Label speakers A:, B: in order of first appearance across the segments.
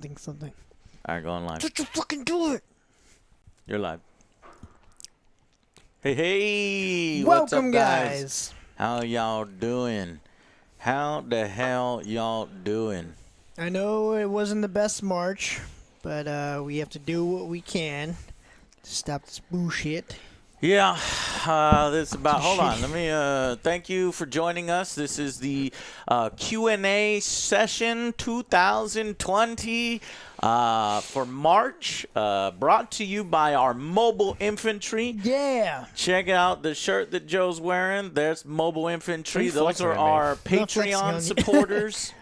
A: think something.
B: All right, going live.
A: Just to fucking do it.
B: You're live. Hey, what's
A: Welcome,
B: up,
A: guys.
B: How y'all doing? How the hell y'all doing?
A: I know it wasn't the best March, but we have to do what we can to stop this bullshit.
B: Yeah, this is about. Hold on,
A: Shit.
B: let me. Thank you for joining us. This is the Q&A session 2020 for March, brought to you by our mobile infantry.
A: Yeah.
B: Check out the shirt that Joe's wearing. There's mobile infantry.
C: Don't
B: Those
C: flex
B: are
C: on me.
B: our
A: Not flexing
B: Patreon
A: on you.
B: supporters.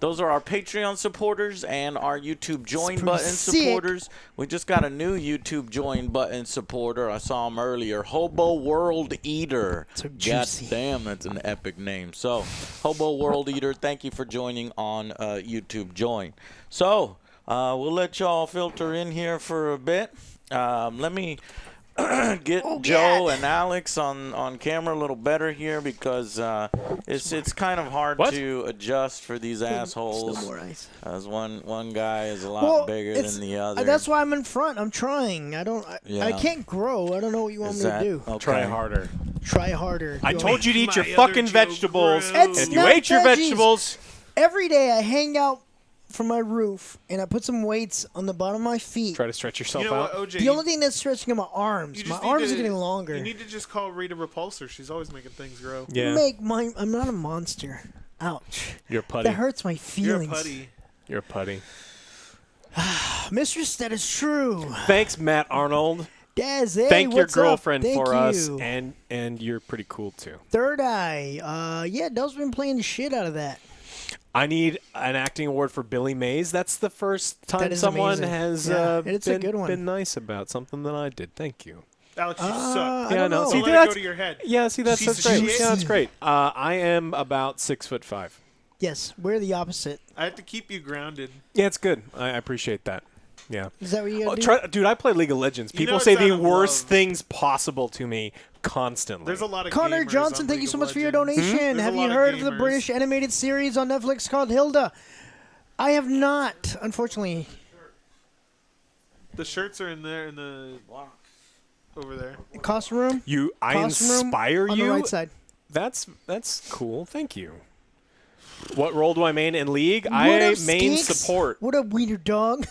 B: Those are our Patreon supporters and our YouTube join
A: pretty
B: button
A: sick.
B: supporters. We just got a new YouTube join button supporter. I saw him earlier. Hobo World Eater.
A: So
B: God
A: juicy.
B: damn, that's an epic name. So, Hobo World Eater, thank you for joining on YouTube join. So, we'll let y'all filter in here for a bit. Let me get Joe and Alex on camera a little better here because it's kind of hard to adjust for these assholes.
A: Still more ice.
B: As one guy is a lot bigger than the other.
A: That's why I'm in front. I'm trying. I
B: Yeah.
A: can't grow. I don't know what you want me to do.
B: Okay.
C: Try harder.
A: Try harder.
C: I
A: Do
C: told you to eat your
D: My
C: fucking
D: other joke
C: vegetables.
D: grew.
A: It's
C: If you
A: not
C: ate your
A: veggies.
C: vegetables,
A: Every day I hang out from my roof and I put some weights on the bottom of my feet.
C: try to stretch yourself
D: You know what,
C: out.
D: OJ?
A: The only thing that's stretching are my arms.
D: you
A: My
D: just need
A: arms
D: to-
A: are getting longer.
D: You need to just call Rita Repulsor. She's always making things grow.
C: Yeah,
A: I'm not a monster. Ouch.
C: you're a putty.
A: That hurts my
D: You're a
A: feelings.
D: putty.
C: You're a putty.
A: Mistress, that is true.
C: Thanks, Matt Arnold.
A: Daz, hey,
C: Thank your
A: what's up?
C: girlfriend
A: Thank
C: for
A: you.
C: us, and you're pretty cool too.
A: Third Eye. Yeah, Dell's been playing the shit out of that.
C: I need an acting award for Billy Mays. That's the first time
A: is
C: someone
A: amazing.
C: has
A: Yeah, it's a good one.
C: been nice about something that I did. Thank you.
D: Alex, you suck.
A: I
C: Yeah,
A: don't
C: no.
A: know.
C: See,
D: Don't let it
C: that's-
D: go to your head.
C: Yeah, see, that's
D: Piece of
C: great.
D: shit.
C: Yeah, that's great. I am about 6'5".
A: Yes, we're the opposite.
D: I have to keep you grounded.
C: Yeah, it's good. I appreciate that. Yeah.
A: Is that what you gotta do?
C: Dude, I play League of Legends.
D: You
C: People
D: know
C: say
D: it's
C: the
D: out of
C: worst
D: love.
C: things possible to me constantly.
D: There's a lot of
A: Connor
D: gamers
A: Johnson,
D: on
A: thank you
D: League
A: so
D: of
A: much for your
D: Legends.
A: donation.
D: There's a
A: Have you
D: lot of
A: heard of the
D: gamers.
A: British animated series on Netflix called Hilda? I have not, unfortunately.
D: The shirts are in there in the over there.
A: Costume room?
C: I
A: Costume room
C: inspire
A: on
C: you.
A: the right side.
C: That's cool. Thank you. What role do I main in League?
A: What
C: I
A: up,
C: main
A: Skinks?
C: support.
A: What up, wiener dog?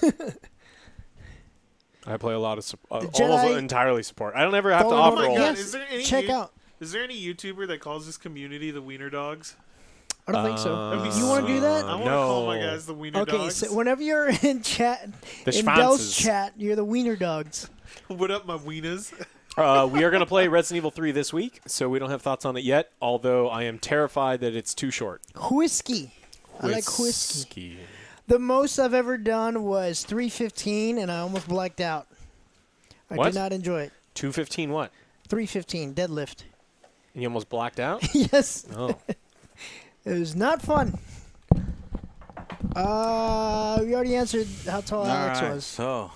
C: I play a lot of almost
A: Jedi-
C: entirely support. I don't ever have to
A: Fallen
C: off
A: Order,
C: roll.
A: yes.
D: Is there any
A: Check out.
D: Is there any YouTuber that calls this community the Wiener Dogs?
A: I don't think so.
D: That'd be
A: You want to do that?
D: I want to
C: no.
D: call my guys the Wiener
A: Okay,
D: Dogs.
A: so whenever you're in chat,
C: The
A: in Dell's
C: Schwanzes.
A: chat, you're the wiener dogs.
D: What up, my wieners?
C: We are going to play Resident Evil 3 this week, so we don't have thoughts on it yet, although I am terrified that it's too short.
A: Whiskey. I like whiskey.
C: Whiskey.
A: The most I've ever done was 315, and I almost blacked out. I
C: What?
A: did not enjoy it.
C: 215 what?
A: 315, deadlift.
C: And you almost blacked out?
A: Yes.
C: Oh.
A: It was not fun. We already answered how tall Alex
B: All right,
A: was.
B: so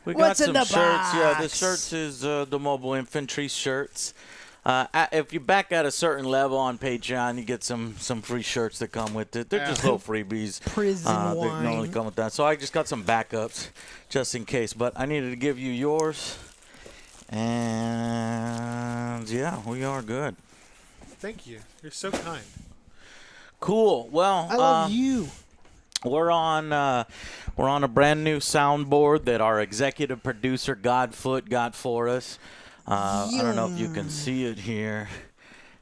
B: we
A: What's
B: got
A: in
B: some
A: the
B: shirts. Yeah, the
A: box?
B: shirts is the mobile infantry shirts. If you back at a certain level on Patreon, you get some free shirts that come with it. They're just little freebies.
A: Prison
B: They normally
A: wine.
B: come with that. So I just got some backups just in case. But I needed to give you yours. And yeah, we are good.
D: Thank you. You're so kind.
B: Cool. Well,
A: I love you.
B: we're on a brand new soundboard that our executive producer Godfoot got for us. I don't know if you can see it here.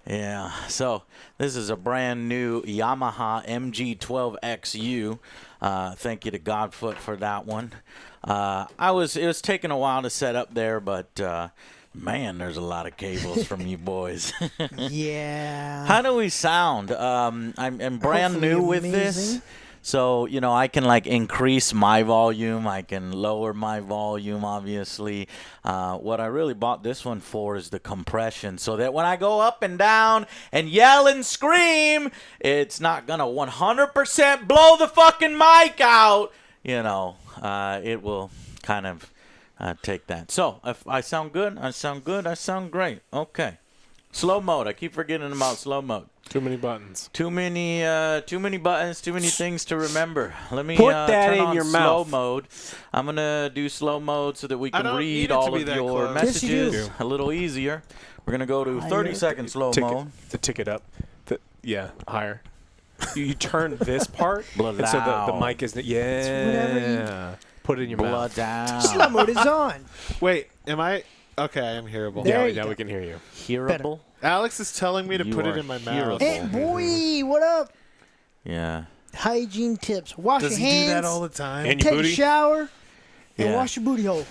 B: Yeah. So this is a brand new Yamaha MG12XU. Thank you to Godfoot for that one. It was taking a while to set up there, but man, there's a lot of cables from you boys.
A: Yeah.
B: How do we sound? I'm brand
A: Hopefully
B: new with this.
A: amazing.
B: So, I can like increase my volume. I can lower my volume, obviously. What I really bought this one for is the compression so that when I go up and down and yell and scream, it's not going to 100% blow the fucking mic out. It will kind of take that. So, if I sound good, I sound good, I sound great. Okay. Slow mode. I keep forgetting about slow mode.
C: Too many buttons.
B: Too many buttons, too many things to remember. Let me
C: Put that
B: turn
C: in
B: on
C: your
B: slow
C: mouth.
B: mode. I'm gonna do slow mode so that we
D: I
B: can
D: don't need
B: read
D: it to
B: all
D: be
B: of
D: that
B: your
D: close.
A: Yes, you
B: messages
C: do.
B: a little easier. We're gonna go to 30-second slow mode.
C: The ticket up. Yeah, higher. You turn this part,
B: Blood
C: and so the
B: down.
C: mic is
A: whatever
C: yeah. Put it in your
B: Blood
C: mouth.
A: Slow
B: down.
A: mode is on.
D: Wait, am I? Okay, I am hearable.
A: There
C: Yeah,
A: you
C: now
A: go.
C: we can hear you.
B: Hearable.
D: Alex is telling me to
B: You
D: put it
B: are
D: in my
B: hearable.
D: mouth.
A: Hey, boy, what up?
B: Yeah.
A: Hygiene tips. Wash
D: Does
A: your
D: he
A: hands.
D: do that all the time?
C: And your
A: Take
C: booty?
A: a shower. And
B: Yeah.
A: wash your booty hole.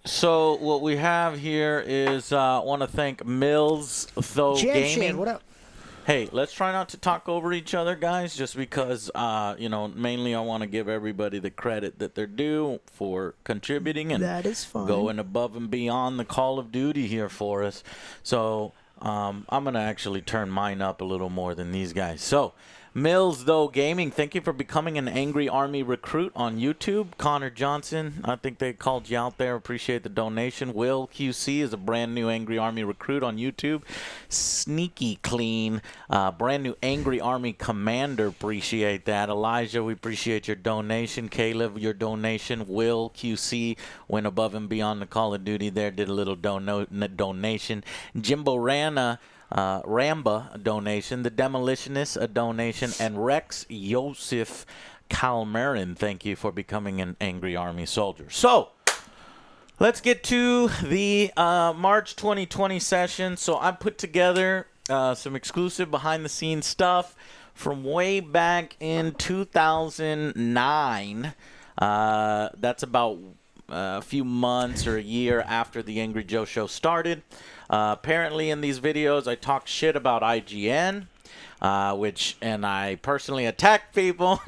B: So what we have here is I want to thank Mills Though
A: Jam
B: Gaming.
A: Shed, what up?
B: Hey, let's try not to talk over each other, guys, just because, mainly I want to give everybody the credit that they're due for contributing and
A: That is fine.
B: going above and beyond the Call of Duty here for us. So I'm going to actually turn mine up a little more than these guys. So, Mills, though, Gaming, thank you for becoming an Angry Army recruit on YouTube. Connor Johnson, I think they called you out there. Appreciate the donation. Will QC is a brand new Angry Army recruit on YouTube. Sneaky Clean, brand new Angry Army Commander. Appreciate that. Elijah, we appreciate your donation. Caleb, your donation. Will QC went above and beyond the Call of Duty there. Did a little donation. Jimbo Rana. Ramba, a donation. The Demolitionist, a donation. And Rex Yosef Kalmarin, thank you for becoming an Angry Army soldier. So, let's get to the March 2020 session. So, I put together some exclusive behind-the-scenes stuff from way back in 2009. That's about a few months or a year after the Angry Joe show started. Apparently in these videos I talk shit about IGN, and I personally attack people.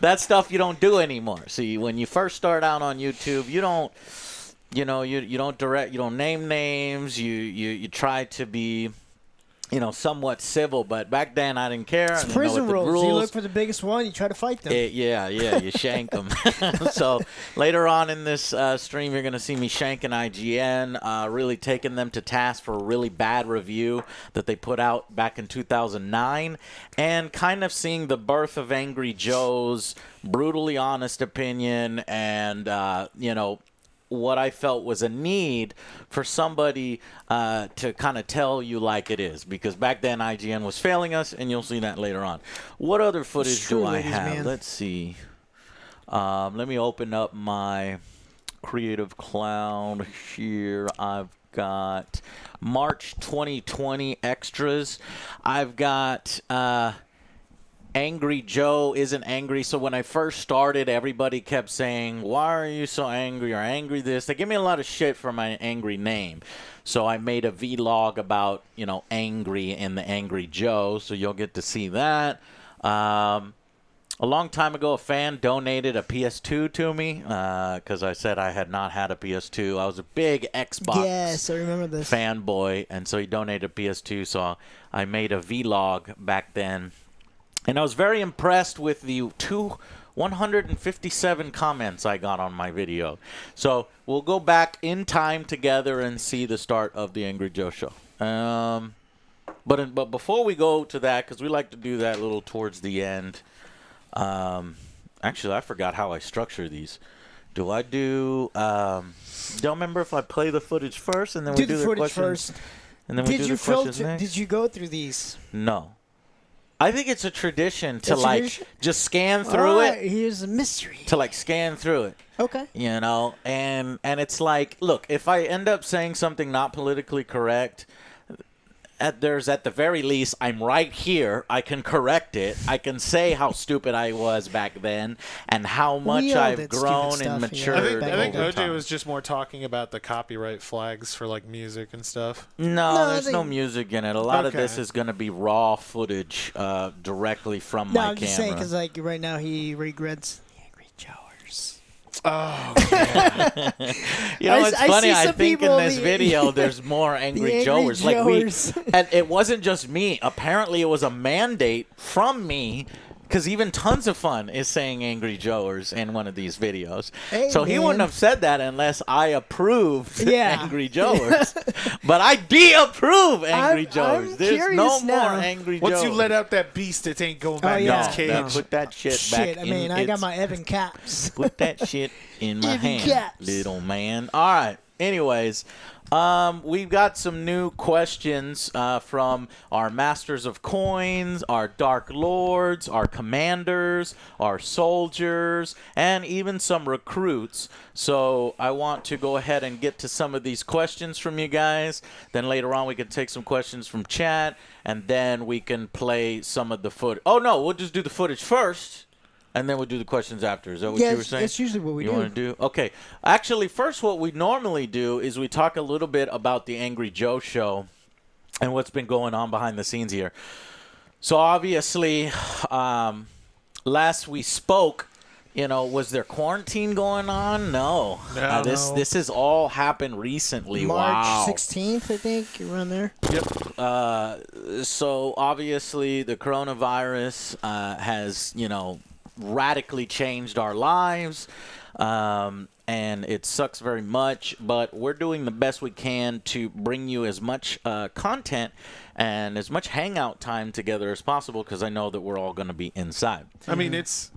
B: That stuff you don't do anymore. See, when you first start out on YouTube, you don't name names, you try to be somewhat civil, but back then I didn't care.
A: It's
B: I didn't know
A: prison
B: what the
A: rules. You
B: rules.
A: look for the biggest one, you try to fight them.
B: You shank them. So later on in this stream, you're going to see me shanking IGN, really taking them to task for a really bad review that they put out back in 2009, and kind of seeing the birth of Angry Joe's brutally honest opinion and, what I felt was a need for somebody to kind of tell you like it is, because back then IGN was failing us, and you'll see that later on. What other footage
A: true,
B: do I
A: ladies,
B: have?
A: man.
B: Let's see. Let me open up my Creative Cloud here. I've got March 2020 extras. I've got Angry Joe isn't angry. So when I first started, everybody kept saying, why are you so angry, or angry this? They give me a lot of shit for my angry name. So I made a vlog about, angry and the Angry Joe. So you'll get to see that. A long time ago, a fan donated a PS2 to me because I said I had not had a PS2. I was a big Xbox
A: Yes, I remember this.
B: fanboy, and so he donated a PS2. So I made a vlog back then. And I was very impressed with the 157 comments I got on my video. So we'll go back in time together and see the start of the Angry Joe show. But before we go to that, because we like to do that a little towards the end. Actually, I forgot how I structure these. Do I do? Don't remember if I play the footage first and then we do the
A: footage
B: questions.
A: first.
B: And then we do the questions next.
A: Did you go through these?
B: No. I think it's a tradition to
A: It's a tradition?
B: just scan through
A: Alright,
B: it.
A: Here's a mystery.
B: To scan through it.
A: Okay.
B: And it's like, look, if I end up saying something not politically correct, there's at the very least, I'm right here. I can correct it. I can say how stupid I was back then and how much
A: We all
B: I've
A: did
B: grown
A: stupid
B: and
A: stuff, yeah.
B: matured.
D: I think
B: over
D: OJ
B: time.
D: was just more talking about the copyright flags for music and stuff.
B: No, there's
A: I
B: no
A: think-
B: music in it. A lot of
D: Okay.
B: this is going to be raw footage directly from
A: No,
B: my
A: I'm just saying
B: camera.
A: because right now he regrets the Angry Joers.
D: Oh,
B: It's funny.
A: see
B: I
A: some
B: think in
A: people,
B: this
A: the-
B: video, there's more Angry
A: Angry
B: Joers.
A: Joers.
B: And it wasn't just me. Apparently, it was a mandate from me, because even Tons of Fun is saying Angry Joers in one of these videos.
A: Hey,
B: so he
A: man.
B: wouldn't have said that unless I approved
A: Yeah.
B: Angry Joers. But I de-approve Angry Joers.
A: I'm
B: There's no
A: curious now.
B: more Angry
D: Once
B: Joers.
D: you let out that beast, it ain't going back in
A: yeah.
D: its cage.
B: No, put that shit back
A: Shit, I
B: in
A: mean, I got
B: its-
A: my Evan caps.
B: Put that shit in my
A: Evan
B: hand,
A: caps.
B: little man. All right. Anyways, we've got some new questions from our Masters of Coins, our Dark Lords, our Commanders, our Soldiers, and even some recruits. So I want to go ahead and get to some of these questions from you guys. Then later on we can take some questions from chat, and then we can play some of the footage. Oh, no, we'll just do the footage first. And then we'll do the questions after. Is that what you were saying?
A: That's usually what we
B: you
A: do.
B: want to do? Okay. Actually, first, what we normally do is we talk a little bit about the Angry Joe show and what's been going on behind the scenes here. So, obviously, last we spoke, was there quarantine going on? No.
D: No.
B: This has all happened recently.
A: March
B: Wow.
A: 16th, I think, around there.
B: So obviously the coronavirus has, radically changed our lives, and it sucks very much, but we're doing the best we can to bring you as much content and as much hangout time together as possible, because I know that we're all going to be inside.
D: I mean, it's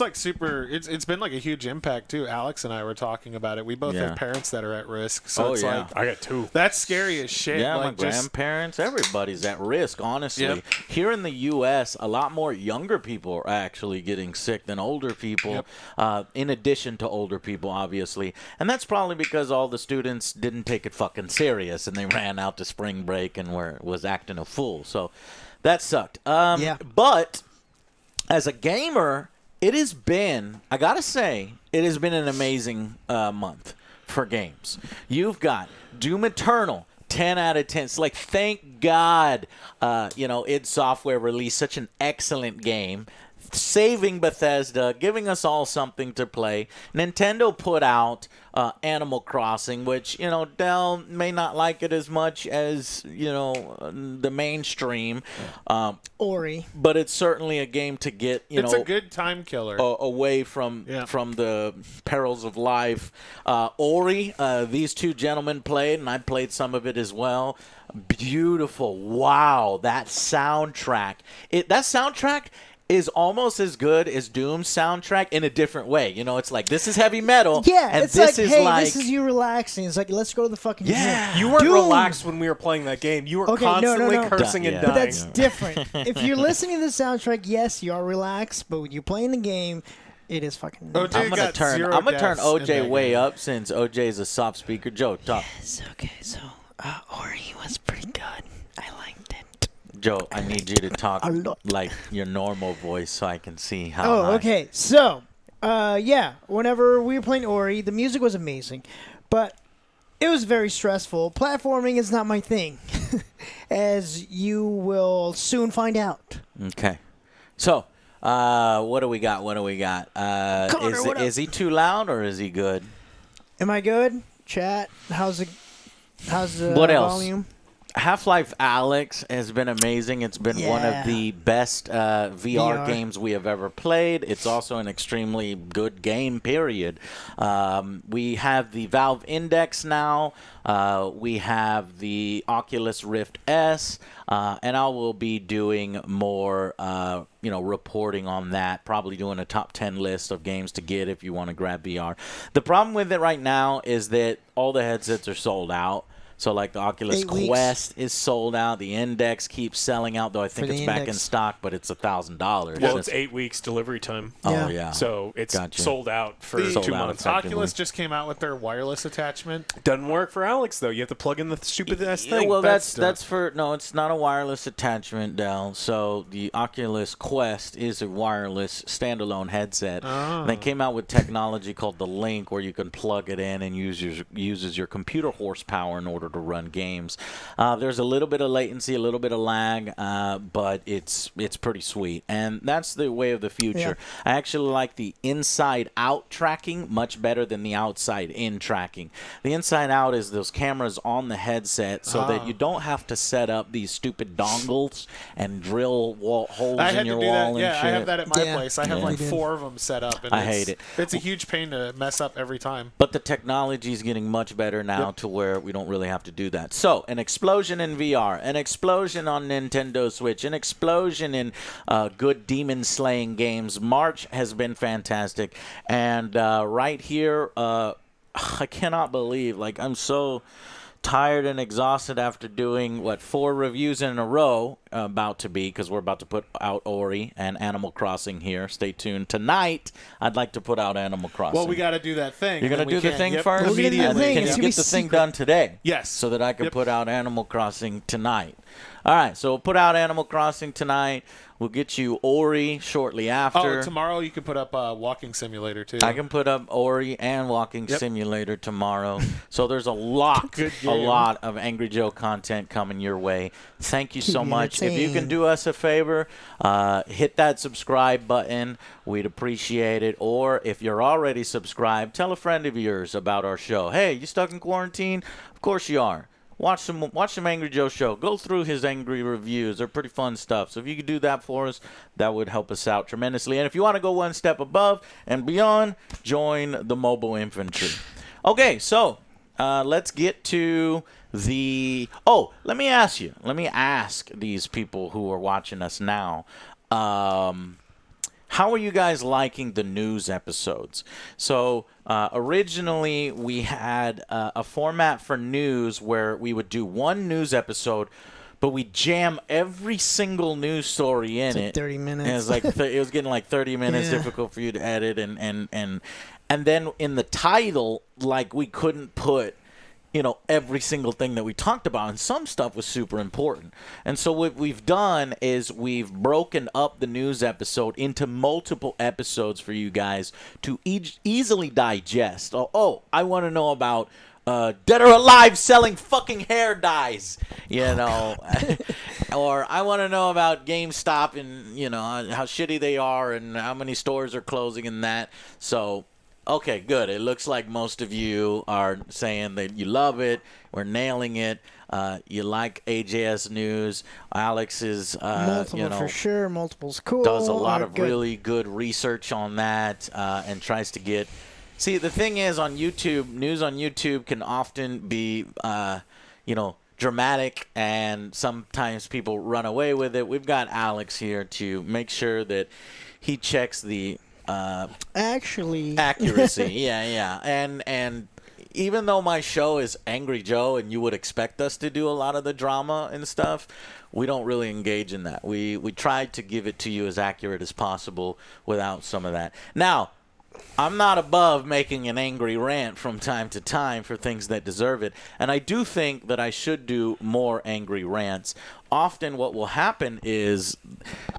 D: like super. It's been like a huge impact too. Alex and I were talking about it. We both
B: Yeah.
D: have parents that are at risk, so it's
B: yeah.
D: like
C: I got 2.
D: that's scary as shit.
B: Yeah,
D: like
B: my grandparents, everybody's at risk, honestly.
D: Yep.
B: Here in the U.S., a lot more younger people are actually getting sick than older people, in addition to older people, obviously. And that's probably because all the students didn't take it fucking serious, and they ran out to spring break and was acting a fool. So that sucked.
A: Yeah.
B: But as a gamer, it has been, I gotta say, it has been an amazing month for games. You've got Doom Eternal, 10 out of 10. It's like, thank God, id Software released such an excellent game, saving Bethesda, giving us all something to play. Nintendo put out Animal Crossing, which, Dell may not like it as much as, the mainstream.
A: Ori.
B: But it's certainly a game to get,
D: it's a good time killer.
B: away from the perils of life. Ori, these two gentlemen played, and I played some of it as well. Beautiful. Wow, that soundtrack. That soundtrack is almost as good as Doom's soundtrack in a different way. It's like, this is heavy metal.
A: Yeah,
B: and
A: it's
B: this
A: like,
B: is
A: hey,
B: like,
A: this is you relaxing. It's like, let's go to the fucking
B: Yeah.
A: gym.
C: You weren't
A: Doom.
C: relaxed when we were playing that game. You were
A: Okay, no,
C: constantly
A: no.
C: cursing
B: Yeah.
C: and
B: But
C: dying.
A: That's different. If you're listening to the soundtrack, yes, you are relaxed, but when you're playing the game, it is fucking...
D: OJ
B: I'm gonna
D: got
B: turn
D: 0
B: I'm gonna turn
D: deaths in
B: OJ
D: that
B: way
D: game.
B: up, since OJ is a soft speaker. Joe, talk.
A: Yes, okay, so Ori was pretty good. I liked it.
B: Joe, I need you to talk
A: A lot.
B: like your normal voice so I can see how
A: Oh,
B: high.
A: okay. So, whenever we were playing Ori, the music was amazing, but it was very stressful. Platforming is not my thing, as you will soon find out.
B: Okay. So, what do we got? Connor,
A: what up?
B: is he too loud or is he good?
A: Am I good? Chat, how's the
B: What else?
A: volume?
B: Half-Life Alyx has been amazing. It's been one
A: Yeah.
B: of the best VR
A: VR.
B: games we have ever played. It's also an extremely good game, period. We have the Valve Index now. We have the Oculus Rift S. And I will be doing more, reporting on that. Probably doing a top 10 list of games to get if you want to grab VR. The problem with it right now is that all the headsets are sold out. So, like, the Oculus
A: 8 weeks.
B: Quest is sold out. The Index keeps selling out, though I think
A: For
B: it's
A: the
B: back in
A: Index.
B: stock, but it's $1,000.
C: Well, it's 8 weeks delivery time.
B: Oh,
A: Yeah.
B: yeah.
C: So it's
B: Gotcha.
C: sold out for
D: The-
B: Sold
C: 2
B: out
C: months.
B: effectively.
D: Oculus just came out with their wireless attachment.
C: Doesn't work for Alex, though. You have to plug in the stupid ass
B: Yeah,
C: thing.
B: well, that's for no. It's not a wireless attachment, Dell. So the Oculus Quest is a wireless standalone headset. They came out with technology called the Link, where you can plug it in and uses your computer horsepower in order order to run games. There's a little bit of latency, a little bit of lag, but it's pretty sweet. And that's the way of the future.
A: Yeah.
B: I actually like the inside-out tracking much better than the outside-in tracking. The inside-out is those cameras on the headset so that you don't have to set up these stupid dongles and drill holes in your wall and shit.
D: I have that at my place. I have like
A: Yeah.
D: 4 of them set up. And
B: I hate it.
D: It's a huge pain to mess up every time.
B: But the technology is getting much better now to where we don't really have to do that. So, an explosion in VR, an explosion on Nintendo Switch, an explosion in good demon-slaying games. March has been fantastic. And right here, I cannot believe, like, I'm so tired and exhausted after doing 4 reviews in a row, about to be, because we're about to put out Ori and Animal Crossing here. Stay tuned. Tonight I'd like to put out Animal Crossing.
D: Well, we got to do that thing.
B: You're gonna do the thing first.
A: We're gonna do the
D: Immediately.
A: thing.
B: Can
A: It's
B: you
A: gonna
B: get
A: be
B: the thing
A: secret.
B: done today?
D: Yes.
B: So that I can put out Animal Crossing tonight. All right, so we'll put out Animal Crossing tonight. We'll get you Ori shortly after.
D: Oh, tomorrow you can put up Walking Simulator too.
B: I can put up Ori and Walking Simulator tomorrow. So there's a lot of Angry Joe content coming your way. Thank you so
A: Keep me
B: much. If you can
A: entertained.
B: do us a favor, hit that subscribe button. We'd appreciate it. Or if you're already subscribed, tell a friend of yours about our show. Hey, you stuck in quarantine? Of course you are. Watch some Angry Joe show. Go through his angry reviews. They're pretty fun stuff. So if you could do that for us, that would help us out tremendously. And if you want to go one step above and beyond, join the mobile infantry. Okay, so let's get to the... Oh, let me ask you. Let me ask these people who are watching us now. How are you guys liking the news episodes? So originally we had a format for news where we would do one news episode, but we jam every single news story in
A: It's like
B: it.
A: 30 minutes.
B: And it was like it was getting like 30 minutes,
A: Yeah.
B: difficult for you to edit, and then in the title, like we couldn't put every single thing that we talked about, and some stuff was super important. And so what we've done is we've broken up the news episode into multiple episodes for you guys to easily digest. Oh, I want to know about Dead or Alive selling fucking hair dyes, or I want to know about GameStop and how shitty they are and how many stores are closing and that. So okay, good. It looks like most of you are saying that you love it. We're nailing it. You like AJS News. Alex is,
A: Multiple for sure. Multiple's cool.
B: does a lot of
A: Good.
B: really good research on that and tries to get... See, the thing is on YouTube, news on YouTube can often be, dramatic, and sometimes people run away with it. We've got Alex here to make sure that he checks the...
A: Actually,
B: accuracy. yeah. And even though my show is Angry Joe and you would expect us to do a lot of the drama and stuff, we don't really engage in that. We tried to give it to you as accurate as possible without some of that. Now, I'm not above making an angry rant from time to time for things that deserve it, and I do think that I should do more angry rants. Often what will happen is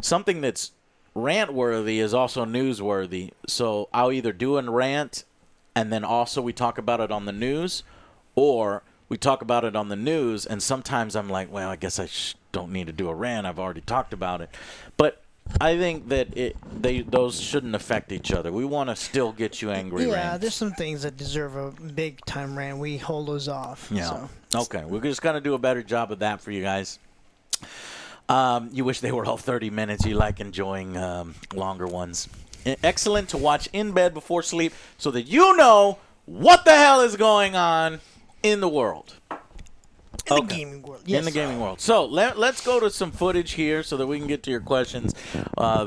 B: something that's rant-worthy is also newsworthy. So I'll either do a rant and then also we talk about it on the news, or we talk about it on the news and sometimes I'm like, well, I guess I don't need to do a rant. I've already talked about it. But I think that those shouldn't affect each other. We want to still get you angry
A: yeah,
B: rants.
A: there's some things that deserve a big time rant. We hold those off.
B: Yeah.
A: So.
B: Okay. We're just going to do a better job of that for you guys. You wish they were all 30 minutes. You like enjoying longer ones. Excellent to watch in bed before sleep so that you know what the hell is going on in the world.
A: In the gaming world. Yes.
B: In the gaming world. So let's go to some footage here so that we can get to your questions.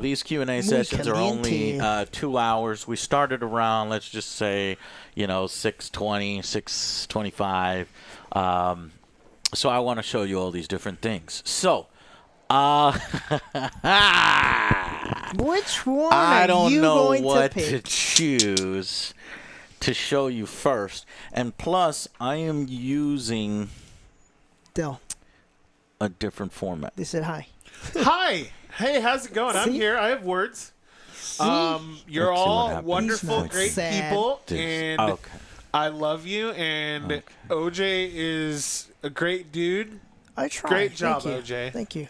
B: These Q&A sessions are only 2 hours. We started around, let's just say, 6:20, 6:25. So I want to show you all these different things. So,
A: which one
B: I
A: are
B: don't
A: you
B: know
A: going
B: what
A: to pick?
B: choose to show you first. And plus, I am using
A: Del,
B: a different format.
A: they said hi.
D: Hi. Hey, how's it going? I'm
A: See?
D: here. I have words. You're
B: Let's see what
D: all
B: happens.
D: wonderful,
A: He's
D: great
A: sad.
D: people,
B: This-
D: and
B: okay.
D: I love you, and OJ is a great dude.
A: I try.
D: Great job,
A: Thank you.
D: OJ.
A: Thank you.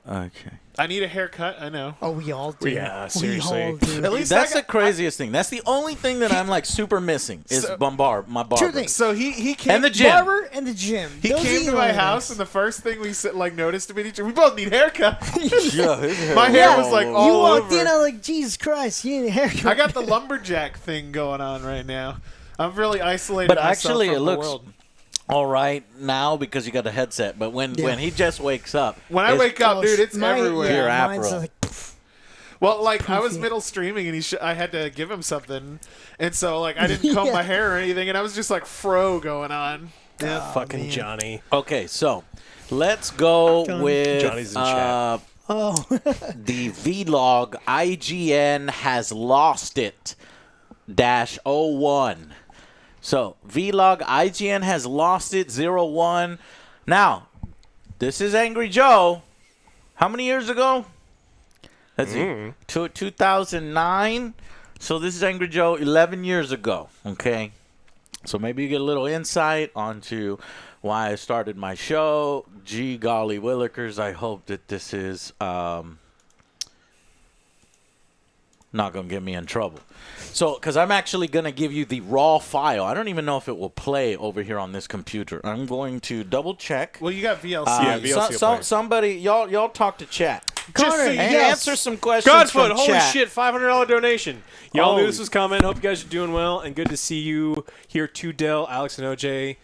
B: Okay.
D: I need a haircut. I know.
A: Oh, we all do.
C: Yeah, seriously.
A: We all do.
D: At least
B: That's
D: I
B: the craziest thing. That's the only thing that I'm like super missing is
D: So-
B: my barber.
A: Two things.
D: So he came
B: And the gym.
A: Barber and the gym.
D: He
A: Those are
D: came
A: the
D: to my
A: only
D: house,
A: things.
D: and the first thing we noticed about each other, we both need haircuts.
B: Yeah, his hair
D: My
B: was
D: hair
B: all
D: was like
B: over.
D: all
A: You walked
D: over.
A: in, I was like, Jesus Christ, you need a haircut.
D: I got the lumberjack thing going on right now. I'm really isolated.
B: But
D: myself
B: actually,
D: from
B: it
D: the
B: looks
D: world.
B: all right now because you got a headset. But when he just wakes up,
D: When I
B: it's-
D: wake up, dude, it's everywhere.
B: Pure
A: Yeah, mine's
B: afro.
A: like, pff.
D: Well, like I was
A: Poofy.
D: middle streaming, and I had to give him something, and so like I didn't comb
A: Yeah.
D: my hair or anything, and I was just like fro going on. Yeah.
C: Fucking
A: man.
C: Johnny.
B: Okay, so let's go
A: Johnny.
B: with
C: Johnny's in chat.
A: Oh.
B: the vlog. IGN has lost it. -01. So vlog IGN has lost it 01. Now, this is Angry Joe. How many years ago? Let's see. 2009. So this is Angry Joe 11 years ago. Okay. So maybe you get a little insight onto why I started my show. Gee golly willikers, I hope that this is not going to get me in trouble. So, because I'm actually going to give you the raw file. I don't even know if it will play over here on this computer. I'm going to double check.
D: Well, you got VLC.
C: Yeah, VLC will play.
B: Somebody, y'all talk to chat.
D: Just so
A: Connor,
D: you
B: And
A: yes.
B: answer some questions
C: Godfoot,
B: from
C: holy
B: chat.
C: shit, $500 donation. Y'all knew
B: Holy-
C: this was coming. Hope you guys are doing well, and good to see you here too, Dell, Alex, and OJ.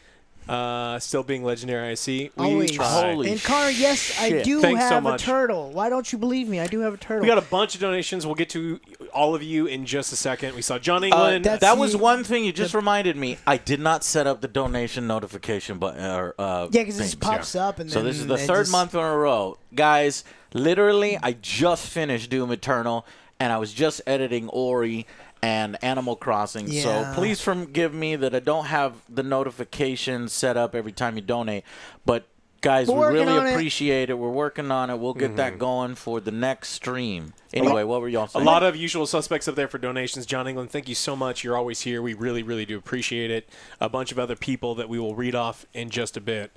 C: Still being legendary, I see. We
A: Always.
C: try.
B: Holy
A: And Connor, yes, I
B: shit.
A: do
C: Thanks so
A: have a
C: much.
A: turtle. Why don't you believe me? I do have a turtle.
C: We got a bunch of donations. We'll get to all of you in just a second. We saw John England.
A: that's-
B: That was
A: the-
B: one thing you just reminded me. I did not set up the donation notification button.
A: yeah, because it
B: things.
A: just pops up. And
B: So
A: then
B: this is the
A: it
B: third
A: just-
B: month in a row. Guys, literally, I just finished Doom Eternal, and I was just editing Ori and Animal Crossing.
A: Yeah.
B: So please forgive me that I don't have the notifications set up every time you donate. But, guys,
A: We're
B: we
A: working
B: really
A: on it.
B: appreciate it. We're working on it. We'll get that going for the next stream. Anyway, what were y'all
C: A
B: saying?
C: lot of usual suspects up there for donations. John England, thank you so much. You're always here. We really, really do appreciate it. A bunch of other people that we will read off in just a bit.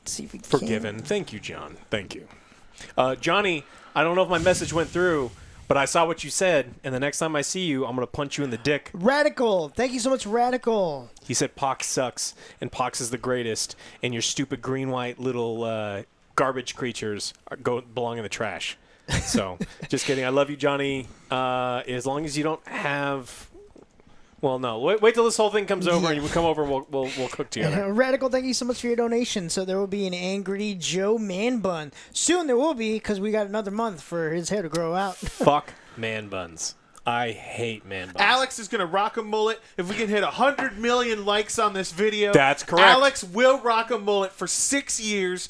A: Let's see if we can.
C: Forgiven. Thank you, John. Thank you. Johnny, I don't know if my message went through, but I saw what you said, and the next time I see you, I'm going to punch you in the dick.
A: Radical. Thank you so much, Radical.
C: He said Pox sucks, and Pox is the greatest, and your stupid green-white little garbage creatures belong in the trash. So, just kidding. I love you, Johnny. As long as you don't have... Well, no. Wait till this whole thing comes over, and you come over, and we'll cook together.
A: Radical, thank you so much for your donation. So there will be an Angry Joe man bun. Soon there will be, because we got another month for his hair to grow out.
C: Fuck man buns. I hate man buns.
D: Alex is gonna rock a mullet. If we can hit 100 million likes on this video,
C: That's correct.
D: Alex will rock a mullet for 6 years.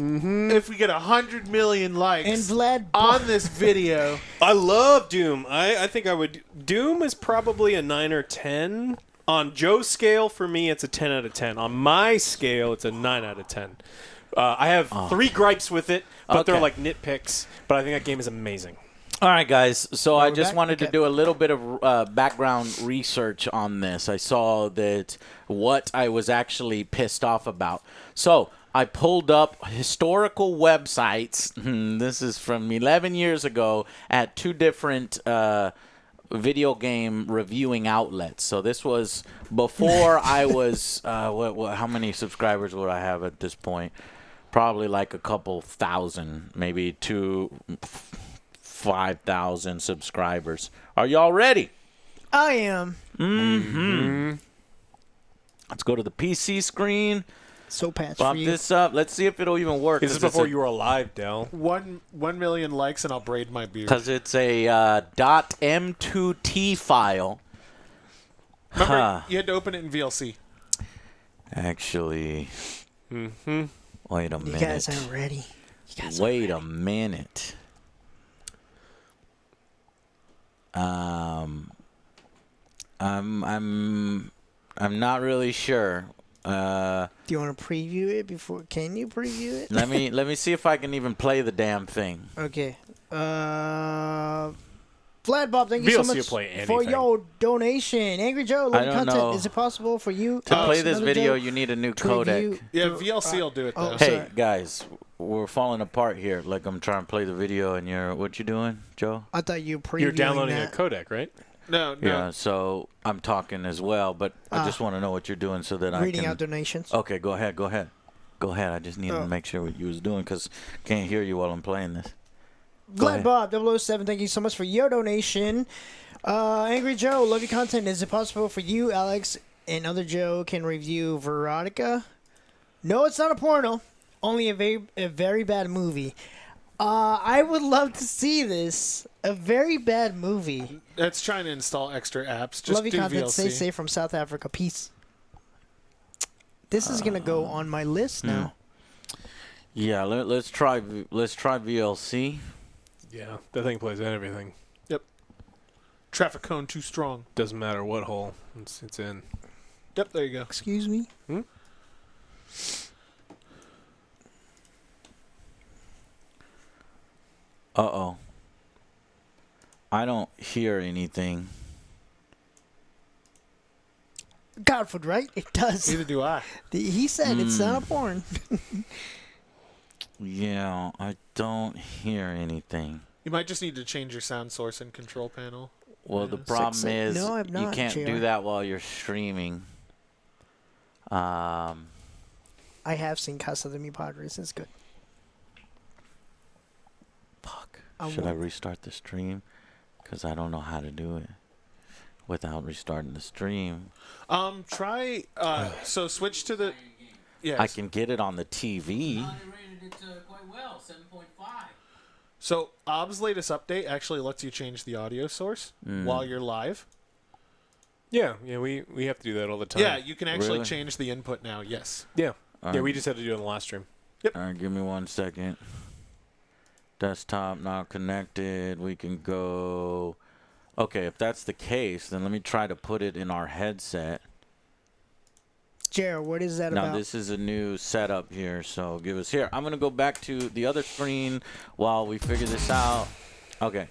D: If we get 100 million likes
A: And Vlad
D: on this video,
C: I love Doom. I think I would. Doom is probably a 9 or 10. On Joe's scale, for me, it's a 10 out of 10. On my scale, it's a 9 out of 10. I have 3 gripes with it, but they're
B: Okay.
C: like nitpicks. But I think that game is amazing.
B: All right, guys. So I
A: we're
B: just
A: back?
B: wanted to
A: Okay.
B: do a little bit of background research on this. I saw that what I was actually pissed off about. So I pulled up historical websites. This is from 11 years ago at 2 different video game reviewing outlets. So this was before I was how many subscribers would I have at this point? Probably like a couple thousand, maybe 5,000 subscribers. Are y'all ready?
A: I am.
B: Let's go to the PC screen.
A: So patched for
B: Bump
A: you.
B: this up. Let's see if it'll even work.
C: This is before you were alive, Dell.
D: 1 million likes and I'll braid my beard.
B: Because it's a .m2t file.
D: Remember, you had to open it in VLC.
B: Actually, wait a
A: You
B: minute.
A: guys aren't ready. You guys
B: Wait a minute. I'm not really sure.
A: Do you want to preview it before? Can you preview it?
B: Let me see if I can even play the damn thing.
A: Okay. Vlad Bob, thank you so
C: VLC will
A: much
C: play
A: for
C: anything.
A: your donation. Angry Joe,
B: I
A: loving
B: don't
A: content.
B: know.
A: Is it possible for you
B: To play this
A: another
B: video,
A: Joe,
B: you need a new
A: to
B: codec.
A: review
D: Yeah,
A: the-
D: VLC will do it though.
A: Sorry.
B: Hey guys, we're falling apart here. Like I'm trying to play the video, and what you doing, Joe?
A: I thought you were previewing
C: You're downloading
A: that.
C: a codec, right?
D: No.
B: Yeah. So I'm talking as well, but I just want to know what you're doing so that I
A: Reading
B: can.
A: out donations.
B: Okay, go ahead. I just needed to make sure what you was doing because can't hear you while I'm playing this. Go
A: Vlad
B: ahead.
A: Bob 007, thank you so much for your donation. Angry Joe, love your content. Is it possible for you, Alex, and other Joe can review Veronica? No, it's not a porno. Only a very bad movie. I would love to see this. A very bad movie.
D: That's trying to install extra apps. Just
A: Love your
D: do
A: content.
D: VLC.
A: Stay safe from South Africa. Peace. This is gonna go on my list now.
B: Yeah, let's try VLC.
C: Yeah, that thing plays everything.
D: Yep. Traffic cone too strong.
C: Doesn't matter what hole it's in.
D: Yep, there you go.
A: Excuse me.
B: Uh-oh. I don't hear anything.
A: Godford, right? It does.
D: Neither do I.
A: He said it's not a porn.
B: Yeah, I don't hear anything.
D: You might just need to change your sound source and control panel.
B: Well, the problem is
A: No, I've
B: you
A: not,
B: can't
A: JR.
B: do that while you're streaming.
A: I have seen Casa de Mi Padres. It's good.
B: Fuck.
A: I
B: Should I
A: won't.
B: restart the stream? Because I don't know how to do it without restarting the stream.
D: Try. So switch to the. Yes.
B: I can get it on the TV.
E: They rated it quite well, 7.5.
D: So OBS latest update actually lets you change the audio source while you're live.
C: Yeah, we have to do that all the time.
D: Yeah, you can actually
B: Really?
D: change the input now. Yes.
C: Yeah.
B: All
C: Yeah,
B: right.
C: we just had to do it on the last stream.
B: All right, give me 1 second. Desktop not connected. We can go. Okay, if that's the case, then let me try to put it in our headset.
A: Jared, what is that
B: Now
A: about?
B: this is a new setup here, so give us here. I'm gonna go back to the other screen while we figure this out. Okay.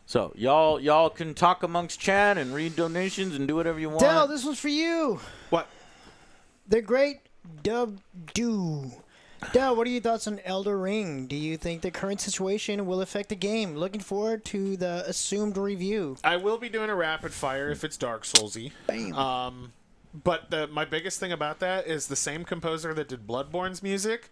B: So y'all can talk amongst chat and read donations and do whatever you want.
A: Dell, this one's for you.
D: What?
A: The Great Dub Do. Dell, what are your thoughts on Elder Ring? Do you think the current situation will affect the game? Looking forward to the assumed review.
D: I will be doing a rapid fire if it's Dark Soulsy.
A: Bam.
D: But my biggest thing about that is the same composer that did Bloodborne's music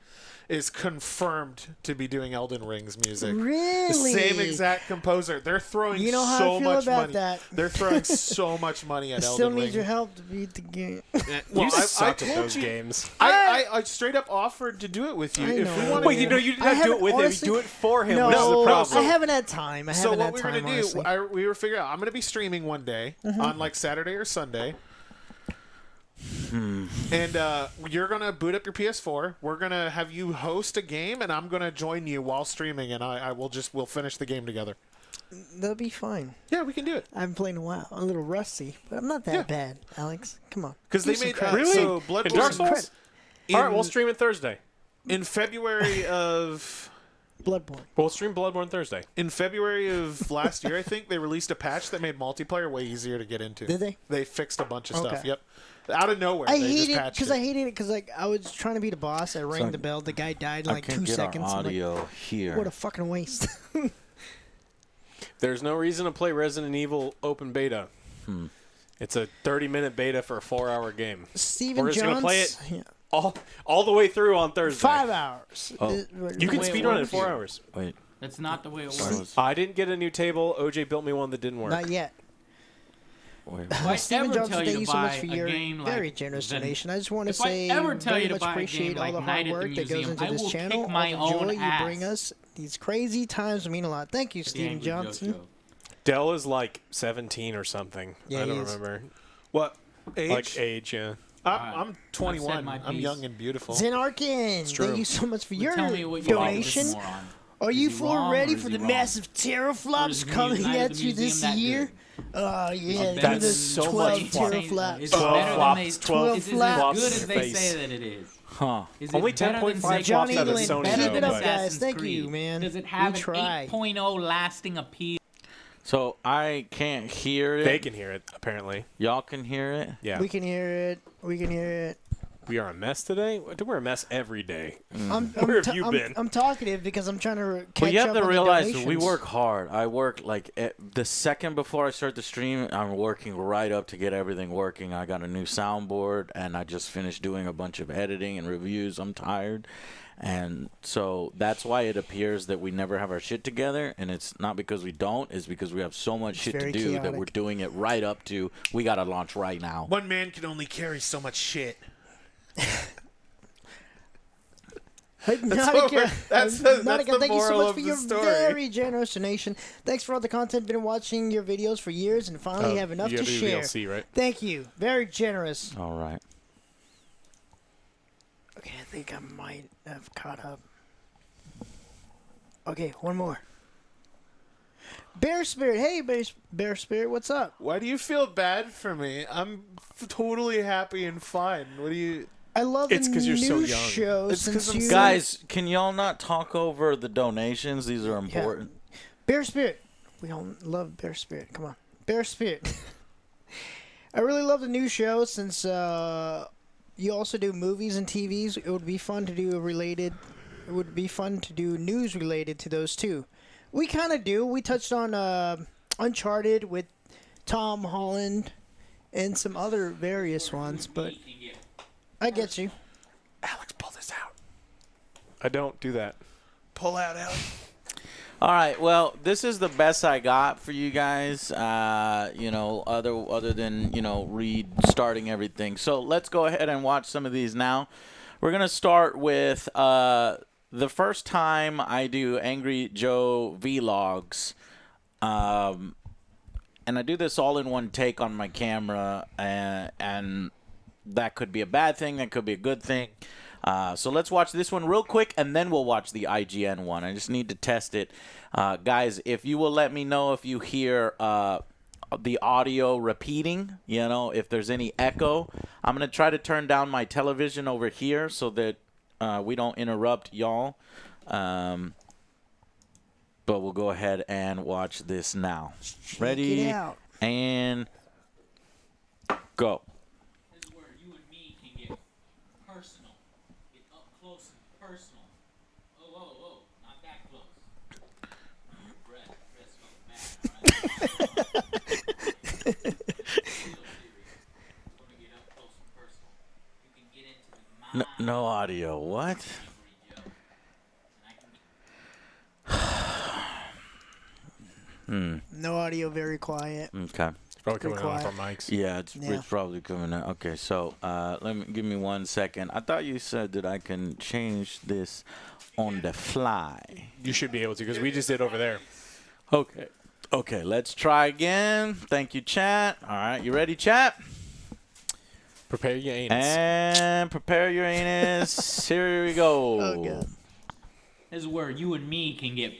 D: is confirmed to be doing Elden Ring's music.
A: Really?
D: The same exact composer. They're throwing
A: You know how I
D: so
A: feel
D: much
A: about
D: money.
A: that.
D: They're throwing so much money
A: I
D: at
A: still
D: Elden
A: need
D: Ring.
A: your help to beat the game.
D: Well,
C: You suck at
D: told
C: those
D: you-
C: games.
D: I straight up offered to do it with you.
A: I
D: If we
A: know.
D: want
C: Wait, you did
A: I
C: not do it with
A: honestly-
C: him. You do it for him.
A: No,
C: which is the problem.
A: I haven't had time. I
D: So
A: haven't
D: what
A: had
D: we were
A: time,
D: gonna
A: honestly.
D: do, we were figuring out. I'm gonna be streaming one day on like Saturday or Sunday. And you're gonna boot up your PS4. We're gonna have you host a game, and I'm gonna join you while streaming, and we'll finish the game together.
A: That'll be fine.
D: Yeah, we can do it
A: I haven't played in a while. I'm a little rusty, but I'm not that
D: Yeah.
A: bad, Alex. Come on.
D: because they
A: Give some
D: made
A: credit.
C: Really?
D: so
C: In
D: Bloodborne
C: Dark Souls?
D: in,
C: All right, we'll stream it Thursday.
D: in February of
A: Bloodborne.
C: We'll stream Bloodborne Thursday.
D: last year. I think they released a patch that made multiplayer way easier to get into.
A: Did they?
D: They fixed a bunch of stuff.
A: Okay.
D: Yep, out of nowhere.
A: I
D: they
A: hate
D: just
A: it
D: patched
A: because I hated it because like I was trying to beat a boss. I rang
B: like-
A: the bell. The guy died in
B: I
A: like
B: can
A: 2
B: get
A: seconds.
B: our
A: I'm like,
B: audio here.
A: what a fucking waste.
C: There's no reason to play Resident Evil open beta. It's a 30-minute beta for a 4-hour game.
A: Steven
C: We're just
A: Johns.
C: gonna play it
A: Yeah.
C: all the way through on Thursday.
A: 5 hours.
B: Oh.
C: You can
E: Wait,
C: speedrun
E: what
C: it in
E: was
C: 4
E: it?
C: hours.
B: Wait.
E: That's not the way it
B: where
E: works.
B: was-
C: I didn't get a new table. OJ built me one that didn't work.
A: Not yet.
B: wait.
E: If I
A: Steven
E: ever
A: Johnson,
E: tell
A: thank
E: you
A: you
E: to
A: so much
E: buy
A: for
E: a
A: your
E: game
A: very
E: like
A: generous
E: the-
A: donation. I just want to
E: If I
A: say
E: ever tell
A: very
E: you to
A: much
E: buy a
A: appreciate
E: game
A: all
E: like
A: the
E: Night
A: hard
E: at the
A: work that goes
E: Museum,
A: into
E: I
A: this
E: will
A: channel.
E: kick my
A: All the
E: own
A: joy you
E: ass.
A: bring us. These crazy times mean a lot. Thank you,
E: The
A: Steven
E: Angry
A: Johnson.
E: Jojo.
C: Dell is like 17 or something.
A: Yeah,
C: I
A: he
C: don't
A: is.
C: remember.
D: What age?
C: Like age, yeah.
D: I'm 21.
E: I've said my
D: I'm
E: piece.
D: young and beautiful.
A: Zenarkin,
C: true.
A: thank you so much for your
E: Tell me what you
A: donation.
E: think of this moron.
A: Are
E: Is
A: you
E: he
A: four
E: wrong
A: ready
E: or is
A: for
E: he
A: the
E: wrong?
A: massive teraflops
E: Is
A: coming
E: Night at
A: at
E: the
A: you this
E: Museum that
A: year?
E: good?
A: Oh, yeah.
E: I'll
A: Do
E: bet
A: the
E: it's
C: so
A: 12
C: much fun.
A: teraflops.
E: Is it
C: 12
E: better than
C: flops,
E: they,
C: 12
E: is it as
A: flops.
E: good as they
C: Face.
E: say that it is?
B: Huh.
E: Is it
C: Only
E: better than
C: 10.5
E: Sega?
A: John
C: flops out of
A: England,
C: Sony,
A: keep
C: though,
A: it up,
C: but-
A: guys.
E: Assassin's
A: Thank you,
E: Creed?
A: man.
E: Does it have
A: We
E: an
A: try.
E: 8.0 lasting appeal?
B: So I can't hear it.
C: They can hear it, apparently.
B: Y'all can hear it?
C: Yeah.
A: We can hear it. We can hear it.
C: We are a mess today? We're a mess every day.
A: Where
C: have you been?
A: I'm talkative because I'm trying to catch
B: Well, you have
A: up
B: to
A: on the
B: realize that we
A: donations.
B: work hard. I work like the second before I start the stream, I'm working right up to get everything working. I got a new soundboard, and I just finished doing a bunch of editing and reviews. I'm tired. And so that's why it appears that we never have our shit together. And it's not because we don't. It's because we have so much shit to
A: very
B: do that
A: chaotic.
B: we're doing it right up to we got to launch right now.
D: One man can only carry so much shit.
A: That's
D: the
A: thank you so
D: moral
A: much
D: of
A: for
D: the
A: your
D: story.
A: very generous donation. Thanks for all the content. Been watching your videos for years and finally have enough
C: you
A: to
C: have the
A: share.
C: VLC, right?
A: Thank you. Very generous.
B: All right.
A: Okay, I think I might have caught up. Okay, one more. Bear Spirit. Hey, Bear Spirit, what's up?
D: Why do you feel bad for me? I'm totally happy and fine. What do you...
A: I love
C: It's
A: the
C: 'cause you're so
A: new
C: young.
A: show
D: It's 'cause
A: since
D: I'm
A: you...
B: Guys, can y'all not talk over the donations? These are important.
A: Bear Spirit. We all love Bear Spirit. Come on. Bear Spirit. I really love the new show since you also do movies and TVs. It would be fun to do It would be fun to do news related to those too. We kind of do. We touched on Uncharted with Tom Holland and some other various ones, but I get you.
D: Alex, pull this out.
C: I don't do that.
D: Pull out, Alex.
B: All right. Well, this is the best I got for you guys. Other than restarting everything. So let's go ahead and watch some of these now. We're gonna start with the first time I do Angry Joe vlogs, and I do this all in one take on my camera, and that could be a bad thing. That could be a good thing. So let's watch this one real quick, and then we'll watch the IGN one. I just need to test it. Guys, if you will let me know if you hear the audio repeating, if there's any echo. I'm going to try to turn down my television over here so that we don't interrupt y'all. But we'll go ahead and watch this now. Ready?
A: Check it out.
B: And go.
E: This is where you and me can get personal, get up close and personal. Oh, not that close. Breath smells bad, all right?
B: No audio. What?
A: No audio, very quiet.
B: Okay.
C: Probably coming
A: Pretty
C: off our
A: quiet.
C: mics.
B: Yeah, it's
A: Yeah.
B: probably coming out. Okay, so give me 1 second. I thought you said that I can change this on the fly.
C: You should be able to, because we just did over there.
B: Okay. Okay, let's try again. Thank you, chat. All right, you ready, chat?
C: Prepare your anus.
B: And prepare your anus. Here we go.
A: Oh, God.
E: This is where you and me can get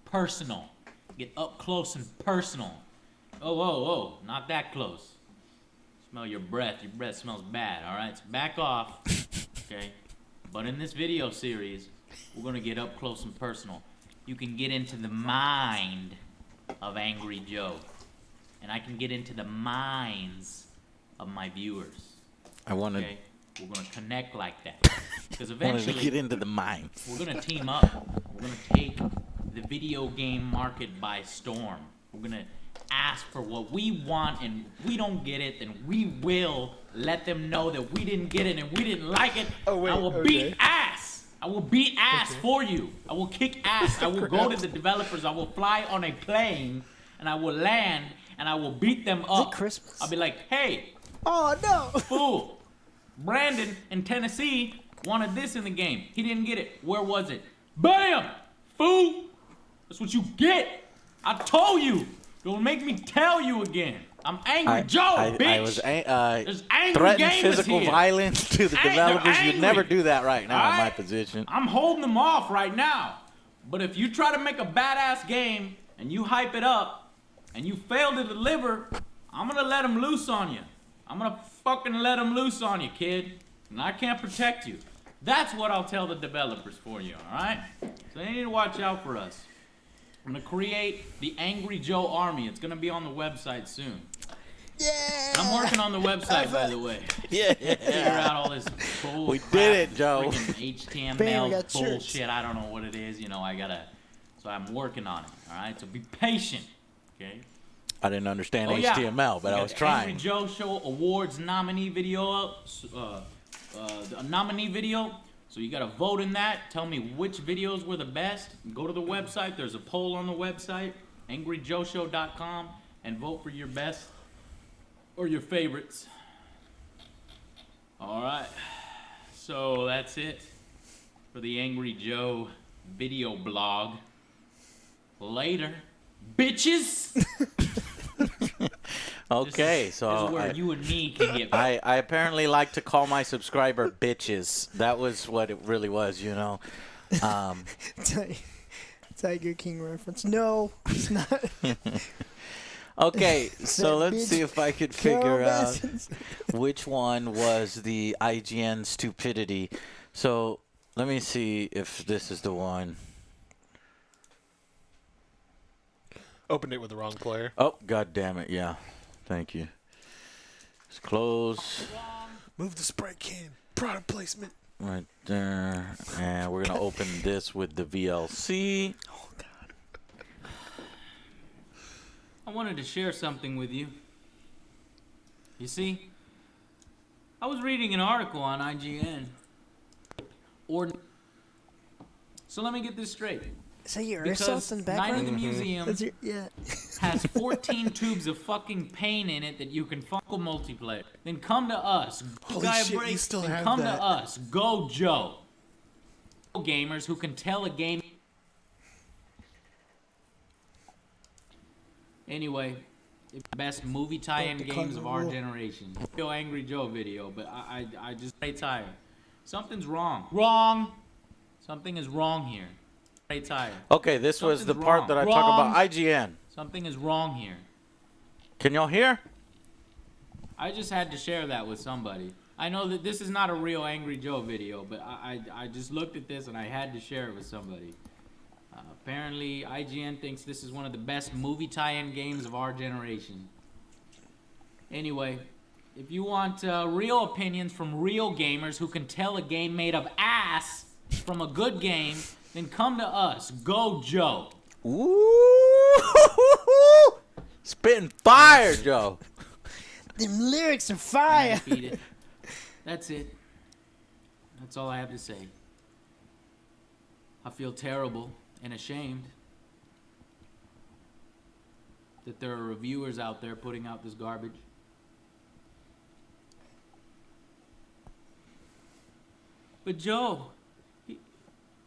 E: personal, get up close and personal. Oh, not that close. Smell your breath. Your breath smells bad, all right? So back off, okay? But in this video series, we're going to get up close and personal. You can get into the mind of Angry Joe. And I can get into the minds of my viewers,
B: I wanted,
E: okay? We're going to connect like that. Because
B: wanted to
E: eventually,
B: get into the mind.
E: we're going to team up. We're going to take the video game market by storm. We're going to ask for what we want, and if we don't get it, then we will let them know that we didn't get it and we didn't like it.
D: Oh, wait,
E: I will
D: okay.
E: beat ass. I will beat ass for you. I will kick ass. I will go to the developers. I will fly on a plane, and I will land, and I will beat them up.
A: Christmas?
E: I'll be like, hey,
A: Oh, no.
E: fool. Brandon in Tennessee wanted this in the game. He didn't get it. Where was it? Bam! Fool! That's what you get. I told you. Don't make me tell you again. I'm Angry Joe, bitch.
B: I was
E: There's angry
B: threatening
E: gamers
B: physical
E: here.
B: violence to the
E: They're
B: developers. You'd
E: angry.
B: never do that right now in my
E: Alright?
B: position.
E: I'm holding them off right now. But if you try to make a badass game and you hype it up and you fail to deliver, I'm gonna let them loose on you. I'm gonna fucking let them loose on you, kid. And I can't protect you. That's what I'll tell the developers for you, alright? So they need to watch out for us. I'm gonna create the Angry Joe Army. It's gonna be on the website soon.
A: Yeah.
E: I'm working on the website, by the way.
B: Yeah.
E: Figure out all this bull
B: We
E: crap,
B: did it, Joe.
E: freaking
A: Bam, we
E: HTML
A: got shirts.
E: bullshit. I don't know what it is. You know, so I'm working on it. All right, so be patient. Okay.
B: I didn't understand
E: Oh, yeah.
B: HTML, but
E: We
B: I
E: got
B: was
E: the
B: trying.
E: Angry Joe Show Awards nominee video up. A nominee video. So you got to vote in that. Tell me which videos were the best. Go to the website. There's a poll on the website, angryjoeshow.com, and vote for your best or your favorites. All right. So that's it for the Angry Joe video blog. Later, bitches.
B: Okay,
E: this
B: so
E: is where you and me can get.
B: I apparently like to call my subscriber bitches. That was what it really was, you know.
A: Tiger King reference. No, it's not.
B: Okay, so
A: That
B: let's
A: bitch
B: see if I could
A: Carol
B: figure out
A: Baskins.
B: which one was the IGN stupidity. So let me see if this is the one.
D: Opened it with the wrong player.
B: Oh, god damn it, yeah. Thank you. It's close.
D: Move the spray can. Product placement.
B: Right there. And we're going to open this with the VLC.
A: Oh God.
E: I wanted to share something with you. You see, I was reading an article on IGN. So let me get this straight.
A: Is that your
E: Because
A: airsoft in the
E: Night in the
A: background?
E: Museum
A: That's your, yeah.
E: has 14 tubes of fucking paint in it that you can Funko multiplayer. Then come to us.
D: Holy
E: Guy
D: shit, you
E: breaks,
D: still
E: then
D: have
E: come
D: that.
E: to us. Go Joe. Gamers who can tell a game. Anyway, it's the best movie tie-in games of our generation. Still Angry Joe video, but I just play tired. Something's wrong. Wrong. Something is wrong here. Play tired.
B: Okay, this was the
E: Something's
B: part
E: wrong.
B: that I
E: Wrong.
B: talk about IGN.
E: Something is wrong here.
B: Can y'all hear?
E: I just had to share that with somebody. I know that this is not a real Angry Joe video, but I just looked at this and I had to share it with somebody. Apparently, IGN thinks this is one of the best movie tie-in games of our generation. Anyway, if you want real opinions from real gamers who can tell a game made of ass from a good game, then come to us. Go Joe.
B: Ooh! Spitting fire, Joe.
A: Them lyrics are fire.
E: Undefeated. That's it. That's all I have to say. I feel terrible and ashamed that there are reviewers out there putting out this garbage. But Joe,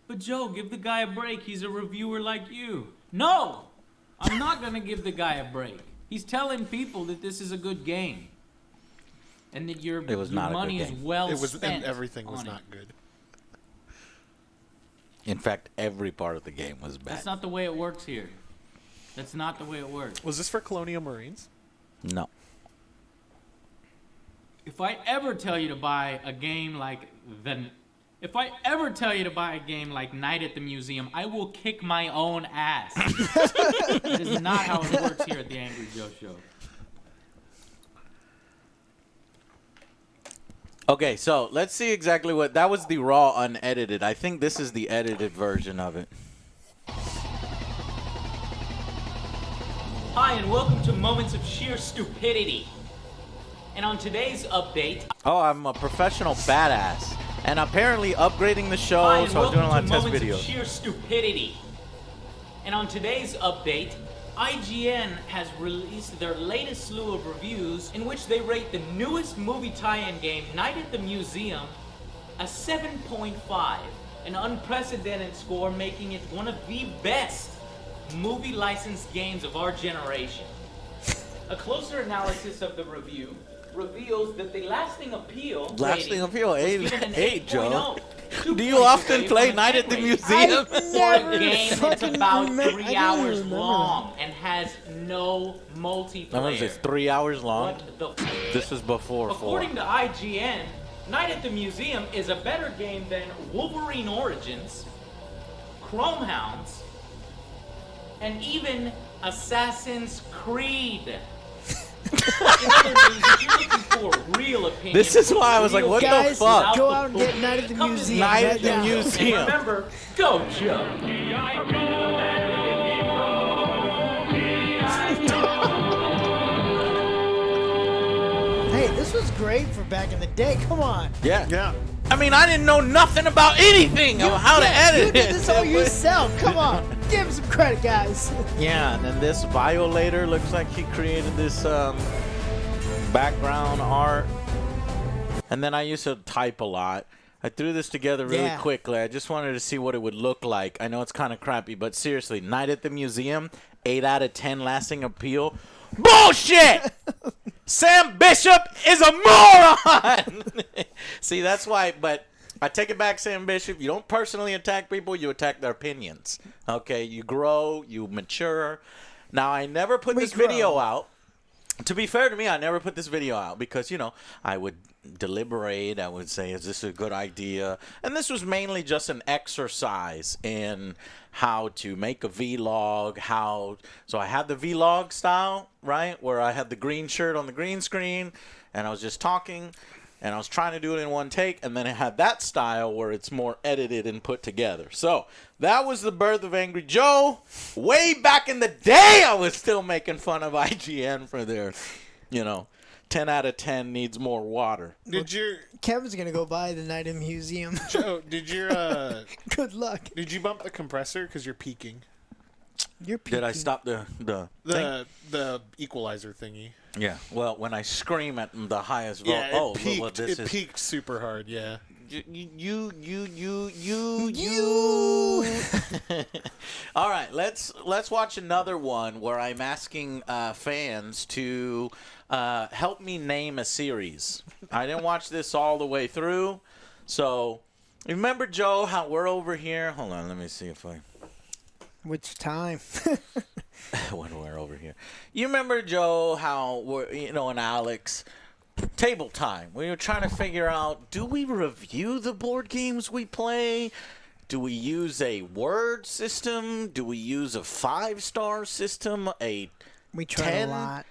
E: give the guy a break. He's a reviewer like you. No! I'm not gonna give the guy a break. He's telling people that this is a good game. And that your
B: It was not a good
E: money is
B: game.
E: well
D: It was,
E: spent.
D: and everything was
E: on it.
D: not good.
B: In fact, every part of the game was bad.
E: That's not the way it works here. That's not the way it works.
D: Was this for Colonial Marines?
B: No.
E: If I ever tell you to buy a game like Night at the Museum, I will kick my own ass. That is not how it works here at the Angry Joe Show.
B: Okay, so let's see exactly what... That was the raw unedited. I think this is the edited version of it.
E: Hi, and welcome to Moments of Sheer Stupidity. And on today's update...
B: Oh, I'm a professional badass. And apparently upgrading the show,
E: Hi, and
B: so I was doing a lot
E: welcome
B: of
E: to
B: test
E: Moments
B: videos.
E: of Sheer Stupidity. And on today's update, IGN has released their latest slew of reviews in which they rate the newest movie tie-in game, Night at the Museum, a 7.5, an unprecedented score, making it one of the best movie licensed games of our generation. A closer analysis of the review reveals that the lasting appeal
B: Lasting appeal,
E: was
B: eight-
E: given an
B: eight, Joe.
E: 8.0.
B: Do you often play Night at the
E: Museum?
B: Museum?
E: For a
A: Never
E: game that's
A: fucking
E: about
A: remember-
E: 3
A: I don't
E: hours
A: remember
E: long and has no
B: That was
E: multiplayer.
B: it's 3 hours long.
E: What the
B: This is before 4.
E: According to IGN, Night at the Museum is a better game than Wolverine Origins, Chrome Hounds, and even Assassin's Creed. In other news, if you're looking for a real opinion,
B: This is why I was like, what the
A: Guys,
B: fuck?
A: go out and get Night at the
E: Come to
A: Museum.
B: Night
A: right
B: at the
A: now.
B: Museum.
E: And remember, go Joe.
A: Hey, this was great for back in the day. Come on.
B: Yeah.
D: Yeah.
B: I mean, I didn't know nothing about anything of how to
A: Yeah,
B: edit
A: you did
B: it.
A: this all yourself. Come on. Give him some credit, guys.
B: Yeah, and then this Violator looks like he created this background art. And then I used to type a lot. I threw this together really
A: Yeah.
B: quickly. I just wanted to see what it would look like. I know it's kind of crappy, but seriously, Night at the Museum, 8 out of 10 lasting appeal. Bullshit! Sam Bishop is a moron! See, that's why, but I take it back, Sam Bishop. You don't personally attack people, you attack their opinions. Okay, you grow, you mature. Now, I never put
A: We
B: this
A: grow.
B: video out. To be fair to me, I never put this video out because, you know, I would deliberate. I would say, is this a good idea? And this was mainly just an exercise in how to make a vlog, so I had the vlog style, right, where I had the green shirt on the green screen, and I was just talking, and I was trying to do it in one take, and then I had that style where it's more edited and put together. So that was the birth of Angry Joe. Way back in the day, I was still making fun of IGN for their, 10 out of 10 needs more water.
D: Did your
A: Kevin's going to go by the Night at the Museum.
D: Joe? Did your
A: Good luck.
D: did you bump the compressor because you're peaking?
A: You're
B: Did I
A: peeking.
B: stop the thing?
D: The equalizer thingy.
B: Yeah. Well, when I scream at the highest vote,
D: Yeah, it peaked.
B: well, this
D: It
B: is
D: peaked super hard. Yeah.
B: you. All right, let's watch another one where I'm asking fans to help me name a series. I didn't watch this all the way through, so remember, Joe, how we're over here. Hold on, let me see if I.
A: Which time?
B: When we're over here. You remember, Joe, how we're, and Alex, table time. We were trying to figure out, do we review the board games we play? Do we use a word system? Do we use a 5-star system? A
A: We tried
B: 10
A: a lot.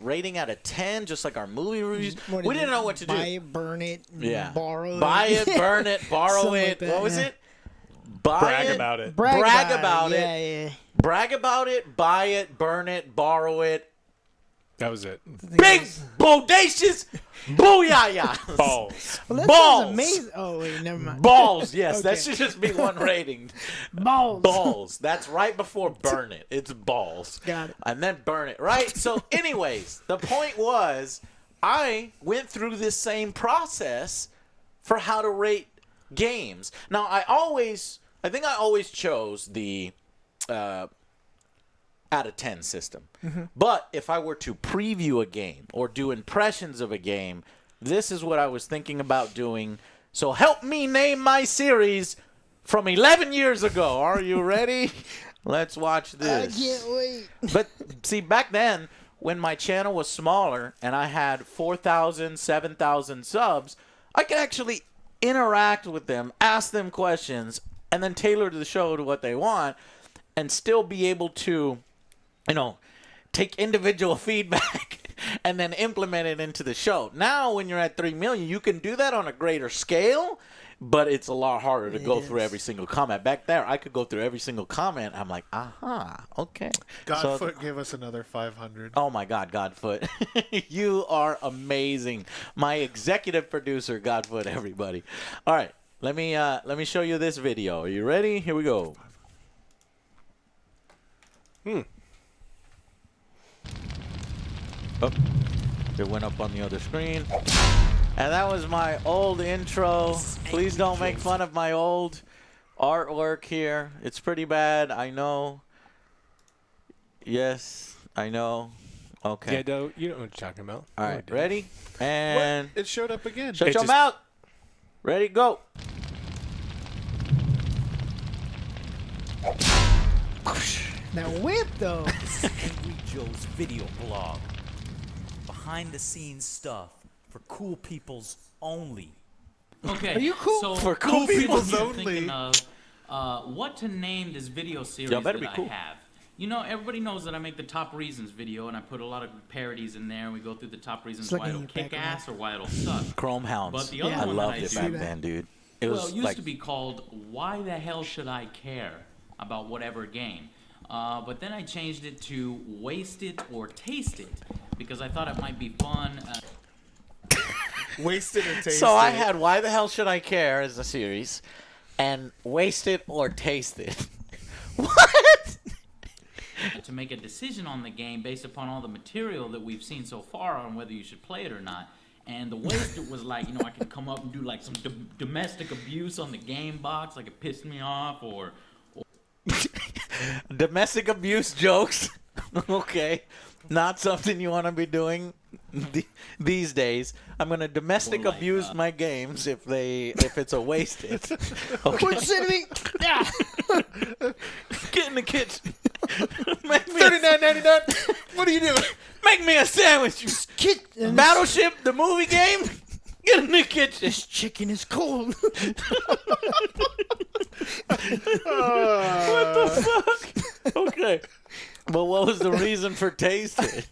B: rating out of 10, just like our movie reviews?
A: What
B: We
A: is
B: didn't
A: it?
B: know what to
A: Buy
B: do.
A: it, burn it,
B: Yeah.
A: borrow it.
B: Buy it, burn it, borrow
A: Something
B: it.
A: like that,
B: What was
A: yeah.
B: it? Buy
C: Brag
B: it,
C: about it.
B: Brag about it.
A: Yeah, yeah.
B: brag about it, buy it, burn it, borrow it.
C: That was it.
B: Big, bodacious, booyah!
C: Balls.
A: Well, that
B: Balls.
A: sounds amazing. Oh, wait, never mind.
B: Balls, yes. That
A: Okay.
B: should just be one rating.
A: Balls.
B: Balls. That's right before burn it. It's balls.
A: Got it.
B: And then burn it, right? So, anyways, the point was I went through this same process for how to rate games. Now, I think I always chose the out of 10 system. But if I were to preview a game or do impressions of a game, this is what I was thinking about doing. So help me name my series from 11 years ago. Are you ready? Let's watch
A: I
B: this.
A: can't wait.
B: But see, back then, when my channel was smaller and I had 4,000, 7,000 subs, I could actually interact with them, ask them questions, and then tailor the show to what they want and still be able to, take individual feedback and then implement it into the show. Now, when you're at 3 million, you can do that on a greater scale, but it's a lot harder to go through every single comment. Back there, I could go through every single comment. I'm like, okay.
D: Godfoot gave us another 500.
B: Oh my God, Godfoot. You are amazing. My executive producer, Godfoot, everybody. All right, let me show you this video. Are you ready? Here we go. Oh, it went up on the other screen. And that was my old intro. Please don't make fun of my old artwork here. It's pretty bad, I know. Yes, I know. Okay.
C: Yeah, no, you don't know what you're talking about.
B: All right, ready? And
D: It showed up again.
B: shut
C: It
B: your
C: just-
B: mouth. Ready, go.
A: That whip, though.
F: Angry Joe's video blog. Behind the scenes stuff for cool peoples only.
E: Okay.
A: Are you cool?
E: So
B: For cool
E: people
B: peoples
E: are
D: only.
E: thinking of what to name this video series
B: Y'all better
E: that
B: be cool.
E: I have. You know, everybody knows that I make the top reasons video, and I put a lot of parodies in there. And we go through the top reasons
A: It's
E: why
A: like
E: it'll
A: in
E: kick
A: your
E: ass or why it'll suck.
B: Chrome Hounds.
E: But the other
A: Yeah.
B: I
E: one
B: loved
E: that I
B: it
E: do,
B: back then, dude. It was
E: it used
B: like
E: to be called "Why the Hell Should I Care About Whatever Game," but then I changed it to "Waste It or Taste It" because I thought it might be fun.
D: Wasted or tasted.
B: So I had Why the Hell Should I Care as a series, and Waste It or Taste It. What?
E: To make a decision on the game based upon all the material that we've seen so far on whether you should play it or not. And the waste it was like, you know, I could come up and do like some domestic abuse on the game box, like it pissed me off, or
B: Domestic abuse jokes. Okay. Not something you want to be doing these days. I'm going to domestic
E: Or like,
B: abuse my games if it's a wasted. Okay.
A: What you say to me? Yeah.
B: Get in the kitchen. Make me
D: $39.99. What are you doing?
B: Make me a sandwich.
A: Kid, and
B: Battleship, the movie game. Get in the kitchen.
A: this chicken is cold.
B: What the fuck? Okay. But what was the reason for tasting?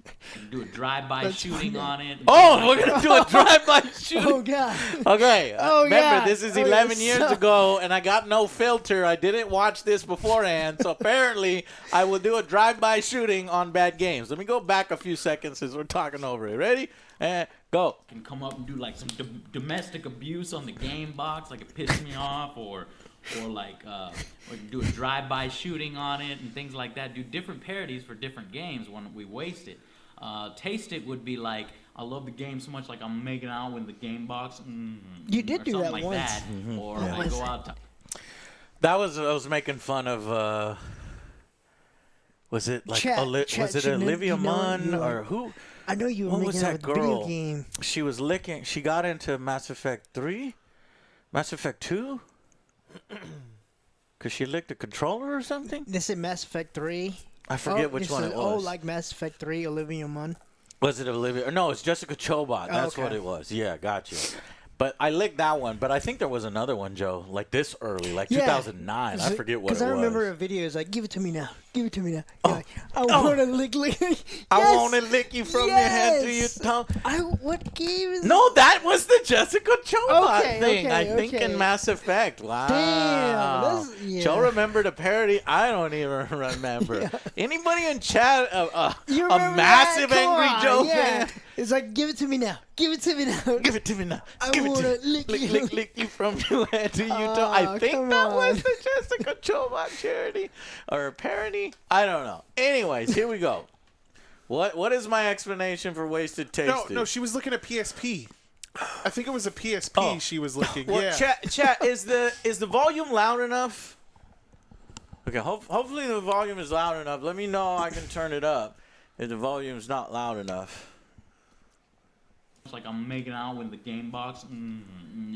E: do a drive-by shooting on it.
B: Oh, we're going to do a drive-by shooting.
A: Oh God.
B: Okay.
A: Oh,
B: remember,
A: yeah.
B: this is
A: Oh,
B: 11
A: yeah,
B: years
A: so-
B: ago, and I got no filter. I didn't watch this beforehand, so apparently I will do a drive-by shooting on bad games. Let me go back a few seconds since we're talking over it. Ready? And go.
E: Can come up and do like some domestic abuse on the game box, like it pissed me off, or like or do a drive-by shooting on it and things like that. Do different parodies for different games when we waste it. Taste it would be like, I love the game so much, like I'm making out with the game box.
A: You did
E: or
A: do
E: something
A: that
E: like
A: once.
E: that. Or
A: Yeah.
E: I go out to
B: That was, I was making fun of, was it like,
A: Chat
B: was it
A: should know-
B: Olivia
A: you know-
B: Munn
A: you know-
B: or who?
A: I know you were
B: What was
A: making out
B: that
A: with the video
B: girl?
A: game.
B: She was licking, she got into Mass Effect 3? Mass Effect 2? Because she licked a controller or something?
A: This is Mass Effect 3.
B: I forget
A: Oh,
B: which
A: this
B: one
A: is-
B: it
A: Oh,
B: was.
A: like Mass Effect 3, Olivia Munn.
B: Was it Olivia? Or no, it's Jessica Chobot. That's
A: okay.
B: what it was. Yeah, got you. But I licked that one. But I think there was another one, Joe, like this early, like 2009. I forget what it was.
A: Because I remember a video is like, give it to me now. Give it to me now.
B: Oh.
A: You're like, I want to lick. Yes!
B: I want to lick you from your head to your
A: Yes!
B: tongue.
A: What game is
B: No, that was the Jessica Chobot
A: Okay,
B: thing.
A: okay,
B: I think
A: okay.
B: in Mass Effect. Wow.
A: Damn, yeah.
B: Joe remembered a parody. I don't even remember. Anybody in chat?
A: You
B: A
A: remember
B: massive
A: that? Come
B: Angry
A: on,
B: Joe
A: yeah.
B: fan.
A: It's like, give it to me now. Give it to me now.
B: Give it to me now.
A: I
B: Give it to
A: wanna
B: me.
A: lick you.
B: Lick you from your head to your tongue. I
A: Aw,
B: think
A: come
B: that was
A: on.
B: the Jessica Chobot charity or parody. I don't know. Anyways, here we go. What is my explanation for wasted tasted?
D: No, she was looking at PSP. I think it was a PSP
B: Oh.
D: she was looking.
B: Well,
D: yeah.
B: chat is the volume loud enough? Okay, hopefully the volume is loud enough. Let me know I can turn it up if the volume's not loud enough.
E: It's like I'm making out with the game box,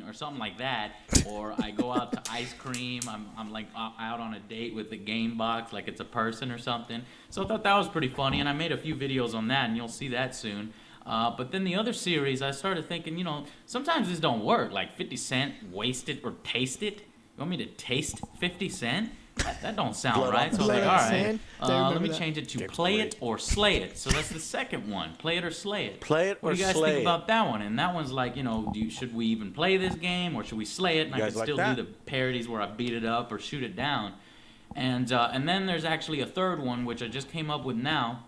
E: or something like that. Or I go out to ice cream. I'm like out on a date with the game box, like it's a person or something. So I thought that was pretty funny, and I made a few videos on that, and you'll see that soon. But then the other series, I started thinking, you know, sometimes this don't work. Like 50 Cent, waste it or taste it. You want me to taste 50 Cent? That don't sound
B: Blood
E: right.
B: on
E: So I was like,
A: Blood
E: all
A: on
E: right,
A: Sand. I remember
E: let me
A: that.
E: change it to
C: Dick's
E: play
C: great.
E: it or slay it. So that's the second one. Play it or slay it.
B: Play it
E: What
B: or
E: do you guys
B: slay
E: think
B: it?
E: about that one? And that one's like, you know, should we even play this game or should we slay it? And
B: You
E: I
B: guys
E: can
B: like
E: still
B: that?
E: do the parodies where I beat it up or shoot it down. And then there's actually a third one which I just came up with now,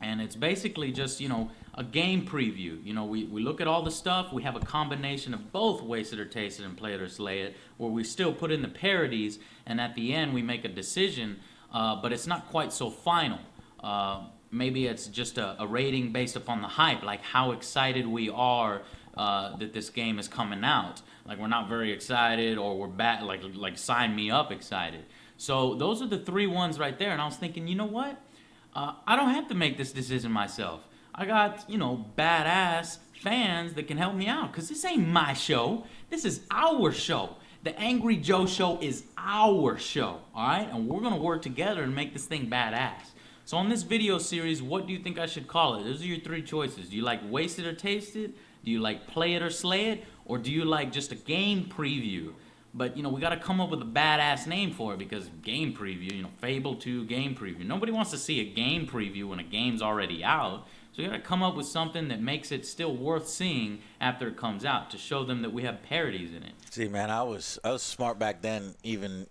E: and it's basically just, you know, a game preview. You know, we look at all the stuff. We have a combination of both wasted or tasted and play it or slay it, where we still put in the parodies, and at the end we make a decision. But it's not quite so final. Maybe it's just a rating based upon the hype, like how excited we are that this game is coming out. Like we're not very excited, or we're bad, like sign me up excited. So those are the three ones right there. And I was thinking, you know what? I don't have to make this decision myself. I got, you know, badass fans that can help me out, because this ain't my show. This is our show. The Angry Joe Show is our show, all right? And we're going to work together and make this thing badass. So on this video series, what do you think I should call it? Those are your three choices. Do you like waste it or taste it? Do you like play it or slay it? Or do you like just a game preview But, we got to come up with a badass name for it because game preview, Fable 2 game preview. Nobody wants to see a game preview when a game's already out. So you got to come up with something that makes it still worth seeing after it comes out to show them that we have parodies in it.
B: See, man, I was smart back then. Even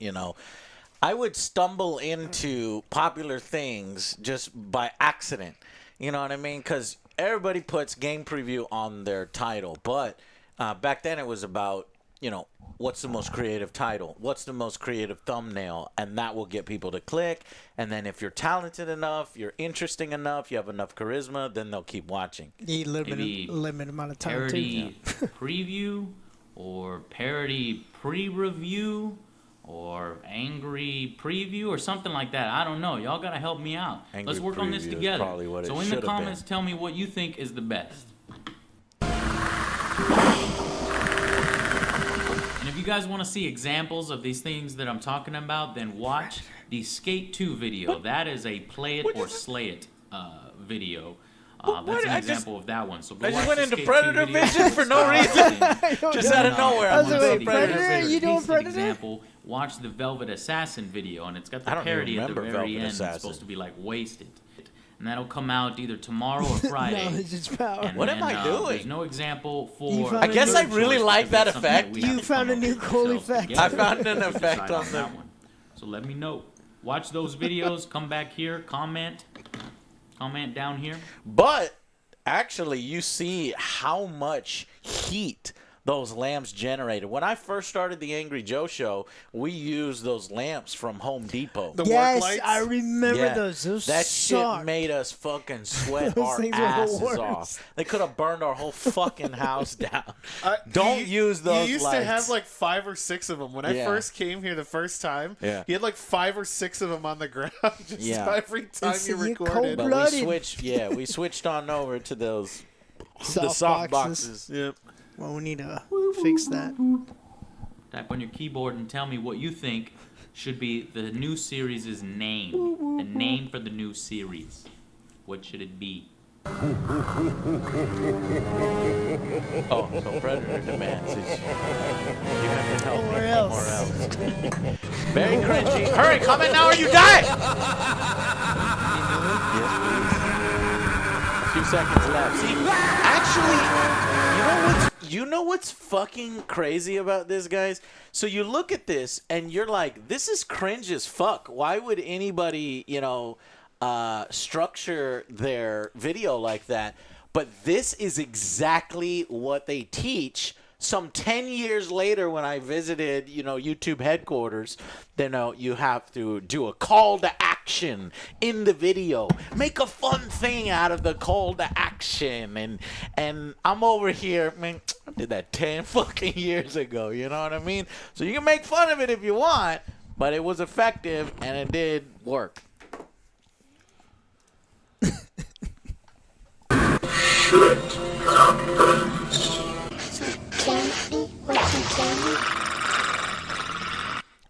B: I would stumble into popular things just by accident. You know what I mean? Because everybody puts game preview on their title, but back then it was about what's the most creative title? What's the most creative thumbnail? And that will get people to click. And then if you're talented enough, you're interesting enough, you have enough charisma, then they'll keep watching.
A: Need limited amount of time.
E: Parody preview or parody pre-review or angry preview or something like that. I don't know. Y'all got to help me out.
B: Angry
E: Let's work on this together. So in the comments, tell me what you think is the best. And if you guys want to see examples of these things that I'm talking about, then watch the Skate 2 video. That is a play it or slay it video. That's an example of that one. So go
B: I just
E: watch
B: went
E: the
B: into
E: Skate 2
B: Predator
E: video.
B: vision for no reason. Just out of nowhere.
A: I was
B: I'm
A: like,
B: doing Predator
A: Predator?
B: vision.
A: You doing
E: Decent
A: Predator?
E: example, watch the Velvet Assassin video, and it's got
B: I
E: the
B: don't
E: parody
B: even
E: at the
B: remember
E: very
B: Velvet
E: end.
B: Assassin.
E: It's supposed to be like wasted. And that'll come out either tomorrow or Friday.
A: Knowledge is power.
E: And
B: What am I doing?
E: There's no example
A: You
E: for.
A: found
B: I guess I
E: third
B: really
E: choice
B: like
E: because
B: that
E: it's something
B: effect.
E: we have
A: You
E: to
A: found
E: come
A: a new
E: up with
A: cool
E: ourselves
A: effect.
E: together
B: I found an
E: to
B: effect
E: decide
B: on the-
E: that one. So let me know. Watch those videos. Come back here. Comment down here.
B: But actually, you see how much heat those lamps generated. When I first started the Angry Joe show, we used those lamps from Home Depot.
D: The work
A: Yes,
D: lights?
A: I remember
B: Yeah,
A: those. Those
B: that
A: sucked.
B: shit made us fucking sweat
A: Those
B: our
A: things were the
B: asses
A: worst.
B: off. They could have burned our whole fucking house down.
D: Don't
B: use those
D: You used
B: lights.
D: to have like 5 or 6 of them. When I
B: Yeah.
D: first came here the first time,
B: Yeah.
D: you had like 5 or 6 of them on the ground just
B: Yeah.
D: every time
A: It's-
D: you
A: you're
D: recorded.
A: cold-blooded.
B: But we
A: Blooded.
B: switched. Yeah, we switched on over to those the
A: Soft
B: soft
A: boxes.
B: boxes.
D: Yep.
A: Well, we need to fix that.
E: Type on your keyboard and tell me what you think should be the new series' name. The name for the new series. What should it be?
B: Oh, so Predator demands it. You have to help
A: Or
B: me
A: else.
B: somewhere else. Very cringy. Hurry, comment now or you die! Yes, please. A few seconds left. See, actually, you know what's fucking crazy about this, guys? So you look at this and you're like, this is cringe as fuck. Why would anybody, structure their video like that? But this is exactly what they teach. Some 10 years later, when I visited, YouTube headquarters, you have to do a call to action in the video. Make a fun thing out of the call to action. And I'm over here, man, I did that 10 fucking years ago, you know what I mean? So you can make fun of it if you want, but it was effective and it did work.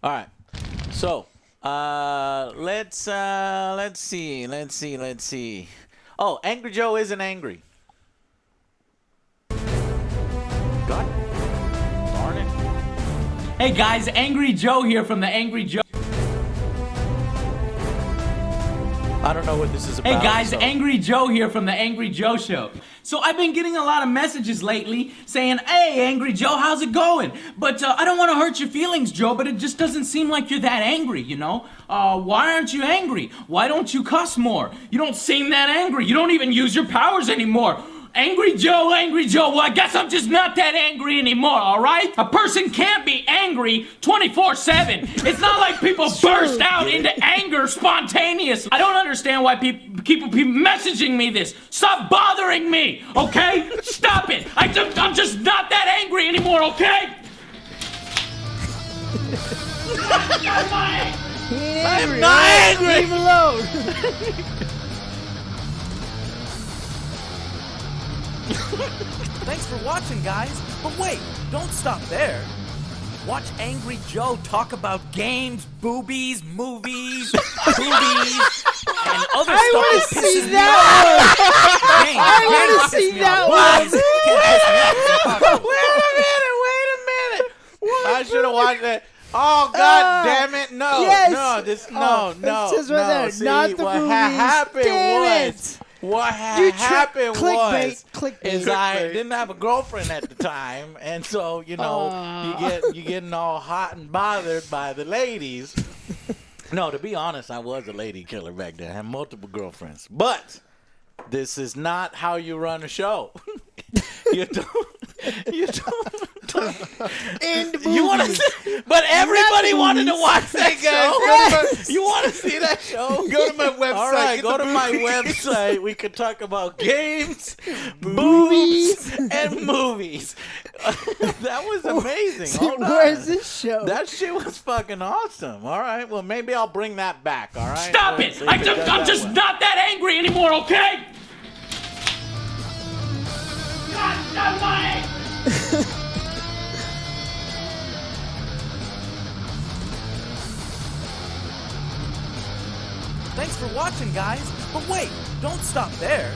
B: All right, so let's see. Oh, Angry Joe isn't angry. God darn it!
E: Hey guys, Angry Joe here from the Angry Joe.
B: I don't know what this is about.
E: Hey guys,
B: so-
E: Angry Joe here from the Angry Joe Show. So I've been getting a lot of messages lately saying, hey, Angry Joe, how's it going? But I don't want to hurt your feelings, Joe, but it just doesn't seem like you're that angry, Why aren't you angry? Why don't you cuss more? You don't seem that angry. You don't even use your powers anymore. Angry Joe, well, I guess I'm just not that angry anymore, all right? A person can't be angry 24/7. It's not like people burst out into anger spontaneously. I don't understand why people keep messaging me this. Stop bothering me, okay? Stop it. I'm just not that angry anymore, okay?
A: I'm
B: not angry.
A: Leave him alone.
F: Thanks for watching, guys. But wait, don't stop there. Watch Angry Joe talk about games, boobies, movies, boobies, and other
A: I
F: stuff
A: wanna
F: that
A: see
F: pisses me
A: that
F: off. Games,
A: I wanna
F: games
A: see
F: piss me
A: that
F: off.
A: one.
F: Boobies can't piss me off.
B: Wait a minute! I should have watch that. Oh God damn it! No,
A: yes.
B: no, this
A: Oh,
B: no.
A: it says right there,
B: See,
A: not the
B: what
A: movies.
B: happened
A: Damn
B: was
A: it.
B: what
A: You
B: happened was
A: clickbait.
B: is I didn't have a girlfriend at the time, and so you getting all hot and bothered by the ladies. No, to be honest, I was a lady killer back then. I had multiple girlfriends, but this is not how you run a show. You don't.
A: In the
B: You want to, but everybody wanted to watch that show. You want to see that show?
D: Go to my website.
B: All right,
D: get
B: go
D: the
B: to my
D: movies.
B: website. We could talk about games, boobs, and movies. That was amazing. Hold on.
A: Where's this show?
B: That shit was fucking awesome. All right, well maybe I'll bring that back. All right.
E: Stop
B: Let's
E: it!
B: see if
E: I'm
B: does that
E: just
B: well.
E: not that angry anymore, okay? God almighty!
F: Thanks for watching, guys. But wait, don't stop there.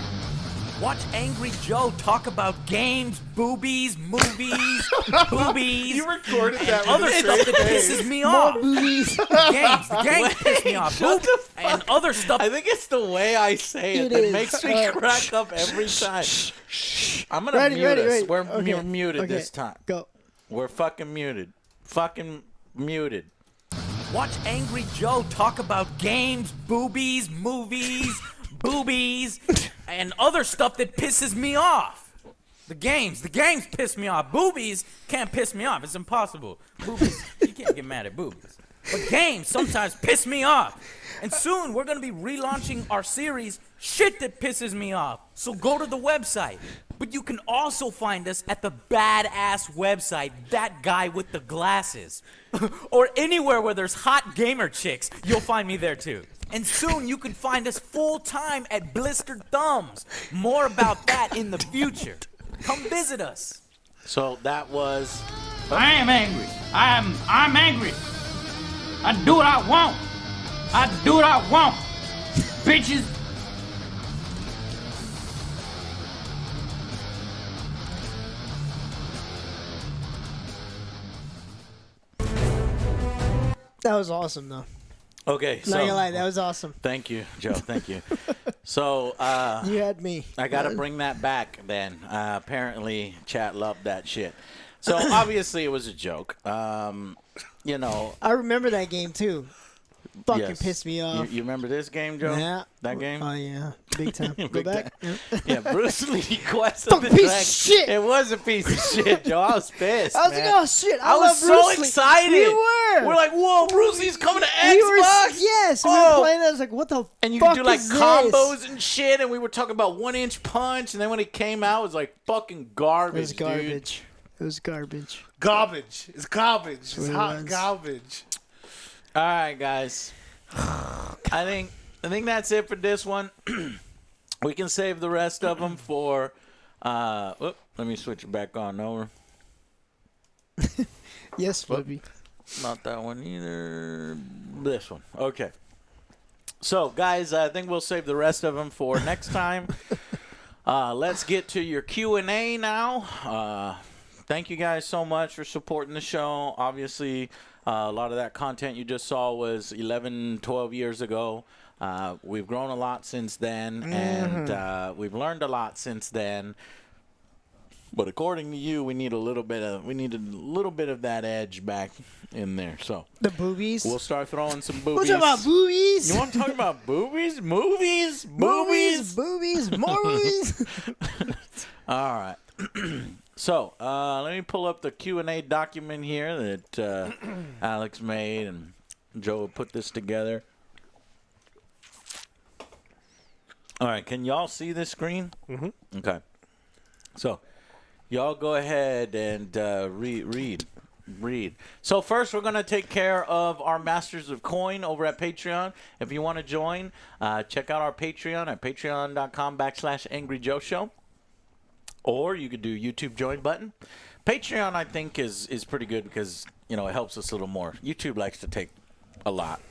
F: Watch Angry Joe talk about games, boobies, movies, boobies,
D: You recorded that
F: other
D: with a
F: stuff
D: straight
F: that
D: face.
F: pisses me off.
A: Movies.
F: The games piss me off.
B: shut the fuck
F: And other stuff.
B: I think it's the way I say it
A: It
B: that
A: is.
B: makes me crack up every time. I'm gonna
A: Ready,
B: mute
A: ready,
B: us.
A: ready.
B: We're
A: Okay,
B: muted
A: okay.
B: this time.
A: Go.
B: We're fucking muted. Fucking muted.
F: Watch Angry Joe talk about games, boobies, movies, boobies, and other stuff that pisses me off. The games piss me off. Boobies can't piss me off. It's impossible. Boobies, you can't get mad at boobies. But games sometimes piss me off. And soon we're going to be relaunching our series, Shit That Pisses Me Off. So go to the website. But you can also find us at the badass website, That Guy with the Glasses. Or anywhere where there's hot gamer chicks, you'll find me there too. And soon you can find us full-time at Blistered Thumbs. More about that in the future. Come visit us.
B: So that was.
E: I am angry. I'm angry. I do what I want. I do what I want. Bitches.
A: That was awesome, though.
B: Okay,
A: Not gonna
B: so
A: lie, that was awesome.
B: thank you, Joe. Thank you. So
A: You had me.
B: I got to bring that back then. Apparently, chat loved that shit. So obviously, it was a joke. You know.
A: I remember that game too. Fucking
B: yes.
A: pissed me off.
B: You remember this game, Joe?
A: Yeah.
B: That game?
A: Oh yeah, big time. Go
B: Big
A: back.
B: time.
A: Yeah.
B: Yeah, Bruce Lee Quest of
A: Fucking
B: the
A: piece of
B: Dragon.
A: shit.
B: It was a piece of shit, Joe. I was pissed.
A: I was
B: man.
A: like, oh shit! I
B: was
A: love
B: so
A: Bruce Lee.
B: excited.
A: We were.
B: We're like, whoa, Bruce Lee's coming to Xbox.
A: We were. Yes, we
B: Oh.
A: were playing that. I was like, what the?
B: And you
A: fuck
B: could do like
A: is this?
B: combos and shit, and we were talking about 1-inch punch, and then when it came out, it was like fucking garbage.
A: It was
B: dude.
A: garbage. It was garbage.
D: Garbage. It's garbage. It's
A: what it
D: hot
A: was.
D: garbage.
B: All right, guys. I think that's it for this one. We can save the rest of them for. Let me switch it back on over.
A: Yes, Flippy.
B: Not that one either. This one. Okay. So, guys, I think we'll save the rest of them for next time. Let's get to your Q&A now. Thank you guys so much for supporting the show. Obviously, a lot of that content you just saw was 11, 12 years ago. We've grown a lot since then, and we've learned a lot since then. But according to you, we needed a little bit of that edge back in there. So
A: The boobies.
B: we'll start throwing some boobies.
A: What's about boobies?
B: You want to talk about boobies? Movies?
A: Movies,
B: Boobies?
A: boobies, more movies.
B: All right. So let me pull up the Q&A document here that Alex made, and Joe put this together. All right. Can y'all see this screen? Mm-hmm. Okay. So y'all go ahead and read. So first, we're going to take care of our Masters of Coin over at Patreon. If you want to join, check out our Patreon at patreon.com/AngryJoeShow. Or you could do YouTube join button. Patreon, I think, is pretty good because, you know, it helps us a little more. YouTube likes to take a lot.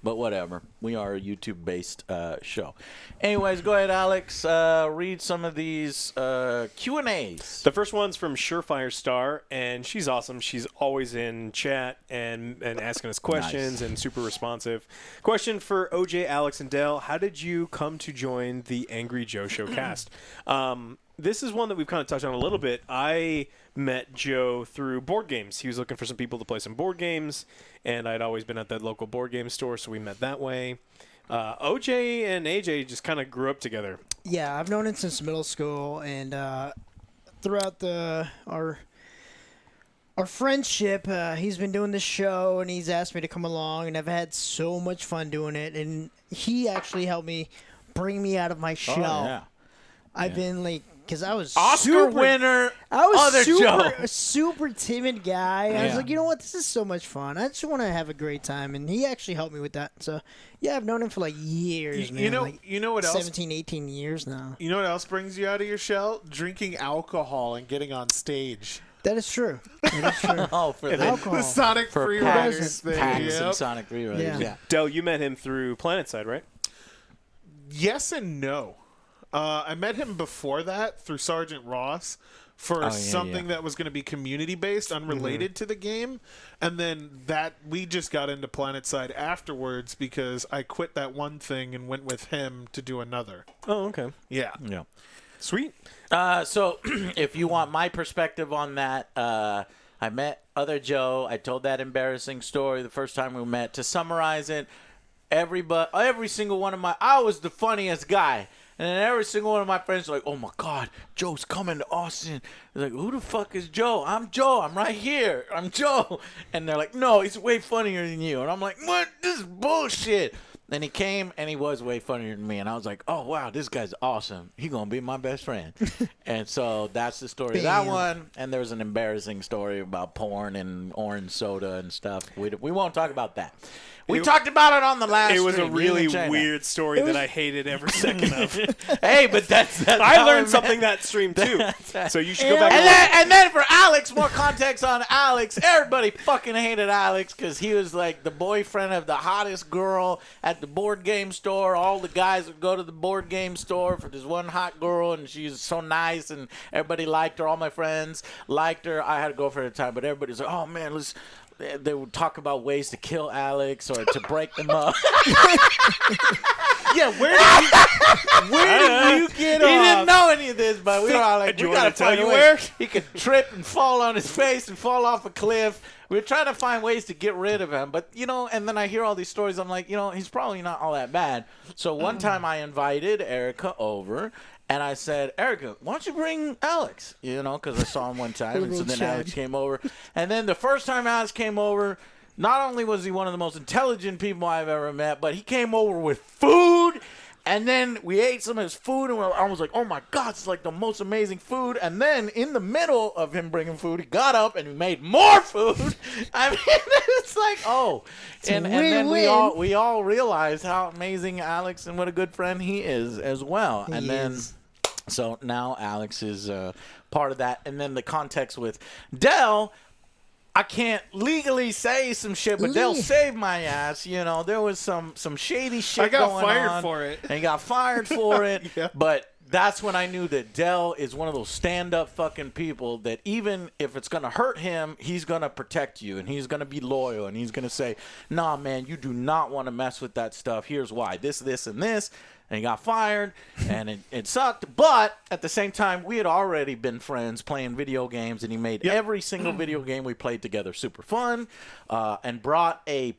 B: But whatever. We are a YouTube-based show. Anyways, go ahead, Alex. Read some of these Q&As.
C: The first one's from Surefire Star, and she's awesome. She's always in chat and asking us questions and super responsive. Question for OJ, Alex, and Dell. How did you come to join the Angry Joe Show cast? This is one that we've kind of touched on a little bit. I met Joe through board games. He was looking for some people to play some board games, and I'd always been at that local board game store, so we met that way. OJ and AJ just kind of grew up together.
A: Yeah, I've known him since middle school, and throughout our friendship, he's been doing this show, and he's asked me to come along, and I've had so much fun doing it. And he actually helped me bring me out of my shell.
B: yeah.
A: I've been like, because I was
B: Oscar winner.
A: I was
B: Other Joe.
A: a super timid guy. I was
B: Yeah.
A: like, you know what? This is so much fun. I just want to have a great time, and he actually helped me with that. So, yeah, I've known him for like years, man.
D: You know what else?
A: 17, 18 years now.
D: You know what else brings you out of your shell? Drinking alcohol and getting on stage.
A: That is true. That is true.
B: Oh, for the
A: Alcohol.
D: The Sonic
B: For
D: Free
B: PAX,
D: Riders thing.
B: PAX
D: Yep.
B: and Sonic Free Riders.
A: Yeah.
B: Yeah.
C: Dell, you met him through PlanetSide, right?
D: Yes and no. I met him before that through Sergeant Ross for something that was going to be community-based, unrelated to the game. And then we just got into PlanetSide afterwards because I quit that one thing and went with him to do another.
C: Oh, okay.
D: Yeah.
B: Yeah.
C: Sweet.
B: So if you want my perspective on that, I met Other Joe. I told that embarrassing story the first time we met. To summarize it, every single one of I was the funniest guy. And then every single one of my friends were like, oh, my God, Joe's coming to Austin. They're like, who the fuck is Joe? I'm Joe. I'm right here. I'm Joe. And they're like, no, he's way funnier than you. And I'm like, what? This is bullshit. Then he came, and he was way funnier than me. And I was like, oh, wow, this guy's awesome. He's going to be my best friend. And so that's the story of that one. And there's an embarrassing story about porn and orange soda and stuff. We won't talk about that. We talked about it on the last
C: It was a
B: stream.
C: really
B: You can check
C: weird story that I hated every second of.
B: Hey, but that's
C: I
B: how
C: learned
B: met.
C: something that stream, too. So you should go back
B: And then for Alex, more context on Alex. Everybody fucking hated Alex because he was like the boyfriend of the hottest girl at the board game store. All the guys would go to the board game store for this one hot girl, and she's so nice, and everybody liked her. All my friends liked her. I had to go for a time, but everybody's like, oh, man, they would talk about ways to kill Alex or to break them up.
C: Yeah, where did you get
B: He
C: off?
B: didn't know any of this, but we were all like,
C: Do you
B: we
C: want
B: gotta
C: me to tell
B: find
C: you
B: ways.
C: where?
B: He could trip and fall on his face and fall off a cliff. We were trying to find ways to get rid of him, but and then I hear all these stories. I'm like, he's probably not all that bad. So one time I invited Erica over. And I said, Erica, why don't you bring Alex? Because I saw him one time. And so then Alex came over. And then the first time Alex came over, not only was he one of the most intelligent people I've ever met, but he came over with food. And then we ate some of his food, and I was like, oh, my God, it's like the most amazing food. And then in the middle of him bringing food, he got up and he made more food. I mean, it's like, oh. And then we all realized how amazing Alex and what a good friend he is as well.
A: He
B: and then
A: is.
B: So now Alex is part of that. And then the context with Dell, I can't legally say some shit, but Dell saved my ass. There was some shady shit going on.
D: I got fired for it.
B: And he got fired for it.
D: Yeah.
B: But that's when I knew that Dell is one of those stand-up fucking people that even if it's going to hurt him, he's going to protect you, and he's going to be loyal, and he's going to say, nah, man, you do not want to mess with that stuff. Here's why. This, and this. And he got fired, and it sucked. But at the same time, we had already been friends playing video games, and he made every single video game we played together super fun, and brought a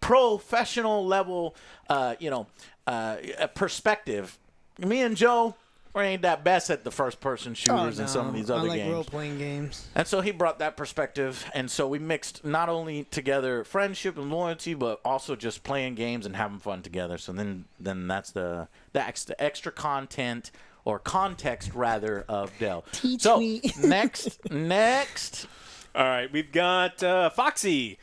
B: professional level, a perspective. Me and Joe, we ain't that best at the first-person shooters and some of these other
A: I like
B: games.
A: role-playing games.
B: And so he brought that perspective, and so we mixed not only together friendship and loyalty, but also just playing games and having fun together. So then that's the extra content or context rather of Dell. So next.
C: All right, we've got Foxy.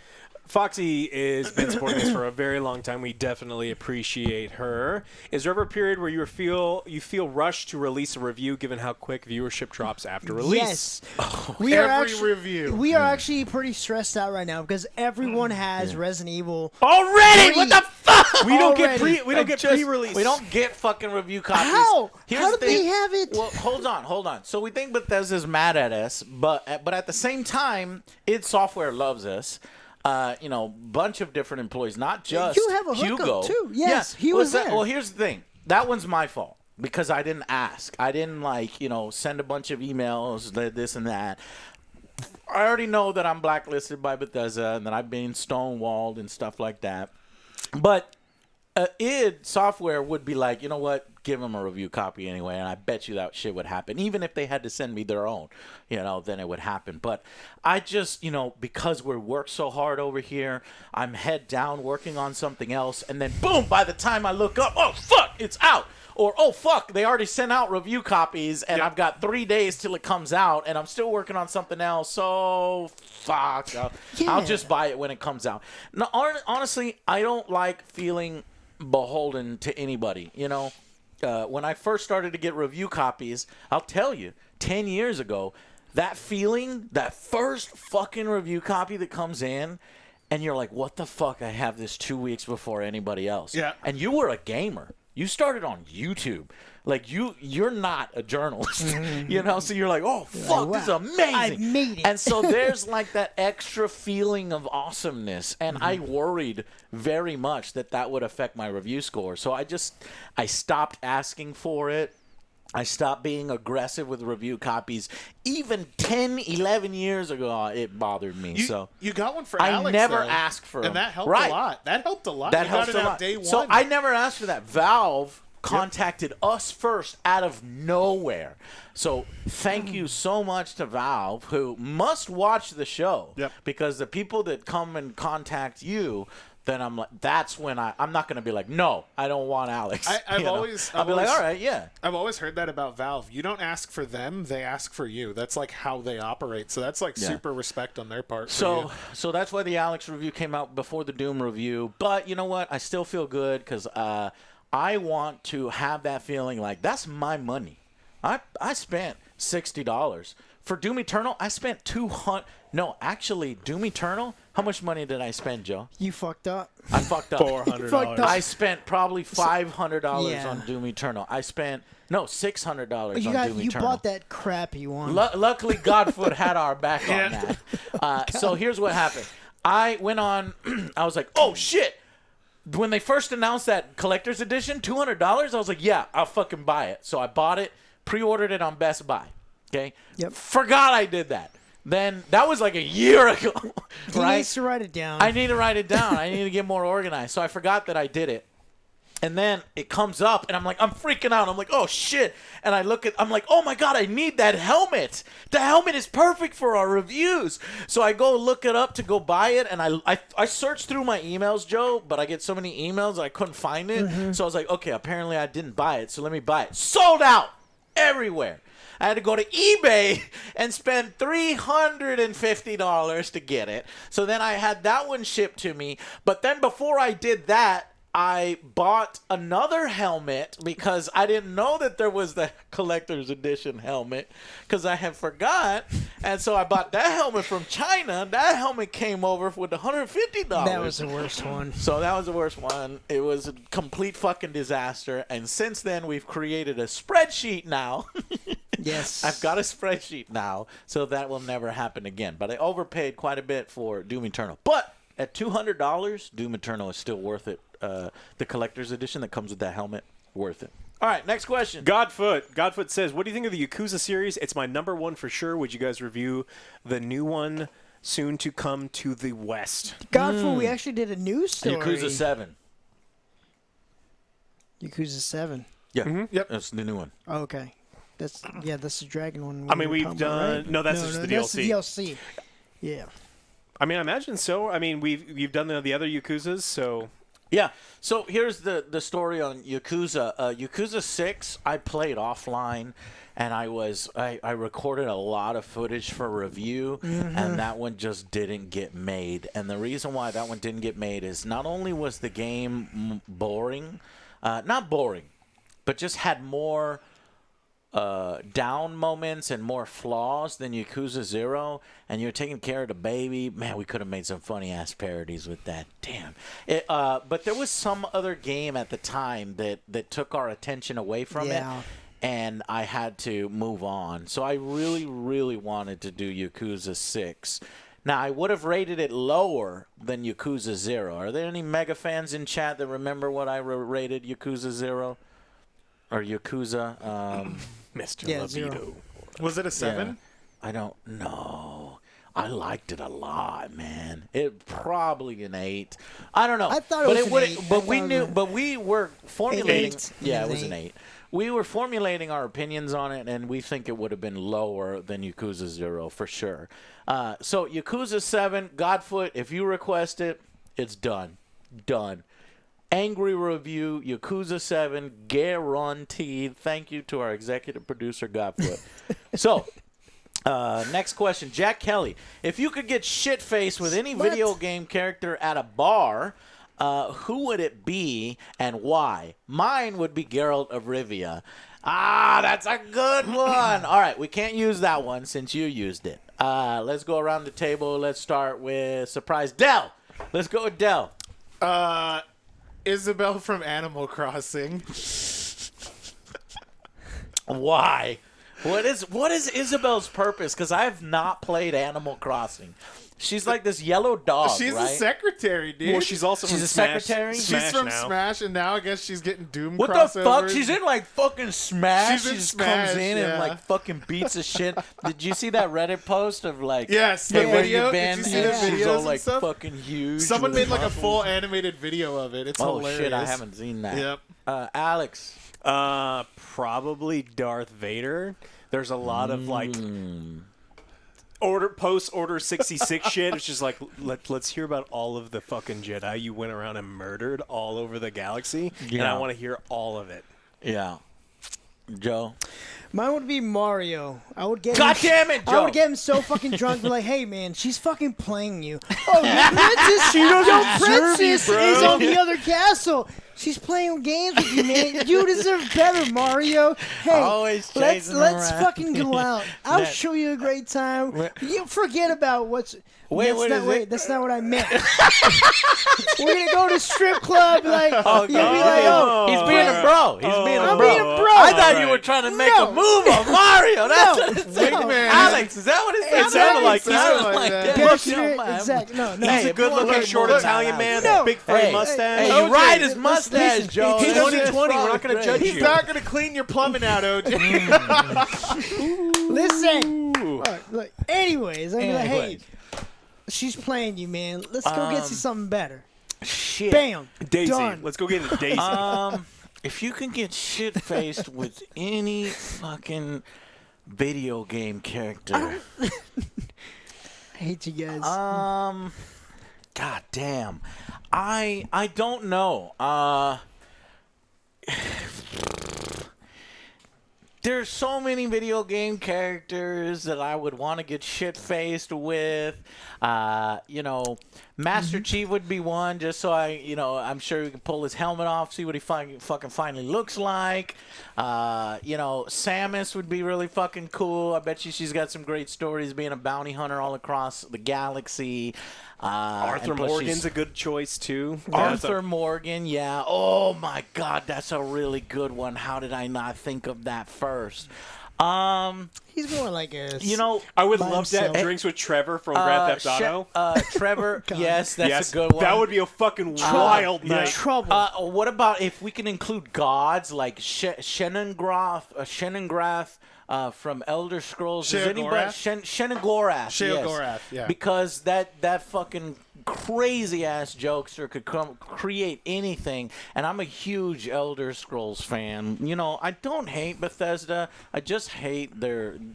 C: Foxy has been supporting us for a very long time. We definitely appreciate her. Is there ever a period where you feel rushed to release a review given how quick viewership drops after release?
A: Yes.
D: Every review.
A: We are actually pretty stressed out right now because everyone has Resident Evil.
B: Already? What the fuck?
C: We don't get
A: Already.
C: pre-release.
B: We don't get fucking review copies.
A: How?
B: Here's
A: How
B: the
A: do they
B: thing.
A: have it?
B: Well, hold on. So we think Bethesda's mad at us, but at the same time, id Software loves us. Bunch of different employees, not just
A: You have a hookup,
B: Hugo.
A: too. Yes, he
B: Well,
A: was there.
B: Well, here's the thing. That one's my fault because I didn't ask. I didn't send a bunch of emails, this and that. I already know that I'm blacklisted by Bethesda and that I've been stonewalled and stuff like that. But id Software would be like, you know what? Give them a review copy anyway, and I bet you that shit would happen. Even if they had to send me their own, then it would happen. But I just, because we work so hard over here, I'm head down working on something else, and then boom, by the time I look up, oh, fuck, it's out. Or, oh, fuck, they already sent out review copies, and I've got 3 days till it comes out, and I'm still working on something else, so fuck. I'll just buy it when it comes out. No, honestly, I don't like feeling beholden to anybody, when I first started to get review copies, I'll tell you, 10 years ago, that feeling, that first fucking review copy that comes in, and you're like, what the fuck? I have this 2 weeks before anybody else.
D: Yeah.
B: And you were a gamer. You started on YouTube. Like, you're not a journalist, So you're like, oh, fuck, this is amazing.
A: I made it.
B: And so there's like that extra feeling of awesomeness. And I worried very much that would affect my review score. So I stopped asking for it. I stopped being aggressive with review copies. Even 10, 11 years ago, it bothered me.
D: You got one for
B: I
D: Alex,
B: never
D: though,
B: asked for
D: and
B: them.
D: that helped
B: Right.
D: a lot. That helped a lot.
B: That
D: You
B: helped
D: got it
B: a
D: out
B: lot.
D: day one.
B: So I never asked for that. Valve contacted us first out of nowhere. So thank you so much to Valve, who must watch the show.
D: Yep.
B: Because the people that come and contact you, then I'm like, that's when I'm not going to be like, no, I don't want Alex.
D: I've
B: I'll be like, all right, yeah.
D: I've always heard that about Valve. You don't ask for them; they ask for you. That's like how they operate. So that's like super respect on their part.
B: So that's why the Alex review came out before the Doom review. But you know what? I still feel good because I want to have that feeling like that's my money. I spent $60 for Doom Eternal. I spent $200. No, actually, Doom Eternal. How much money did I spend, Joe?
A: You fucked up.
B: I fucked up.
C: $400.
B: I spent probably $500
A: Yeah.
B: on Doom Eternal. I spent $600 on Doom Eternal.
A: You bought that crappy one.
B: Luckily, Godfoot had our back on that. So here's what happened. I went on. I was like, oh shit. When they first announced that collector's edition, $200, I was like, yeah, I'll fucking buy it. So I bought it, pre-ordered it on Best Buy. Okay?
A: Yep.
B: Forgot I did that. Then that was like a year ago,
A: He
B: right?
A: needs to write it down.
B: I need to write it down. I need to get more organized. So I forgot that I did it. And then it comes up, and I'm like, I'm freaking out. I'm like, oh, shit. And I'm like, oh, my God, I need that helmet. The helmet is perfect for our reviews. So I go look it up to go buy it, and I searched through my emails, Joe, but I get so many emails I couldn't find it. So I was like, okay, apparently I didn't buy it, so let me buy it. Sold out everywhere. I had to go to eBay and spend $350 to get it. So then I had that one shipped to me. But then before I did that, I bought another helmet because I didn't know that there was the collector's edition helmet because I had forgot. And so I bought that helmet from China. That helmet came over with $150.
A: That was the worst one.
B: So that was the worst one. It was a complete fucking disaster. And since then, we've created a spreadsheet now.
A: Yes.
B: I've got a spreadsheet now, so that will never happen again. But I overpaid quite a bit for Doom Eternal. But at $200, Doom Eternal is still worth it. The collector's edition that comes with that helmet, worth it. All right, next question.
C: Godfoot says, what do you think of the Yakuza series? It's my number one for sure. Would you guys review the new one soon to come to the West?
A: Godful, we actually did a news story.
B: Yakuza 7.
A: Yakuza 7.
B: Yeah, Yep. That's the new one.
A: Oh, okay. That's the dragon one.
C: I mean,
A: were
C: we've
A: talking about,
C: done...
A: right?
C: No, that's just the
A: That's
C: DLC.
A: the DLC. Yeah.
C: I mean, I imagine so. I mean, you've done the other Yakuzas, so...
B: Yeah, so here's the story on Yakuza. Yakuza 6, I played offline, and I recorded a lot of footage for review, and that one just didn't get made. And the reason why that one didn't get made is not only was the game boring, not boring, but just had more down moments and more flaws than Yakuza 0, and you're taking care of the baby. Man, we could have made some funny ass parodies with that. Damn. But there was some other game at the time that took our attention away from it, and I had to move on. So I really, really wanted to do Yakuza 6. Now, I would have rated it lower than Yakuza 0. Are there any Mega fans in chat that remember what I rated Yakuza 0? Or Yakuza?
C: Mr.
A: Yeah,
C: Libido.
A: 0.
D: Was it a 7?
B: Yeah. I don't know. I liked it a lot, man. It probably an 8. I don't know.
A: I thought it was an 8.
B: But we knew. But we were formulating.
A: 8.
B: Yeah, it was an 8. We were formulating our opinions on it, and we think it would have been lower than Yakuza 0 for sure. So Yakuza 7, Godfoot, if you request it, it's done. Done. Angry review, Yakuza 7, guaranteed. Thank you to our executive producer, Godfoot. So, next question. Jack Kelly, if you could get shit-faced with any video game character at a bar, who would it be and why? Mine would be Geralt of Rivia. Ah, that's a good one. All right, we can't use that one since you used it. Let's go around the table. Let's start with surprise. Dell. Let's go with Dell.
D: Isabel from Animal Crossing.
B: Why? What is Isabel's purpose? Because I've not played Animal Crossing. She's like this yellow dog,
D: She's
B: right?
D: a secretary, dude.
C: Well, she's also
B: She's
C: from
B: a
C: Smash.
B: secretary?
C: Smash
D: She's from
C: now.
D: Smash, and now I guess she's getting Doom
B: What
D: crossovers.
B: the fuck? She's in like fucking Smash.
D: She's in
B: She just
D: Smash,
B: comes in and
D: yeah.
B: like fucking beats the shit. Did you see that Reddit post of like,
D: Yes,
B: hey,
D: the
B: where
D: video.
B: you been?
D: Did you see the
B: And she's
D: videos
B: all
D: and
B: like
D: stuff?
B: fucking huge.
D: Someone
B: with
D: made like a
B: muscles.
D: full animated video of it. It's
B: Oh
D: hilarious.
B: shit! I haven't seen that.
D: Yep.
B: Alex.
C: Probably Darth Vader. There's a lot of like Order 66 shit. It's just like let's hear about all of the fucking Jedi you went around and murdered all over the galaxy, and
B: Yeah.
C: I want to hear all of it.
B: Yeah. Joe.
A: Mine would be Mario. I would get
B: God
A: him,
B: damn it,
A: I
B: Joe.
A: would get him so fucking drunk, be like, "Hey, man, she's fucking playing you. Oh, your princess is on the other castle. She's playing games with you, man. You deserve better, Mario. Hey,
B: Always
A: let's
B: chasing around.
A: fucking go out. I'll
B: That-
A: show you a great time. You forget about what's."
B: Wait, what is it?
A: That's not what I meant. We're gonna go to strip club, like
B: Oh,
A: you'll be like, "Oh,
B: he's being a bro. He's being a
A: I'm
B: bro.
A: being a bro."
B: I thought you
C: Alright.
B: were trying to make
A: No.
B: a move on Mario. That's what it sounded
A: No.
B: like. Alex, is that what it sounded
C: sounded like-
B: It sounded like that.
A: Gangster, exactly. No, no.
B: Hey,
C: He's a
B: if you
C: good-looking,
B: want-
C: short
B: look,
C: Italian man,
A: No.
C: big furry
B: Hey,
C: mustache.
B: Hey, you
A: OJ,
B: ride his
A: listen,
B: mustache,
A: listen,
B: Joe.
C: he's
B: That's
C: 2020. We're not
B: probably
C: gonna
B: great.
C: judge
D: He's
C: you.
D: not gonna clean your plumbing out, OJ.
A: Listen. Look, anyways, I'm like, hey,
B: Anyways.
A: she's playing you, man. Let's go get you something better.
B: Shit.
A: Bam.
C: Daisy.
A: Done.
C: Let's go get it, Daisy.
B: If you can get shit faced with any fucking video game character,
A: I hate you guys.
B: god damn, I don't know. There's so many video game characters that I would want to get shit faced with. Master Chief would be one, just so I'm sure we can pull his helmet off, see what he fucking finally looks like. Samus would be really fucking cool. I bet you she's got some great stories being a bounty hunter all across the galaxy.
C: Arthur
B: and plus
C: Morgan's
B: she's-
C: a good choice too.
B: Arthur Morgan, yeah. Oh my God, that's a really good one. How did I not think of that first?
A: He's more like a.
C: I would
A: by
C: love to have
A: himself.
C: drinks with Trevor from Grand Theft Auto.
B: Trevor,
A: God.
B: yes, that's
C: Yes,
B: a good one.
C: that would be a fucking wild night.
A: trouble.
B: What about if we can include gods like Shenangrath from Elder Scrolls? Does anybody Shenangorath?
D: Sheogorath, yeah.
B: Because that fucking crazy ass jokester could create anything, and I'm a huge Elder Scrolls fan. I don't hate Bethesda. I just hate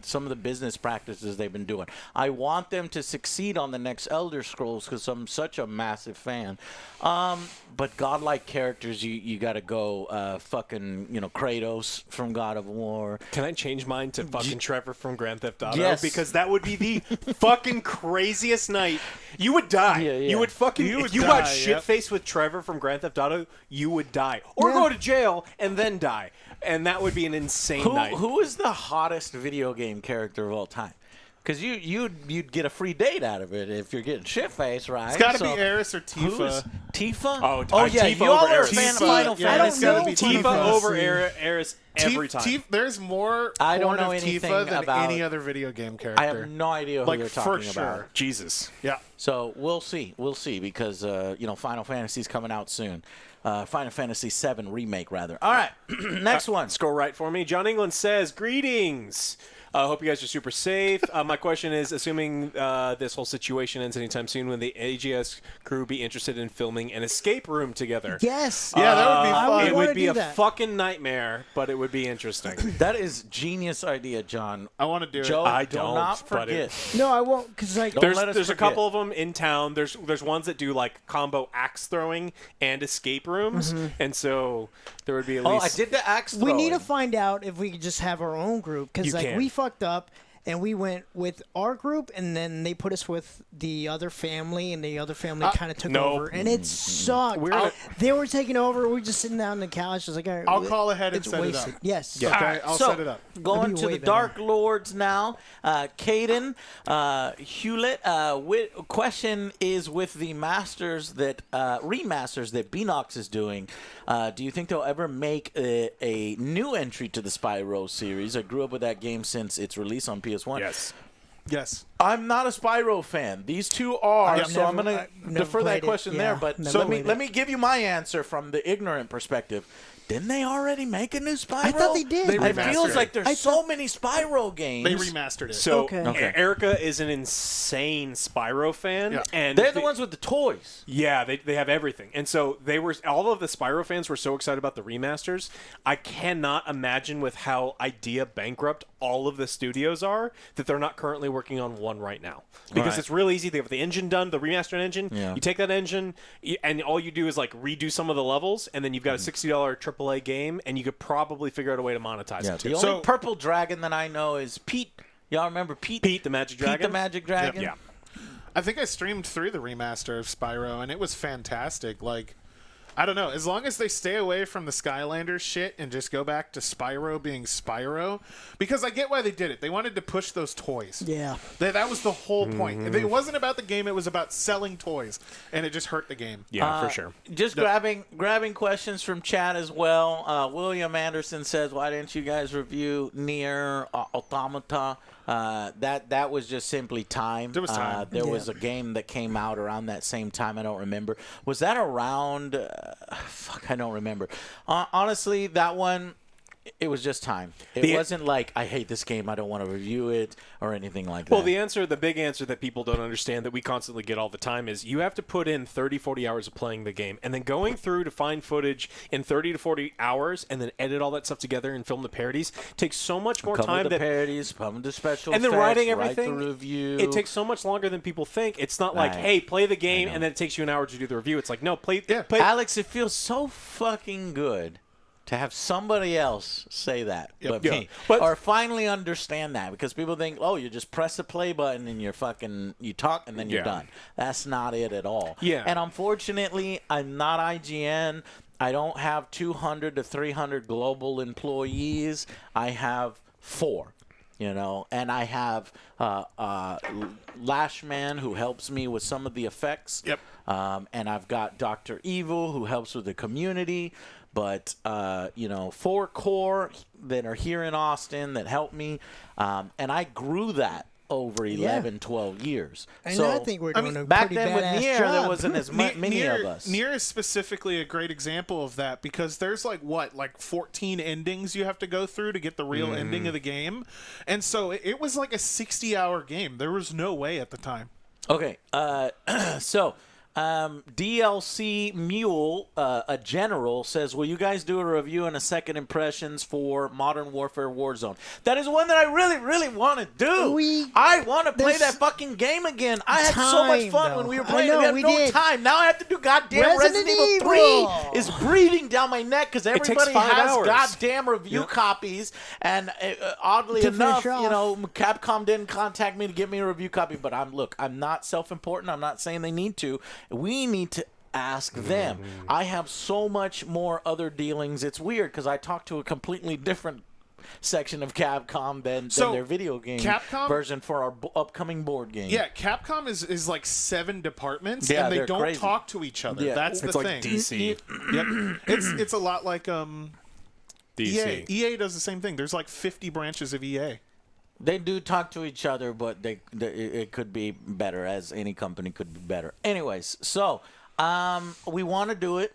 B: some of the business practices they've been doing. I want them to succeed on the next Elder Scrolls because I'm such a massive fan. But godlike characters, you got to go fucking Kratos from God of War.
C: Can I change mine to fucking Trevor from Grand Theft Auto?
B: Yes.
C: Because that would be the fucking craziest night. You would die.
B: Yeah.
C: You would fucking
D: You would
C: if you
D: die,
C: got
D: yep.
C: shit faced with Trevor from Grand Theft Auto, you would die or
A: Yeah.
C: go to jail and then die, and that would be an insane night.
B: Who is the hottest video game character of all time? Because you'd get a free date out of it if you're getting shit faced, right?
D: It's got to be Eris or
B: Who's
D: Tifa.
B: Tifa?
C: Oh,
B: yeah,
C: Tifa
B: you all
C: over
B: are a
C: Eris.
B: fan of
D: Tifa,
B: Final
D: yeah,
B: Fantasy.
D: it's gotta be
C: Tifa
D: Tifa.
C: over Eris every time.
D: There's more
B: I don't
D: porn
B: know
D: of
B: anything
D: Tifa than
B: about-
D: any other video game character.
B: I have no idea who
D: like
B: you're
D: for
B: talking
D: sure.
B: about.
C: Jesus.
D: Yeah.
B: So we'll see because Final Fantasy's coming out soon. Final Fantasy VII remake, rather. All right, next one.
C: Scroll right for me. John England says, "Greetings. Hope you guys are super safe. My question is, assuming this whole situation ends anytime soon, will the AJS crew be interested in filming an escape room together?"
A: Yes.
D: Yeah, that would be
A: I
D: fun.
A: would
C: It
A: wanna
C: would be
A: do
C: a
A: that.
C: fucking nightmare, but it would be interesting.
B: That is genius idea, John.
D: I want to do
B: Joe,
D: it.
C: I
B: do
C: don't,
B: not
C: but
B: forget.
A: No, I won't, because like
B: Don't let us
C: There's a
B: forget.
C: couple of them in town. There's ones that do like combo axe throwing and escape rooms, and so there would be at
B: Oh,
C: least.
B: I did the axe
A: we need to
B: throwing.
A: find out if we could just have our own group, because
C: You
A: like
C: can.
A: we fucked up. And we went with our group, and then they put us with the other family, and the other family kind of took
C: nope.
A: over, and it sucked.
C: We're gonna-
A: They were taking over. We were just sitting down on the couch, just like, all right,
D: I'll call ahead and
A: it's
D: set it
A: wasted.
D: up.
A: Yes.
C: Yeah.
D: Okay,
B: All right,
D: I'll
B: so,
D: set it up.
B: Going
A: That'd be
B: to
A: way
B: the
A: better.
B: Dark Lords now. Caden, Hewlett. Question is with the remasters that Beanox is doing. Do you think they'll ever make a new entry to the Spyro series? I grew up with that game since its release on PS1.
C: Yes.
D: Yes.
B: I'm not a Spyro fan. These two are,
A: I've
B: so I'm
A: never-
B: going
A: I've
B: to
A: never
B: defer that
A: played it.
B: question there.
A: Yeah,
B: But
A: never
B: so
A: played
B: let
A: it.
B: me give you my answer from the ignorant perspective. Didn't they already make a new Spyro?
A: I thought they did.
D: They
B: It feels
D: remastered
B: like
D: it.
B: there's so many Spyro games.
D: They remastered it.
C: So
A: Okay.
C: Erica is an insane Spyro fan,
D: Yeah.
C: and
B: They're the ones with the toys.
C: Yeah, they have everything, and so all of the Spyro fans were so excited about the remasters. I cannot imagine with how idea bankrupt all of the studios are that they're not currently working on one right now, because
B: Right.
C: it's real easy. They have the engine done, the remastered engine.
B: Yeah.
C: You take that engine, and all you do is like redo some of the levels, and then you've got a $60 AAA game, and you could probably figure out a way to monetize
B: Yeah,
C: it too.
B: the
C: So
B: only purple dragon that I know is Pete. Y'all remember Pete?
C: Pete the Magic Dragon.
B: Pete the Magic Dragon?
C: Yeah.
D: I think I streamed through the remaster of Spyro, and it was fantastic. Like, I don't know. As long as they stay away from the Skylanders shit and just go back to Spyro being Spyro, because I get why they did it. They wanted to push those toys.
A: Yeah.
D: That was the whole point. It wasn't about the game. It was about selling toys, and it just hurt the game.
C: Yeah, for sure.
B: Just grabbing questions from chat as well. William Anderson says, "Why didn't you guys review Nier Automata?" That was just simply time.
D: There was time.
B: There was a game that came out around that same time. I don't remember. Was that around? Fuck, I don't remember. Honestly, that one. It was just time. It wasn't like, I hate this game, I don't want to review it, or anything like that.
C: Well, the big answer that people don't understand that we constantly get all the time is you have to put in 30, 40 hours of playing the game. And then going through to find footage in 30 to 40 hours and then edit all that stuff together and film the parodies takes so much more
B: come
C: time
B: with the
C: that
B: parodies, come with the special
C: and then
B: effects,
C: writing
B: write
C: everything.
B: the review.
C: It takes so much longer than people think. It's not like,
B: Right.
C: hey, play the game and then it takes you an hour to do the review. It's like, no, play.
B: Alex, it feels so fucking good to have somebody else say that but
C: Yeah.
B: me.
C: But-
B: or finally understand that, because people think, oh, you just press the play button and you talk and then you're
C: Yeah.
B: done. That's not it at all.
C: Yeah.
B: And unfortunately, I'm not IGN. I don't have 200 to 300 global employees. I have 4. And I have Lashman, who helps me with some of the effects.
D: Yep.
B: And I've got Dr. Evil, who helps with the community. But, 4 core that are here in Austin that help me. And I grew that over 11, 12 years.
A: And
B: so
A: I think we're doing a
B: back
A: pretty
B: then with
A: badass
B: Nier,
A: job.
B: there wasn't as many
D: Nier,
B: of us.
D: Nier is specifically a great example of that, because there's like 14 endings you have to go through to get the real ending of the game. And so it was like a 60-hour game. There was no way at the time.
B: Okay, so DLC Mule, a general, says, will you guys do a review and a second impressions for Modern Warfare Warzone? That is one that I really, really want to do. I want to play that fucking game again. I had so much fun when we were playing it. We had no time. Now I have to do goddamn Resident Evil 3 is breathing down my neck because everybody has goddamn review copies. And oddly enough, Capcom didn't contact me to give me a review copy. But I'm not self-important. I'm not saying they need to. We need to ask them. I have so much more other dealings. It's weird because I talk to a completely different section of Capcom than their video game version for our upcoming board game.
D: Yeah, Capcom is like 7 departments, and they don't talk to each other. Yeah. That's the thing.
C: Like DC.
D: Yep. It's a lot like
C: DC.
D: EA. EA does the same thing. There's like 50 branches of EA.
B: They do talk to each other, but it could be better, as any company could be better. Anyways, so we want to do it.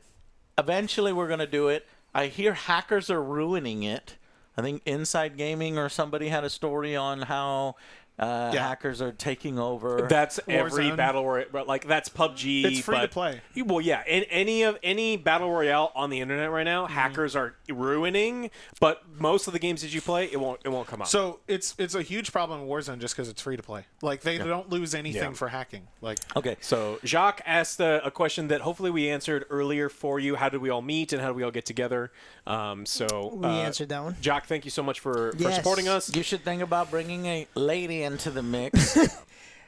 B: Eventually, we're going to do it. I hear hackers are ruining it. I think Inside Gaming or somebody had a story on how hackers are taking over.
C: That's every battle royale. Like that's PUBG.
D: It's free to play.
C: Well, yeah. Any battle royale on the internet right now, hackers are ruining. But most of the games that you play, it won't come out.
D: So it's a huge problem in Warzone just because it's free to play. Like they don't lose anything for hacking. Like
B: okay.
C: So Jacques asked a question that hopefully we answered earlier for you. How did we all meet and how did we all get together?
A: We answered that one.
C: Jacques, thank you so much for supporting us.
B: You should think about bringing a lady into the mix.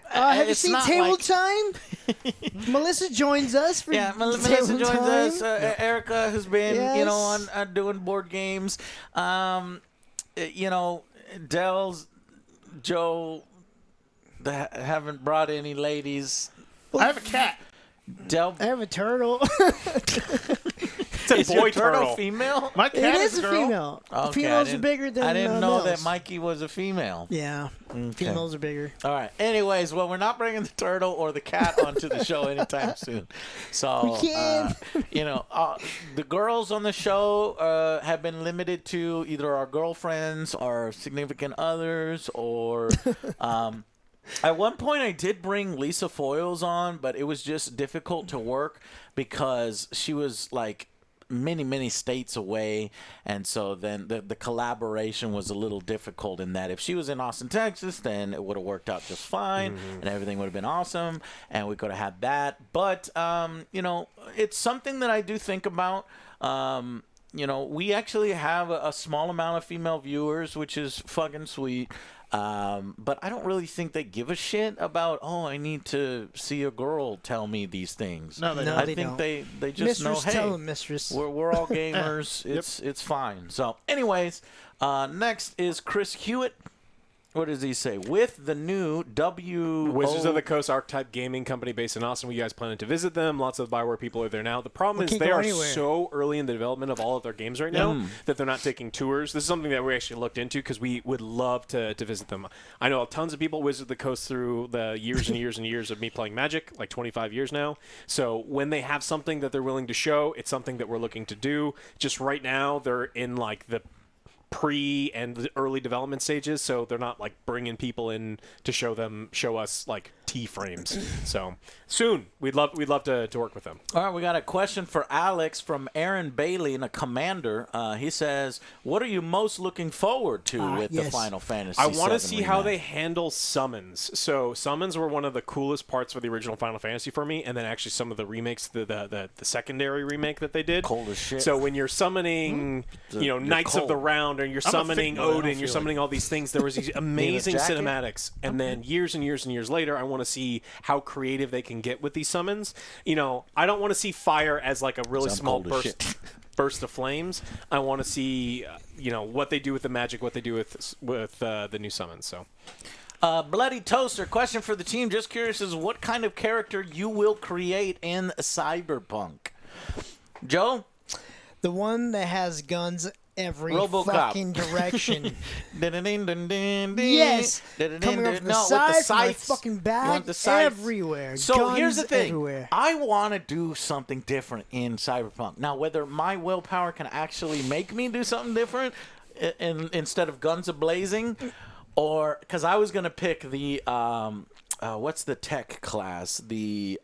A: Have you seen Table Time? Melissa joins us for
B: Melissa joins us. Erica has been, on doing board games. Dell's, Joe, haven't brought any ladies.
D: I have a cat.
A: I have a turtle.
C: It's a boy
B: turtle female?
D: My cat
A: is a
D: a girl.
A: female.
B: Okay,
A: females are bigger than
B: I didn't know
A: males.
B: that Mikey was a female.
A: Yeah, females are bigger.
B: All right. Anyways, we're not bringing the turtle or the cat onto the show anytime soon. So,
A: we can.
B: The girls on the show have been limited to either our girlfriends, our significant others, or... At one point, I did bring Lisa Foyles on, but it was just difficult to work because she was like many states away, and so then the collaboration was a little difficult in that if she was in Austin, Texas, then it would have worked out just fine, and everything would have been awesome, and we could have had that. But it's something that I do think about. We actually have a small amount of female viewers, which is fucking sweet. But I don't really think they give a shit about, I need to see a girl tell me these things.
D: No, they don't.
B: I think they just know, hey,
A: tell them, mistress.
B: We're all gamers. It's fine. So, anyways, next is Chris Hewitt. What does he say? With the new
C: Wizards of the Coast archetype gaming company based in Austin, we guys planning to visit them. Lots of Bioware people are there now. The problem is they are so early in the development of all of their games right now that they're not taking tours. This is something that we actually looked into because we would love to visit them. I know tons of people Wizards of the Coast through the years and years and years of me playing Magic, like 25 years now. So when they have something that they're willing to show, it's something that we're looking to do. Just right now, they're in like the pre and the early development stages, so they're not like bringing people in to show us like T-frames. So soon we'd love to work with them.
B: All right, we got a question for Alex from Aaron Bailey and a commander. He says, what are you most looking forward to with the Final Fantasy
C: I want to see
B: remake?
C: how they handle summons. So summons were one of the coolest parts of the original Final Fantasy for me, and then actually some of the remakes, the secondary remake that they did.
B: Cold as shit.
C: So when you're summoning Knights of the Round, and you're summoning Odin, you're summoning all these things, there was these amazing cinematics. And then years and years and years later, I want to see how creative they can get with these summons. I don't want to see fire as like a really small burst of flames. I want to see what they do with the magic, what they do with the new summons. So
B: Bloody Toaster, question for the team. Just curious as what kind of character you will create in Cyberpunk. Joe?
A: The one that has guns every
B: RoboCop.
A: fucking direction.
B: Yes.
A: Coming up from the
B: with
A: side,
B: the sights.
A: my fucking
B: You
A: bag,
B: want the sights.
A: everywhere.
B: So
A: Guns
B: here's the thing.
A: everywhere.
B: I want to do something different in Cyberpunk. Now, whether my willpower can actually make me do something different instead of guns a-blazing, or because I was going to pick the, what's the tech class? The...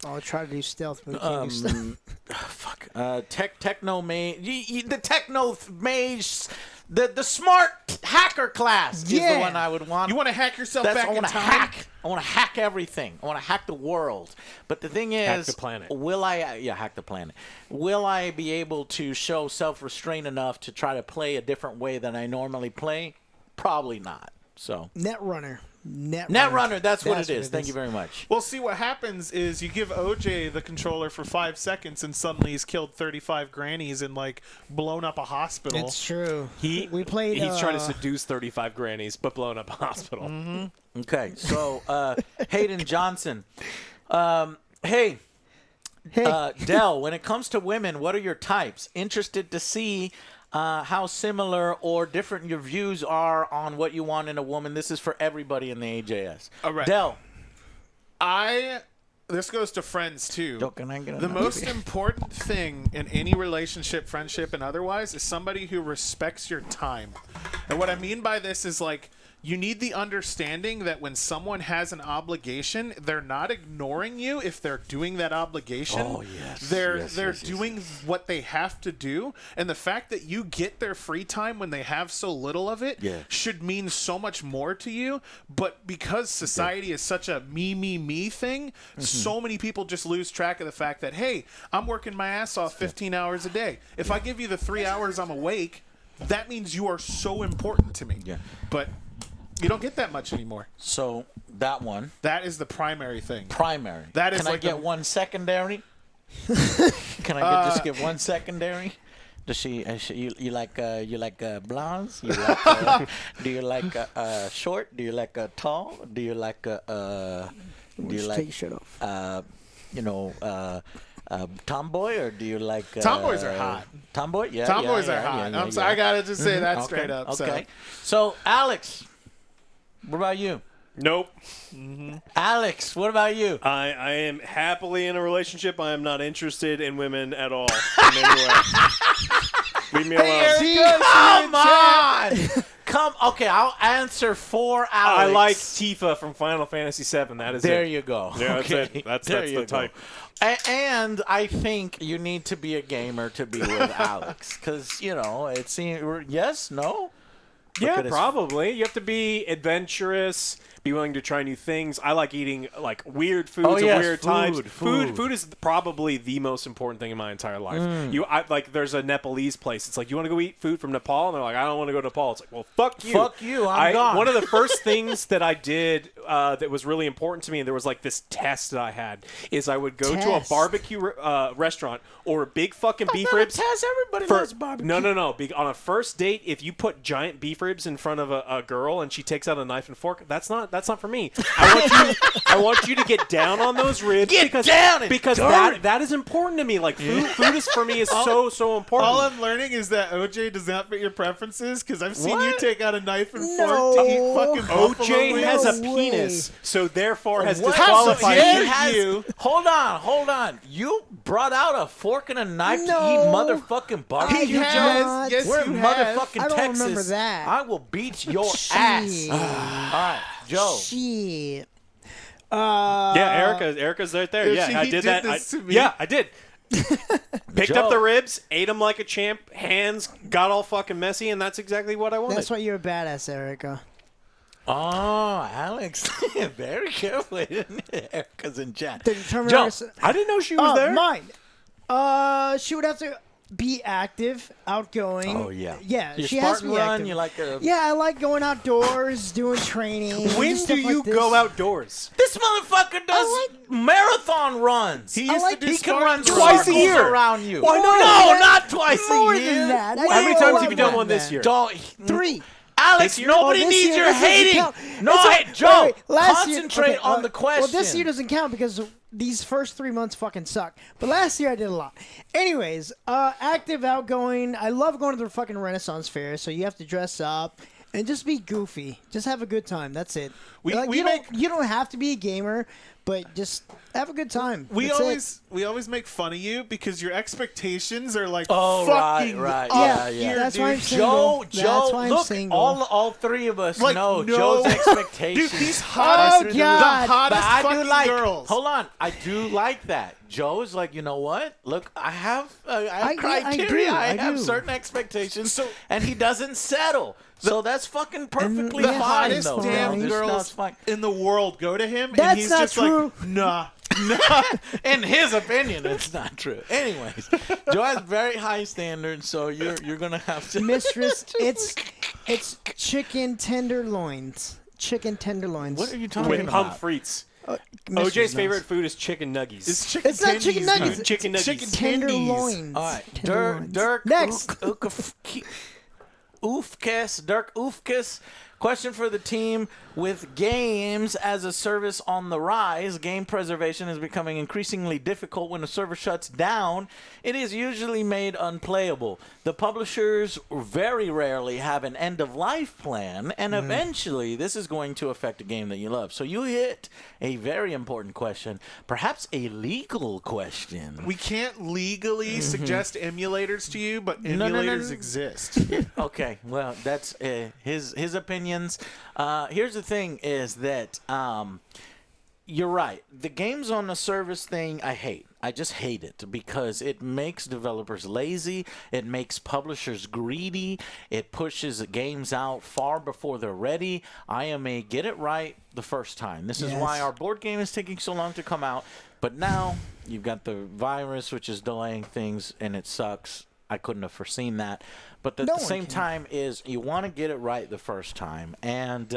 A: I'll try to do stealth, but we can't do stealth.
B: Techno mage, the techno mage, the smart hacker class is the
A: Yeah.
B: one I would want.
D: You want to hack yourself
B: That's,
D: back
B: I
D: in
B: want to
D: time?
B: hack. I want to hack everything. I want to hack the world. But the thing is,
C: Hack the planet.
B: will I? Yeah, hack the planet. Will I be able to show self-restraint enough to try to play a different way than I normally play? Probably not. So
A: Netrunner.
B: Netrunner, that's what it is. Thank you very much.
D: Well, see, what happens is you give OJ the controller for 5 seconds, and suddenly he's killed 35 grannies and like blown up a hospital.
A: It's true.
C: We
A: played.
C: He's trying to seduce 35 grannies, but blowing up a hospital.
B: Okay, so Hayden Johnson. Hey, Dell, when it comes to women, what are your types? Interested to see how similar or different your views are on what you want in a woman. This is for everybody in the AJS.
D: All right.
B: Dell.
D: This goes to friends too.
B: Can I get
D: The most important thing in any relationship, friendship, and otherwise is somebody who respects your time. And what I mean by this is like you need the understanding that when someone has an obligation, they're not ignoring you if they're doing that obligation.
B: Oh, yes.
D: They're
B: Yes,
D: doing what they have to do. And the fact that you get their free time when they have so little of it should mean so much more to you. But because society is such a me thing, so many people just lose track of the fact that, hey, I'm working my ass off 15 hours a day. If I give you the 3 hours I'm awake, that means you are so important to me.
B: Yeah.
D: But you don't get that much anymore.
B: So that one.
D: That is the primary thing.
B: Primary.
D: That is
B: Can I
D: like
B: get
D: the-
B: one secondary? Can I just get one secondary? Does she? You like blondes? You like? Do you like short? Do you like tall? Do you like Do you
A: Take your
B: like
A: shirt off.
B: tomboy, or do you like?
D: Tomboys are hot.
B: Tomboy, yeah.
D: Tomboys
B: yeah,
D: are hot.
B: yeah,
D: I'm sorry, I gotta just say that
B: Okay,
D: straight up.
B: Okay. So Alex, what about you?
C: Nope.
B: Alex, what about you?
G: I am happily in a relationship. I am not interested in women at all in any way. Leave me alone.
B: Come on. Okay, I'll answer for Alex.
C: I like Tifa from Final Fantasy VII. That is
B: There
C: it.
B: you go.
C: Yeah, that's
B: okay.
C: it. That's
B: There
C: the
B: you go.
C: type.
B: And I think you need to be a gamer to be with Alex, because it seems yes, no. Look
C: Yeah,
B: at his-
C: probably. You have to be adventurous, be willing to try new things. I like eating like weird foods of
B: yes,
C: weird
B: food,
C: types.
B: food.
C: Food is probably the most important thing in my entire life. There's a Nepalese place. It's like, you want to go eat food from Nepal? And they're like, I don't want to go to Nepal. It's like, well, fuck you.
B: Fuck you, I'm gone.
C: One of the first things that I did that was really important to me, and there was like this test that I had, is I would go to a
A: Test.
C: barbecue restaurant or a big fucking beef ribs.
B: Tess, everybody
C: For-
B: loves barbecue.
C: No. On a first date, if you put giant beef ribs in front of a girl and she takes out a knife and fork, that's not for me. I want you to get down on those ribs.
B: Get down and
C: because
B: dirty.
C: that is important to me. Like food is for me is so important.
D: All I'm learning is that OJ does not fit your preferences because I've seen you
C: What?
D: take out a knife and
A: No.
D: fork to eat fucking buffalo
C: OJ
D: wings.
C: has a
A: No
C: penis,
A: way.
C: so therefore has
B: What?
C: disqualified
B: He
C: me.
B: has-
D: you.
B: Hold on. You brought out a fork and a knife to
A: No.
B: eat motherfucking barbecue,
D: He
B: Joe?
D: has. Yes,
B: We're
D: you
B: in
D: have.
B: motherfucking
A: I don't
B: Texas.
A: remember that.
B: I will beat your ass.
A: Shit.
B: All right, Joe.
A: Shit.
C: Yeah, Erica's right there.
D: Yeah,
C: Yeah, I
D: he
C: did
D: did
C: that.
D: this to me.
C: Yeah, I did. Picked
B: Joe.
C: up the ribs, ate them like a champ, hands got all fucking messy, and that's exactly what I wanted.
A: That's why you're a badass, Erica.
B: Oh, Alex. Very careful, isn't it? Erica's in chat.
A: The
B: Joe.
A: Terminator.
C: I didn't know she was there.
A: Mine. She would have to be active, outgoing.
B: Oh, yeah.
A: Yeah,
B: Your
A: she has to
B: Spartan
A: be
B: run,
A: active.
B: you like a...
A: Yeah, I like going outdoors, doing training.
C: When
A: stuff
C: do
A: like
C: you
A: this.
C: go outdoors?
B: This motherfucker does marathon runs.
D: He used
A: like-
D: to do
B: He can run
D: Spartan
C: twice a
B: circles
C: year.
B: around you.
C: Why not?
B: No,
A: More
B: not twice
A: more
B: a year.
A: than that. I
C: How many
A: go
C: times
A: more
C: have you done
A: than
C: one this
A: that.
C: year?
B: Don't...
A: 3.
B: Alex,
C: This year?
B: nobody
A: this
B: needs
A: year
B: your
A: doesn't
B: hating.
A: count.
B: No,
A: It's
B: hey, Joe,
A: last year-
B: concentrate
A: okay,
B: on the question.
A: Well, this year doesn't count because these first 3 months fucking suck. But last year I did a lot. Anyways, active, outgoing. I love going to the fucking Renaissance fair, so you have to dress up. And just be goofy. Just have a good time. That's it.
D: We
A: you don't have to be a gamer, but just have a good time.
D: We
A: That's
D: always make fun of you because your expectations are like
B: Oh,
D: fucking
B: right.
D: up
B: Yeah.
A: That's
D: dude.
A: why I'm single.
B: Joe,
A: That's why I'm
B: look,
A: single.
B: all three of us
D: Like,
B: know
D: no.
B: Joe's expectations.
D: Dude, these
A: Oh,
D: hottest,
A: God.
D: the
B: But
D: hottest
B: I
D: fucking
B: do like.
D: girls.
B: Hold on, I do like that. Joe is like, you know what? Look, I have criteria. I have
A: do.
B: certain expectations, and he doesn't settle. So that's fucking perfectly
A: the
B: fine,
D: hottest
B: though.
D: damn
B: That's
D: girls
B: fine.
D: in the world go to him, and
A: That's
D: he's
A: not
D: just
A: true.
D: like, nah.
B: In his opinion, it's not true. Anyways, Joe has very high standards, so you're gonna have to.
A: Mistress, it's chicken tenderloins. Chicken tenderloins.
B: What are you talking
G: With
B: about?
G: pommes frites.
A: Mistress
G: OJ's
A: knows.
G: favorite food is chicken nuggies.
A: It's not chicken nuggets.
G: dude. Chicken
A: It's
G: nuggets.
A: tenderloins.
B: All right,
A: Tenderloins.
B: Dirk
A: Next.
B: Oofkes. Question for the team: with games as a service on the rise, game preservation is becoming increasingly difficult. When a server shuts down, it is usually made unplayable. The publishers very rarely have an end-of-life plan, and eventually this is going to affect a game that you love. So you hit a very important question, perhaps a legal question.
D: We can't legally suggest emulators to you, but
B: No.
D: emulators exist.
B: Okay, well, that's his opinions. Here's the thing: is that you're right. The games on the service thing, I hate. I just hate it because it makes developers lazy. It makes publishers greedy. It pushes games out far before they're ready. I am a get it right the first time. This is why our board game is taking so long to come out. But now you've got the virus, which is delaying things, and it sucks. I couldn't have foreseen that. But at the same time is you want to get it right the first time. And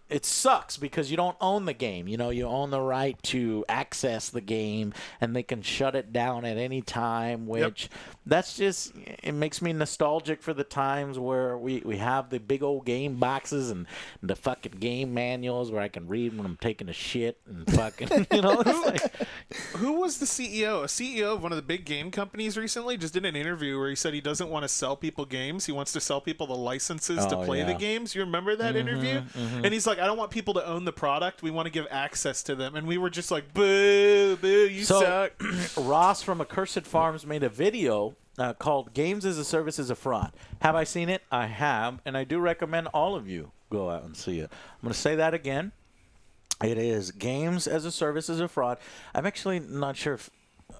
B: it sucks because you don't own the game. You know, you own the right to access the game, and they can shut it down at any time, which that's just, it makes me nostalgic for the times where we have the big old game boxes and the fucking game manuals where I can read when I'm taking a shit and fucking, you know. It's like,
D: Who was the CEO? A CEO of one of the big game companies recently just did an interview where he said he doesn't want to sell people games. He wants to sell people the licenses to play the games. You remember that interview? And he's like, I don't want people to own the product. We want to give access to them. And we were just like, boo, you suck.
B: Ross from Accursed Farms made a video called Games as a Service is a Fraud. Have I seen it? I have. And I do recommend all of you go out and see it. I'm going to say that again. It is Games as a Service is a Fraud. I'm actually not sure if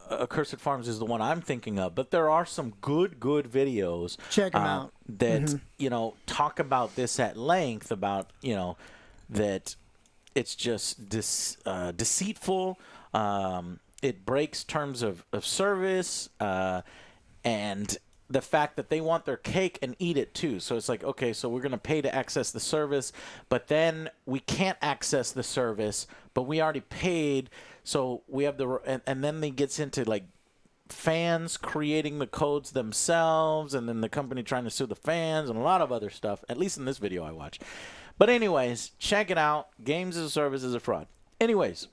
B: Accursed Farms is the one I'm thinking of, but there are some good videos.
A: Check 'em out.
B: That, you know, talk about this at length about, you know, that it's just deceitful. It breaks terms of service, and the fact that they want their cake and eat it too. So it's like, okay, so we're going to pay to access the service, but then we can't access the service, but we already paid. So we have and then it gets into like fans creating the codes themselves, and then the company trying to sue the fans and a lot of other stuff, at least in this video I watched. But anyways, check it out. Games as a Service is a Fraud. Anyways,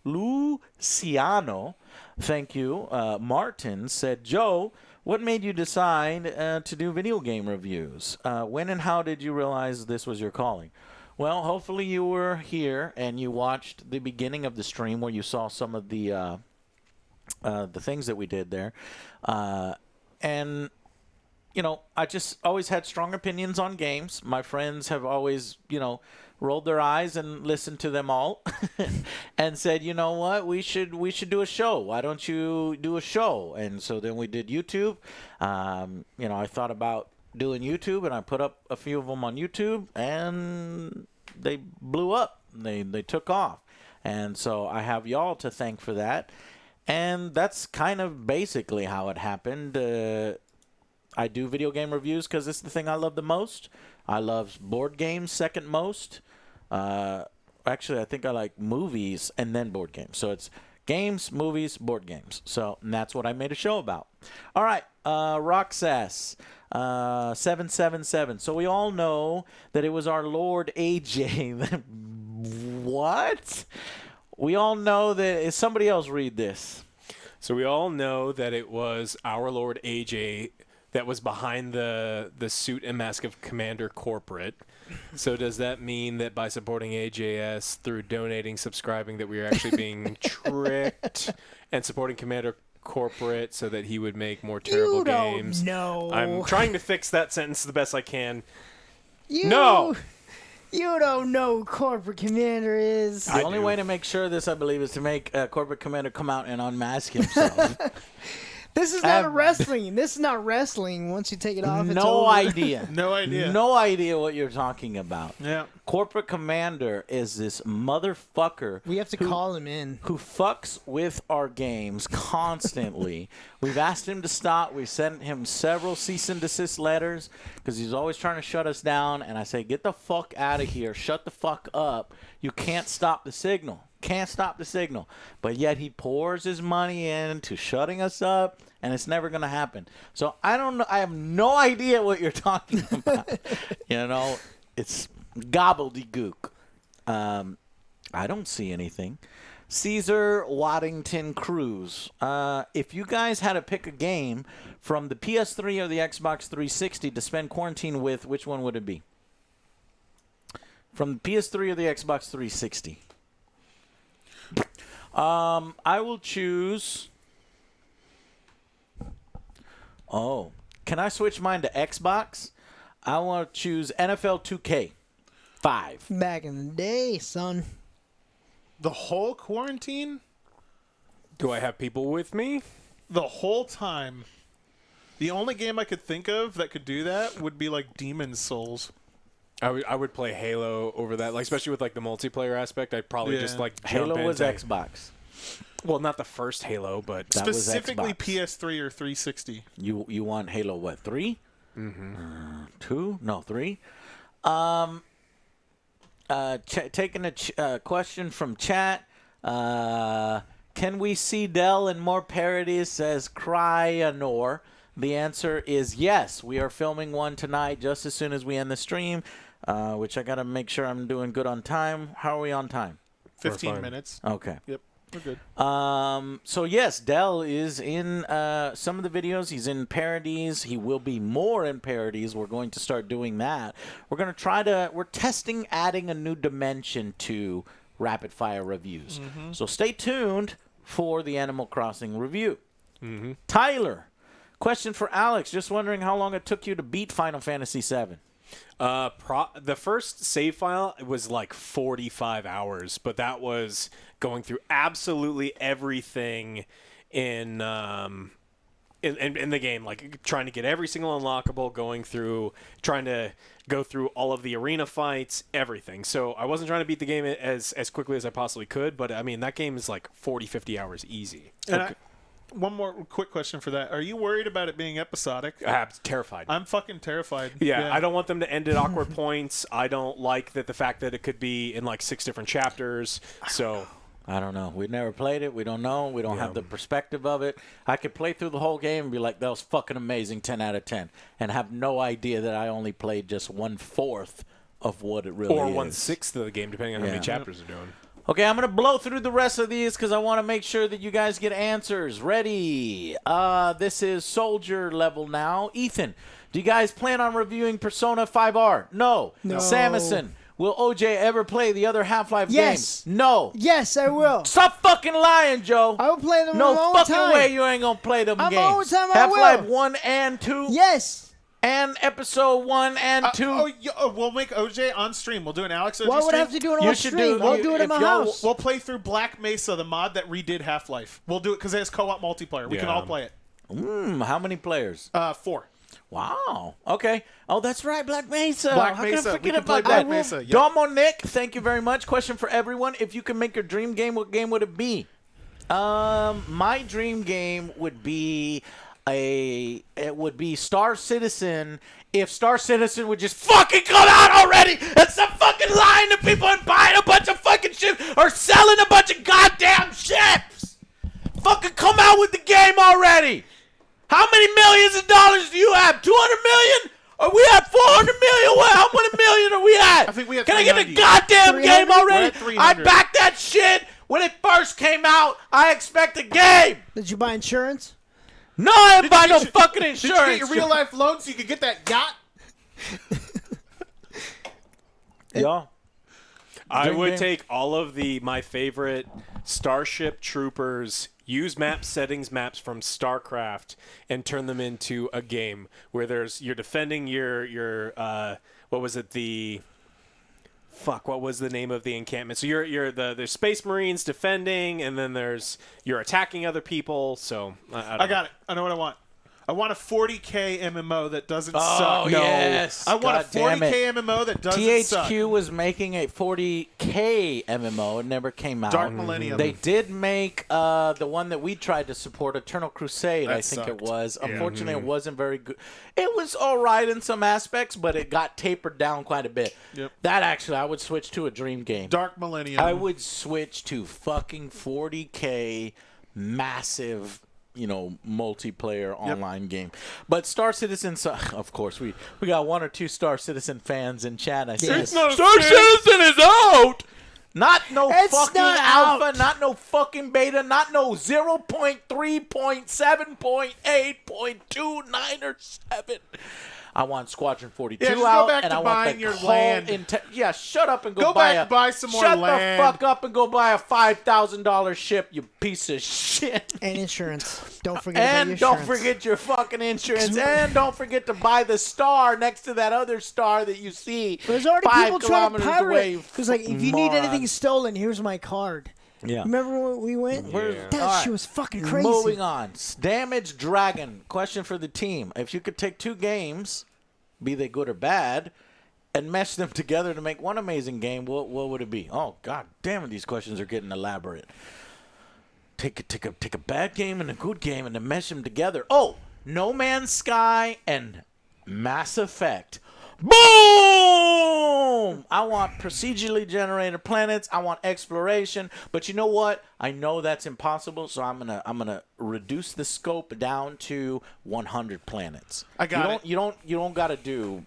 B: Luciano, thank you, Martin said, Joe, what made you decide to do video game reviews? When and how did you realize this was your calling? Well, hopefully you were here and you watched the beginning of the stream where you saw some of the things that we did there. And you know, I just always had strong opinions on games. My friends have always, you know, rolled their eyes and listened to them all and said, you know what, we should do a show. Why don't you do a show? And so then we did YouTube. You know, I thought about doing YouTube, and I put up a few of them on YouTube, and they blew up. They took off. And so I have y'all to thank for that. And that's kind of basically how it happened. I do video game reviews because it's the thing I love the most. I love board games second most. Actually, I think I like movies and then board games. So it's games, movies, board games. So and that's what I made a show about. All right, Roxas 777. So we all know that it was our Lord AJ. What? We all know that. Somebody else read this.
C: So we all know that it was our Lord AJ that was behind the suit and mask of Commander Corporate. So does that mean that by supporting AJS through donating, subscribing, that we are actually being tricked and supporting Commander Corporate so that he would make more terrible games?
A: No.
C: I'm trying to fix that sentence the best I can.
A: You,
C: No.
A: You don't know who Corporate Commander is.
B: The only way to make sure of this, I believe, is to make Corporate Commander come out and unmask himself.
A: This is not wrestling. This is not wrestling. Once you take it off, it's
B: No
A: over.
B: idea.
D: No idea.
B: No idea what you're talking about.
D: Yeah.
B: Corporate Commander is this motherfucker.
A: We have to call him in.
B: Who fucks with our games constantly. We've asked him to stop. We've sent him several cease and desist letters because he's always trying to shut us down. And I say, get the fuck out of here. Shut the fuck up. You can't stop the signal. Can't stop the signal. But yet he pours his money into shutting us up, and it's never going to happen. So I don't know. I have no idea what you're talking about. It's gobbledygook. I don't see anything. Caesar Waddington Cruz. If you guys had to pick a game from the PS3 or the Xbox 360 to spend quarantine with, which one would it be? From the PS3 or the Xbox 360? I will choose... Oh. Can I switch mine to Xbox? I want to choose NFL 2K 5.
A: Back in the day, son.
D: The whole quarantine?
C: Do I have people with me?
D: The whole time. The only game I could think of that could do that would be like Demon's Souls.
C: I would play Halo over that, like especially with like the multiplayer aspect. I'd probably just like jump
B: Halo was
C: into-
B: Xbox.
C: Well, not the first Halo, but
B: That was
D: Specifically
B: Xbox.
D: PS3 or 360.
B: You want Halo what, 3? Mm-hmm. 2? No, 3. Taking a question from chat. Can we see Dell in more parodies, says Cryanor. The answer is yes. We are filming one tonight just as soon as we end the stream, which I got to make sure I'm doing good on time. How are we on time?
D: 15
C: fine.
D: minutes.
B: Okay.
D: Yep. We're good.
B: So yes, Dell is in some of the videos. He's in parodies. He will be more in parodies. We're going to start doing that. We're testing adding a new dimension to rapid fire reviews. So stay tuned for the Animal Crossing review. Tyler, question for Alex. Just wondering how long it took you to beat Final Fantasy VII.
C: The first save file was like 45 hours, but that was going through absolutely everything in the game, like trying to get every single unlockable, trying to go through all of the arena fights, everything. So I wasn't trying to beat the game as quickly as I possibly could, but I mean, that game is like 40, 50 hours easy.
D: And one more quick question for that. Are you worried about it being episodic?
C: I'm terrified.
D: I'm fucking terrified.
C: Yeah, I don't want them to end at awkward points. I don't like the fact that it could be in like 6 different chapters. So
B: I don't know. We've never played it. We don't know. We don't have the perspective of it. I could play through the whole game and be like, that was fucking amazing, 10 out of 10, and have no idea that I only played just 1/4 of what it really is.
C: or 1/6 of the game, depending on how many chapters are doing.
B: Okay, I'm going to blow through the rest of these because I want to make sure that you guys get answers. Ready? This is soldier level now. Ethan, do you guys plan on reviewing Persona 5R? No. Samuelson, will OJ ever play the other Half-Life
A: Yes.
B: games? No.
A: Yes, I will.
B: Stop fucking lying, Joe.
A: I will play them
B: No
A: all the
B: fucking
A: time.
B: way you ain't going to play them
A: I'm
B: games.
A: all the time I
B: Half-Life
A: will.
B: 1 and 2
A: Yes.
B: and episode 1 and 2.
D: We'll make OJ on stream. We'll do an Alex OJ
A: Why would I
D: stream.
A: have to do it
B: You
A: on
B: should
A: stream?
B: do-
A: I'll
B: you-
A: do it
B: if
A: in my
B: y'all-
A: house.
D: We'll play through Black Mesa, the mod that redid Half-Life. We'll do it because it has co-op multiplayer. We can
C: Yeah.
D: all play it.
B: How many players?
D: 4.
B: Wow. Okay. Oh, that's right. Black Mesa.
D: Black
B: How
D: Mesa.
B: Can I
D: We
B: forget
D: can play
B: about
D: Black
B: that?
D: Mesa. Yep.
B: Dominic, thank you very much. Question for everyone. If you can make your dream game, what game would it be? My dream game would be Star Citizen. If Star Citizen would just fucking come out already and stop fucking lying to people and buying a bunch of fucking shit or selling a bunch of goddamn ships. Fucking come out with the game already. How many millions of dollars do you have? 200 million? Are we at 400 million? How many million are we at?
D: I think we have
B: Can I get a
D: 390.
B: goddamn
A: 300?
B: game
D: We're
B: already?
D: at 300.
B: I backed that shit when it first came out. I expect a game.
A: Did you buy insurance?
B: No, I didn't buy no
D: Did you
B: fucking
D: Did
B: insurance.
D: you get your real life loan so you could get that yacht?
B: Yeah.
C: I
B: Dream
C: would
B: game.
C: take all of my favorite Starship Troopers use map settings maps from StarCraft and turn them into a game where you're defending your what was it, what was the name of the encampment? So there's Space Marines defending, and then you're attacking other people. So
D: I got it. I know what I want. I want a 40K MMO that doesn't
B: Oh,
D: suck. No.
B: yes.
D: I want
B: God
D: a
B: damn
D: 40K
B: it.
D: MMO that doesn't suck.
B: THQ was making a 40K MMO. It never came out.
D: Dark Millennium.
B: They did make the one that we tried to support, Eternal Crusade,
D: That
B: I think
D: sucked.
B: it was.
D: Yeah.
B: Unfortunately, it wasn't very good. It was all right in some aspects, but it got tapered down quite a bit.
D: Yep.
B: That actually, I would switch to a Dream game.
D: Dark Millennium.
B: I would switch to fucking 40K massive, multiplayer online game. But Star Citizen, of course, we got one or two Star Citizen fans in chat. I see.
D: It's not a
B: Star
D: fan.
B: Citizen is out. Not no
A: It's
B: fucking
A: not
B: alpha,
A: out.
B: not no fucking beta, not no 0.3.7.8.29 or 7. I want Squadron 42
D: Yeah, just go
B: out,
D: back
B: and
D: to
B: I want
D: buying
B: the
D: your
B: whole
D: land.
B: yeah, shut up and
D: Go
B: buy
D: back, buy some more
B: Shut
D: land.
B: the fuck up and go buy a $5,000 ship, you piece of shit.
A: And insurance. Don't forget about your
B: And
A: insurance.
B: don't forget your fucking insurance. And don't forget to buy the star next to that other star that you see.
A: There's already
B: 5
A: people trying to
B: kilometers
A: pirate
B: away,
A: it. Because, like, if you need
B: moron.
A: anything stolen, here's my card.
B: Yeah.
A: Remember when we went?
C: Yeah.
A: That
B: All right.
A: shit was fucking crazy.
B: Moving on. Damage Dragon. Question for the team. If you could take two games, be they good or bad, and mesh them together to make one amazing game, what would it be? Oh, god damn it, these questions are getting elaborate. Take a bad game and a good game and then mesh them together. Oh, No Man's Sky and Mass Effect. Boom! I want procedurally generated planets. I want exploration. But you know what? I know that's impossible, so I'm gonna reduce the scope down to 100 planets.
D: I got it.
B: You don't got to do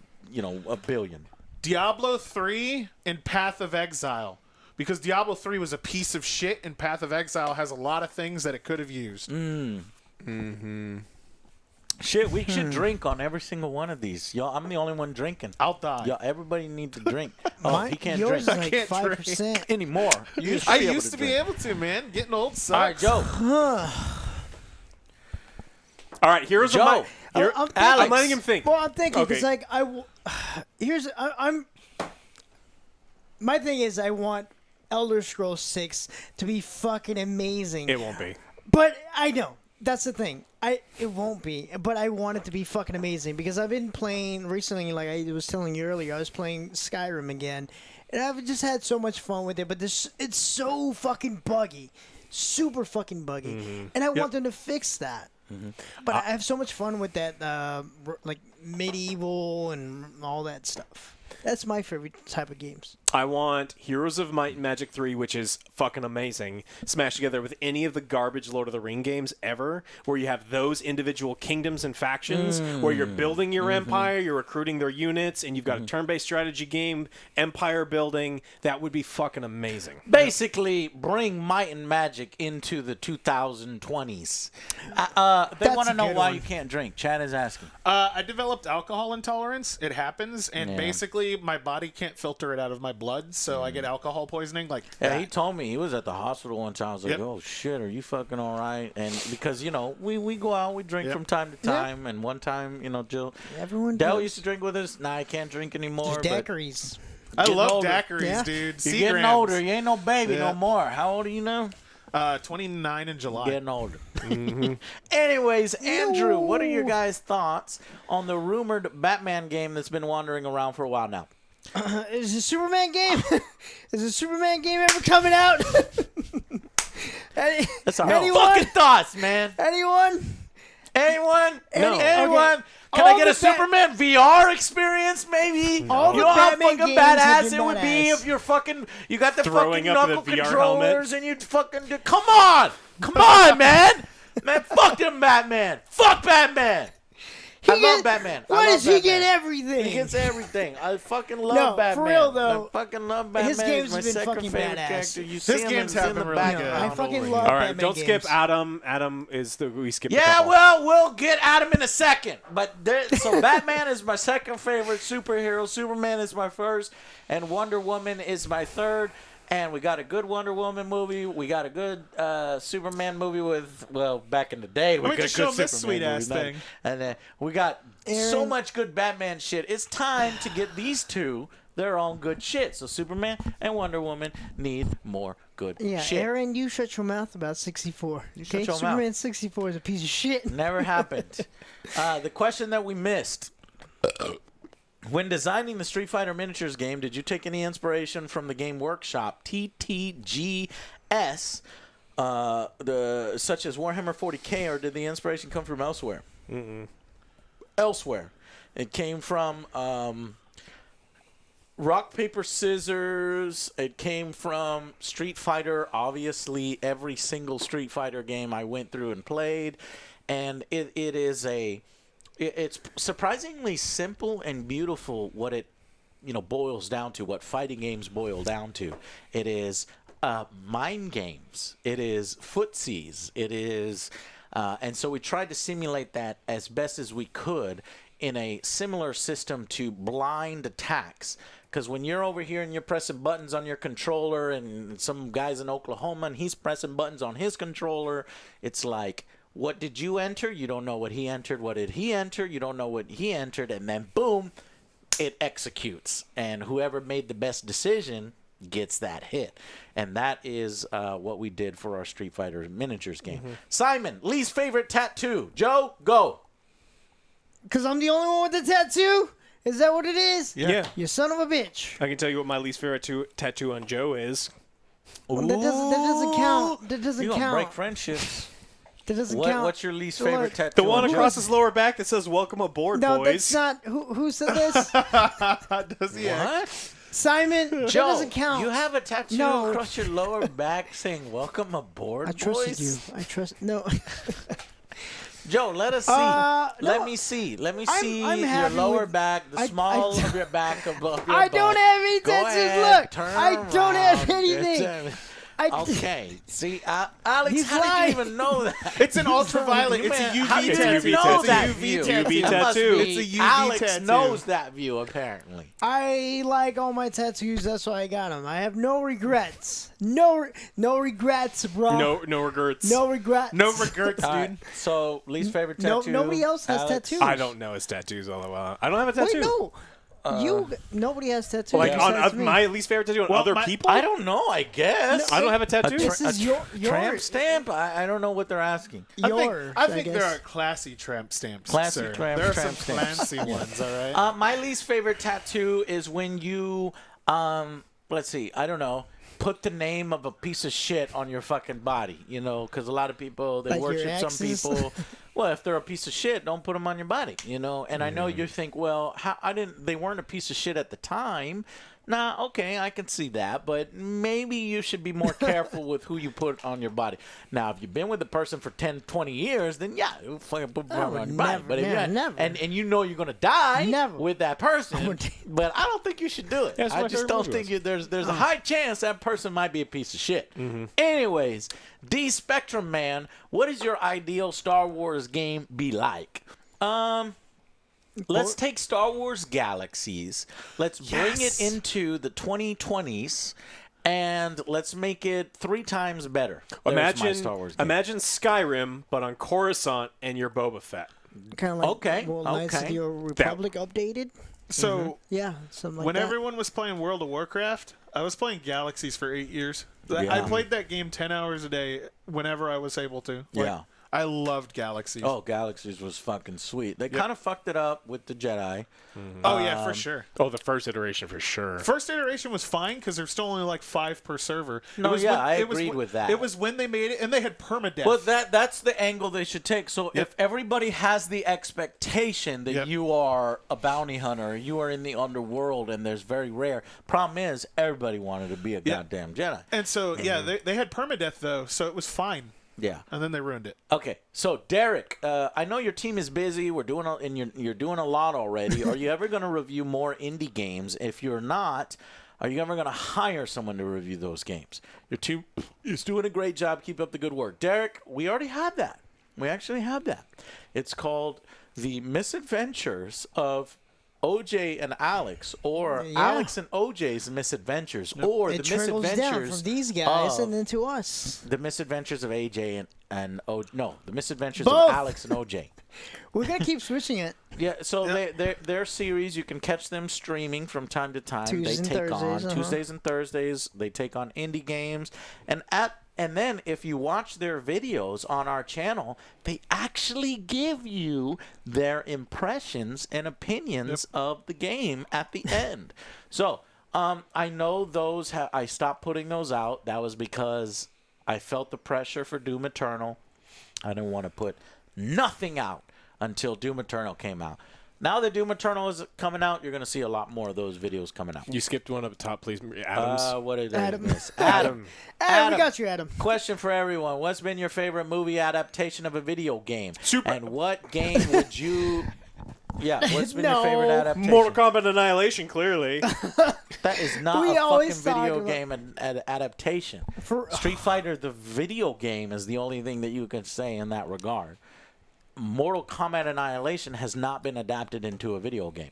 B: a billion.
D: Diablo 3 and Path of Exile. Because Diablo 3 was a piece of shit, and Path of Exile has a lot of things that it could have used.
B: Shit, we should drink on every single one of these. Y'all, I'm the only one drinking.
D: I'll die.
B: Y'all, everybody needs to drink. Oh,
A: Mine-
B: he can't
A: yours
B: drink
A: is like
D: can't
A: 5%.
B: anymore. You used to
D: I
B: be able
D: used to be
B: drink.
D: able to, man. Getting old sucks.
B: All right, Joe.
C: All right, here's
B: Joe.
C: I'm
A: thinking-
B: Alex.
C: letting him think.
A: Well, I'm thinking
C: Okay.
A: because my thing is I want Elder Scrolls 6 to be fucking amazing.
C: It won't be.
A: But I know that's the thing. It won't be, but I want it to be fucking amazing because I've been playing recently. Like I was telling you earlier, I was playing Skyrim again, and I've just had so much fun with it. But it's so fucking buggy, super fucking buggy, and I want them to fix that. But I have so much fun with that, like medieval and all that stuff. That's my favorite type of games.
C: I want Heroes of Might and Magic 3, which is fucking amazing, smashed together with any of the garbage Lord of the Ring games ever, where you have those individual kingdoms and factions, where you're building your empire, you're recruiting their units, and you've got a turn-based strategy game, empire building. That would be fucking amazing.
B: Basically, bring Might and Magic into the 2020s. They
A: That's
B: want to
A: a
B: know
A: good
B: why
A: one.
B: you can't drink. Chad is asking.
D: I developed alcohol intolerance. It happens, and
B: Yeah.
D: basically my body can't filter it out of my blood, so I get alcohol poisoning. Like
B: Yeah,
D: that.
B: he told me he was at the hospital one time. I was like,
D: Yep.
B: "Oh shit, are you fucking all right?" And because we go out, we drink
D: Yep.
B: from time to time, and one time, Jill,
A: Everyone
B: Dell
A: does.
B: used to drink with us. Now I can't drink anymore.
A: There's
B: but
A: daiquiris.
D: I
B: getting
D: love
B: older.
D: daiquiris,
A: Yeah.
D: dude.
B: You're getting older. You ain't no baby
D: Yeah.
B: no more. How old are you now?
D: 29 in July.
B: Getting older. Anyways, Andrew, what are your guys' thoughts on the rumored Batman game that's been wandering around for a while now?
A: Is a Superman game? Is a Superman game ever coming out?
B: That's our
A: Anyone?
B: fucking thoughts, man.
A: Anyone?
B: Anyone?
A: No.
B: Anyone?
A: Okay.
B: Can
A: All
B: I get
A: the
B: a Superman VR experience, maybe?
A: All
B: You
A: the
B: know how
A: Batman
B: fucking
A: games have
B: badass
A: been
B: it would be
A: badass.
B: if you got the
C: Throwing
B: fucking
C: up in
B: knuckle
C: the VR
B: controllers and you fucking come on, man, fuck them Batman, fuck Batman. I love Batman.
A: Why does he
B: Batman.
A: get everything?
B: He gets everything. I fucking love
A: No,
B: Batman.
A: for real, though,
B: I fucking love Batman.
A: his games
B: He's my
A: have been
B: second
A: fucking
B: favorite
A: badass.
B: character. You
D: His
B: see him
D: games
B: in
D: have
B: the
D: been really
B: background
D: good.
A: I fucking
B: over
A: love
B: here.
C: All right,
A: Batman
C: don't skip
A: games.
C: Adam. Adam is the we skipped. a
B: Yeah,
C: couple.
B: well, we'll get Adam in a second. But so Batman is my second favorite superhero. Superman is my first, and Wonder Woman is my third. And we got a good Wonder Woman movie. We got a good Superman movie with, well, back in the day, we
D: Let me
B: got a
D: just
B: good
D: show him this
B: Superman
D: sweet-ass
B: movie.
D: thing.
B: And then we got so
A: Aaron.
B: much good Batman shit. It's time to get these two their own good shit. So Superman and Wonder Woman need more good
A: Yeah,
B: shit.
A: Aaron, you shut your mouth about 64. Okay,
B: shut your
A: Superman
B: mouth.
A: 64 is a piece of shit.
B: Never happened. The question that we missed. When designing the Street Fighter Miniatures game, did you take any inspiration from the game workshop TTGS, such as Warhammer 40K, or did the inspiration come from elsewhere? Elsewhere. It came from rock, paper, scissors. It came from Street Fighter. Obviously, every single Street Fighter game I went through and played. And it's surprisingly simple and beautiful what it boils down to, what fighting games boil down to. It is mind games. It is footsies. It is, and so we tried to simulate that as best as we could in a similar system to blind attacks. Because when you're over here and you're pressing buttons on your controller, and some guy's in Oklahoma and he's pressing buttons on his controller, it's like, what did you enter? You don't know what he entered. What did he enter? You don't know what he entered. And then, boom, it executes. And whoever made the best decision gets that hit. And that is what we did for our Street Fighter Miniatures game. Simon, least favorite tattoo. Joe, go.
A: Because I'm the only one with the tattoo? Is that what it is?
C: Yeah.
A: You son of a bitch.
C: I can tell you what my least favorite tattoo on Joe is.
A: That doesn't count. That doesn't
B: You're going to
A: count.
B: break friendships.
A: That doesn't count.
B: What's your least
A: Look,
B: favorite tattoo?
C: The one
B: on Joe?
C: across his lower back that says "Welcome aboard,
A: No,
C: boys."
A: that's not. Who said this?
D: Does he?
B: What?
A: Simon, that
B: Joe,
A: doesn't count.
B: you have a tattoo
A: No.
B: across your lower back saying "Welcome aboard,
A: I trusted
B: boys"?
A: you. I trust. No.
B: Joe, let us see. Let
A: no.
B: me see. Let me
A: I'm
B: see your
A: happy
B: lower
A: with-
B: back, the
A: I-
B: small
A: I-
B: of your back above your
A: I
B: butt.
A: don't have any
B: Go
A: tattoos.
B: ahead,
A: Look,
B: turn
A: I don't have
B: around.
A: anything.
B: Okay. See, Alex,
A: He's
B: how did
A: lying.
B: you even know that?
D: It's an ultraviolet. It's a
B: Man,
D: UV
B: how did
D: tattoo.
B: you know
C: tattoo.
B: that
C: UV
B: view?
C: tattoo. UV
B: That must
C: tattoo.
B: be-
D: It's a UV
B: Alex
D: tattoo.
B: knows that view, apparently.
A: I like all my tattoos. That's why I got them. I have no regrets. No regrets, bro.
C: No regrets.
A: No regrets.
D: No regrets,
B: All
D: dude.
B: right, so, least favorite
A: No,
B: tattoo?
A: nobody else has
B: Alex?
A: tattoos.
C: I don't know his tattoos all that well. I don't have a tattoo.
A: Wait, no. Nobody has tattoos.
C: Like
A: besides
C: on
A: me.
C: my least favorite tattoo on
D: Well,
C: other
D: my-
C: people.
B: I don't know, I guess.
C: I don't have a tattoo.
A: This is yours.
B: Tramp stamp? I don't know what they're asking.
A: Yours,
D: I think there
A: guess.
D: are classy tramp stamps.
B: Classy
D: sir.
B: tramp
D: There are
B: stamps.
D: some classy ones. All right.
B: My least favorite tattoo is when you, let's see, I don't know, put the name of a piece of shit on your fucking body, because a lot of people, they
A: Like your
B: worship some
A: exes?
B: people. Well, if they're a piece of shit, don't put them on your body, And I know you think, well, they weren't a piece of shit at the time. Nah, okay, I can see that, but maybe you should be more careful with who you put on your body. Now, if you've been with a person for 10, 20 years, then yeah, you fucking put them on your body.
A: never,
B: But if
A: never,
B: you
A: never.
B: and you know you're gonna die
A: Never.
B: with that person,
A: would-
B: but I don't think you should do it.
C: Yeah, it's
B: I
C: my
B: just
C: favorite
B: don't
C: movie
B: think there's a high chance that person might be a piece of shit. Anyways, D Spectrum Man, what does your ideal Star Wars game be like? Let's take Star Wars Galaxies. Let's bring it into the 2020s, and let's make it 3 times better. There's my
C: Imagine,
B: Star Wars game.
C: imagine Skyrim, but on Coruscant, and you're Boba Fett.
A: Kind of like
B: Okay,
A: Knights of
B: okay.
A: the Old Republic updated.
D: So
A: Yeah, something like
D: when
A: that.
D: everyone was playing World of Warcraft, I was playing Galaxies for 8 years.
B: Yeah.
D: I played that game 10 hours a day whenever I was able to.
B: Yeah.
D: I loved Galaxies.
B: Oh, Galaxies was fucking sweet. They kind of fucked it up with the Jedi.
D: Oh, yeah, for sure.
C: Oh, the first iteration for sure.
D: First iteration was fine because there's still only like 5 per server.
B: No,
D: It was
B: yeah,
D: when-
B: I
D: it was
B: agreed
D: when-
B: with that.
D: It was when they made it, and they had permadeath.
B: Well, that's the angle they should take. So if everybody has the expectation that
D: Yep.
B: you are a bounty hunter, you are in the underworld, and there's very rare. Problem is, everybody wanted to be a goddamn Jedi.
D: And so, yeah, they had permadeath, though, so it was fine.
B: Yeah.
D: and then they ruined it.
B: Okay, so Derek, I know your team is busy. We're doing, and you're doing a lot already. Are you ever going to review more indie games? If you're not, are you ever going to hire someone to review those games? Your team is doing a great job. Keep up the good work, Derek. We already had that. We actually have that. It's called The Misadventures of OJ and Alex, or Alex and OJ's Misadventures, or
A: It
B: the
A: trickles down
B: Misadventures
A: from these guys
B: of
A: and then to us.
B: the Misadventures of AJ and the Misadventures
A: Both.
B: of Alex and OJ.
A: We're gonna keep switching it.
B: Yeah, so their series, you can catch them streaming from time to time.
A: Tuesdays and
B: they take
A: Thursdays,
B: on Tuesdays and Thursdays. They take on indie games, and then if you watch their videos on our channel, they actually give you their impressions and opinions of the game at the end. So I know those. I stopped putting those out. That was because I felt the pressure for Doom Eternal. I didn't want to put nothing out until Doom Eternal came out. Now that Doom Eternal is coming out, you're going to see a lot more of those videos coming out.
C: You skipped one up top, please. Adams.
B: What did
A: Adam.
B: I miss?
C: Adam.
A: We got you, Adam.
B: Question for everyone. What's been your favorite movie adaptation of a video game?
C: Super.
B: And what game would you... Yeah, what's been your favorite
A: No.
B: adaptation?
C: Mortal Kombat Annihilation, clearly.
B: That is not
A: We
B: a fucking
A: always
B: video
A: talk about-
B: game adaptation. Street Fighter, the video game, is the only thing that you can say in that regard. Mortal Kombat Annihilation has not been adapted into a video game.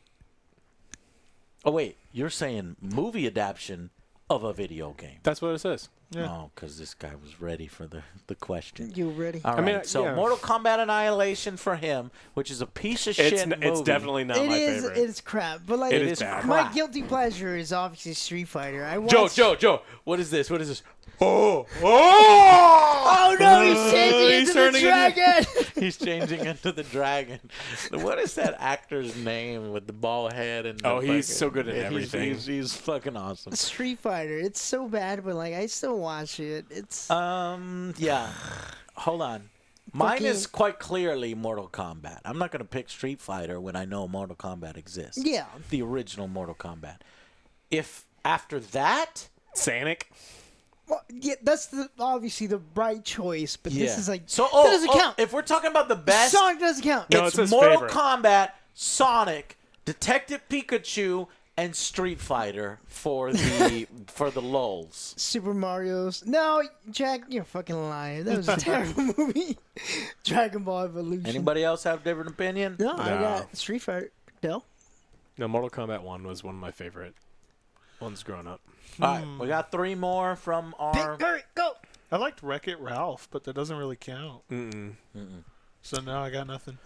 B: Oh, wait. You're saying movie adaptation of a video game.
C: That's what it says.
D: Yeah.
B: Oh, because this guy was ready for the question.
A: You ready?
B: All right,
C: mean,
B: so
C: yeah.
B: Mortal Kombat Annihilation for him, which is a piece of shit movie.
C: It's definitely not
A: It
C: my
A: is.
C: favorite.
A: It's crap. But like,
C: It is bad.
A: my
B: crap.
A: guilty pleasure is obviously Street Fighter. I watched...
B: Joe, what is this? What is this?
C: Oh!
A: Oh no, he's changing
C: He's
A: into the
C: turning into-
A: dragon.
B: He's changing into the dragon. What is that actor's name with the ball head and?
C: Oh,
B: the
C: he's
B: fucking-
C: so good at
B: he's-
C: everything.
B: He's fucking awesome.
A: Street Fighter. It's so bad, but like I still watch it. It's
B: Yeah. Hold on. Mine
A: Fucking-
B: is quite clearly Mortal Kombat. I'm not gonna pick Street Fighter when I know Mortal Kombat exists.
A: yeah.
B: The original Mortal Kombat. If after that.
C: Sanic.
A: Well, yeah, that's obviously the right choice, but this is like
B: So,
A: that doesn't count.
B: if we're talking about the best,
A: Sonic doesn't count.
C: No,
B: it's
C: it's his
B: Mortal
C: favorite.
B: Kombat, Sonic, Detective Pikachu, and Street Fighter for the for the lulz.
A: Super Mario's. No, Jack, you're fucking lying. That was a terrible movie. Dragon Ball Evolution.
B: Anybody else have a different opinion?
A: No, I
C: No.
A: got Street Fighter. No.
C: No, Mortal Kombat 1 was one of my favorite ones growing up.
B: All right, we got 3 more from our.
A: Hurry, go.
D: I liked Wreck-It Ralph, but that doesn't really count. So now I got nothing.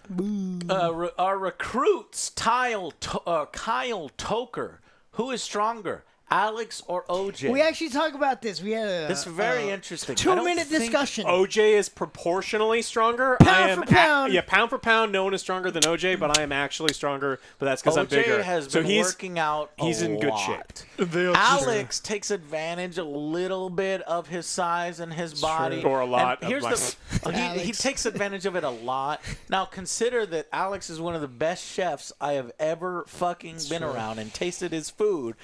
B: Our recruits, Kyle Toker. Who is stronger, Alex or OJ?
A: We actually talk about this. We had a
B: This is very interesting. I don't
A: 2-minute
B: think-
A: discussion.
C: OJ is proportionally stronger.
A: Pound
C: I am
A: for pound.
C: pound for pound. No one is stronger than OJ, but I am actually stronger. But that's because I'm
B: OJ
C: bigger.
B: has
C: so
B: been
C: he's
B: working out.
C: he's in good
B: lot.
C: shape.
B: Alex takes advantage a little bit of his size and his body,
C: Or a lot
B: And
C: of
B: here's
C: my-
B: he
A: Alex.
B: takes advantage of it a lot. Now consider that Alex is one of the best chefs I have ever fucking been around and tasted his food.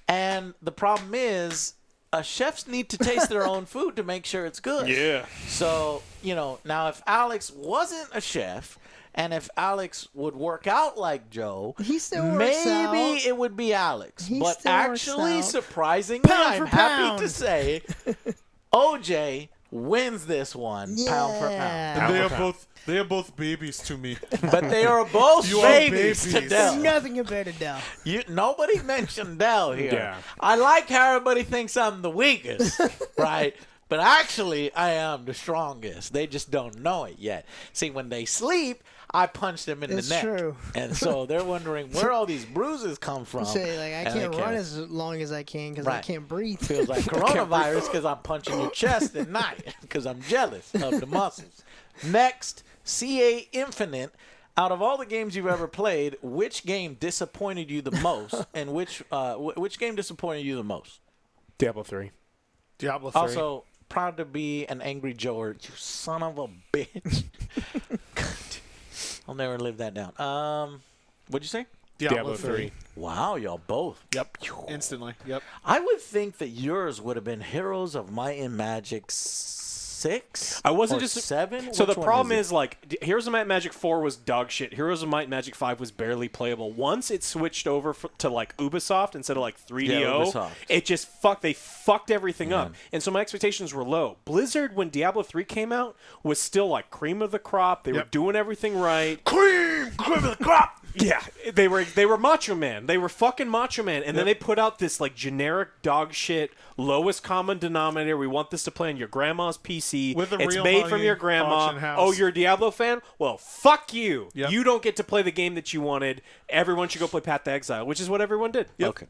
B: And the problem is, chefs need to taste their own food to make sure it's good.
C: Yeah.
B: So, now if Alex wasn't a chef, and if Alex would work out like Joe,
A: He still works
B: maybe
A: out.
B: it would be Alex.
A: He
B: but
A: still works
B: actually,
A: out.
B: surprisingly,
A: Pound
B: I'm
A: for
B: happy
A: pound.
B: to say OJ wins this one pound for
A: Yeah.
B: pound.
D: They are both babies to me.
B: But they are both
D: You are
B: babies to
D: babies.
B: Dell.
A: Nothing compared to Dell.
B: Nobody mentioned Dell here.
C: Yeah.
B: I like how everybody thinks I'm the weakest, right? But actually, I am the strongest. They just don't know it yet. See, when they sleep, I punch them in
A: It's
B: the neck.
A: true.
B: And so they're wondering where all these bruises come from.
A: Say like I
B: And they
A: can't run as long as I can because I
B: Right.
A: can't breathe.
B: Feels like coronavirus because I'm punching your chest at night because I'm jealous of the muscles. Next, CA Infinite. Out of all the games you've ever played, which game disappointed you the most, and which game disappointed you the most?
C: Diablo 3.
D: Diablo 3.
B: Also, proud to be an angry Joer. You son of a bitch. I'll never live that down. What'd you say?
C: Diablo 3.
B: Wow, y'all both.
D: Yep. Instantly. Yep.
B: I would think that yours would have been Heroes of Might and Magic 6.
C: I wasn't
B: or
C: just
B: 7.
C: So
B: Which
C: the
B: one
C: problem
B: it?
C: is like Heroes of Might and Magic 4 was dog shit. Heroes of Might and Magic 5 was barely playable. Once it switched over to like Ubisoft instead of like 3DO,
B: Ubisoft.
C: it just they fucked everything up. And so my expectations were low. Blizzard, when Diablo 3 came out, was still like cream of the crop. They were doing everything right.
B: Cream of the crop.
C: Yeah, they were Macho Man. They were fucking Macho Man. And then they put out this like generic dog shit, lowest common denominator. We want this to play on your grandma's PC.
D: With a
C: it's
D: real
C: made
D: money
C: from your grandma.
D: auction house.
C: Oh, you're a Diablo fan? Well, fuck you.
D: Yep.
C: You don't get to play the game that you wanted. Everyone should go play Path to Exile, which is what everyone did.
B: Okay.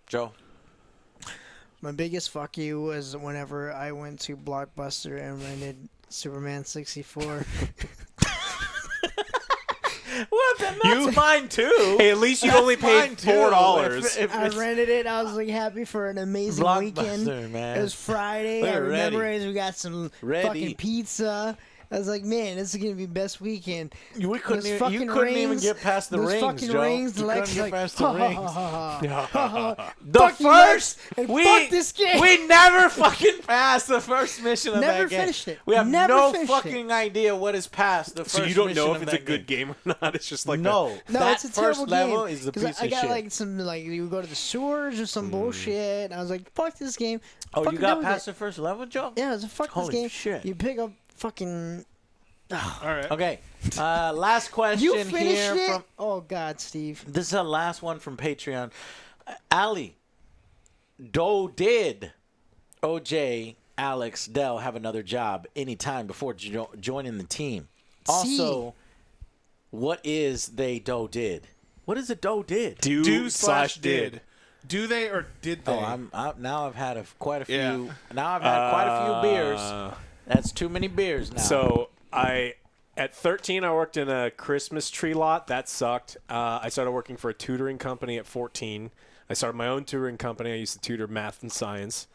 B: Joe.
A: My biggest fuck you was whenever I went to Blockbuster and rented Superman 64.
B: What? That's mine too.
C: Hey, at least you only paid $4.
A: I rented it. I was like happy for an amazing weekend.
B: Blockbuster, man.
A: It was Friday. I
B: We're
A: remember
B: ready.
A: as we got some
B: Ready.
A: fucking pizza. I was like, man, this is gonna be best weekend.
B: We couldn't
A: Those
B: even,
A: fucking
B: you couldn't even
A: rings-
B: get past the
A: those
B: rings,
A: fucking
B: Joe.
A: rings,
B: You
A: Lex
B: couldn't
A: like,
B: get past the
A: ha, ha,
B: rings.
A: ha, ha, ha.
B: The
A: Fuck you,
B: first,
A: Lex, and
B: we
A: fuck this game.
B: we never fucking passed the first mission of
A: Never
B: that game.
A: finished it.
B: We have
A: Never
B: no
A: finished
B: fucking idea what is past the first.
C: So you don't know
B: mission
C: if
B: of
C: it's a
B: that
C: good game or not. It's just like
B: No,
A: No,
B: that
A: it's a terrible
B: first level
A: game.
B: is the
A: 'Cause
B: piece
A: I
B: of
A: got
B: shit.
A: like some you go to the sewers or some bullshit. And I was like, fuck this game.
B: Oh,
A: Fucking
B: you
A: done
B: got
A: with
B: past
A: it.
B: the first level, Joe?
A: Yeah, it was a fuck
B: Holy
A: this game.
B: shit.
A: You pick up fucking.
D: All right.
B: Okay. Last question
A: You finished
B: here
A: it.
B: from.
A: Oh God, Steve.
B: This is the last one from Patreon. Ali, did OJ, Alex, Dell have another job anytime before joining the team? Also, what is they did? What is a did?
C: Do/did.
D: Do they or did they?
B: Oh, now I've had quite a few.
D: Yeah.
B: Now I've had quite a few beers. That's too many beers now.
C: So at 13, I worked in a Christmas tree lot. That sucked. I started working for a tutoring company at 14. I started my own tutoring company. I used to tutor math and science.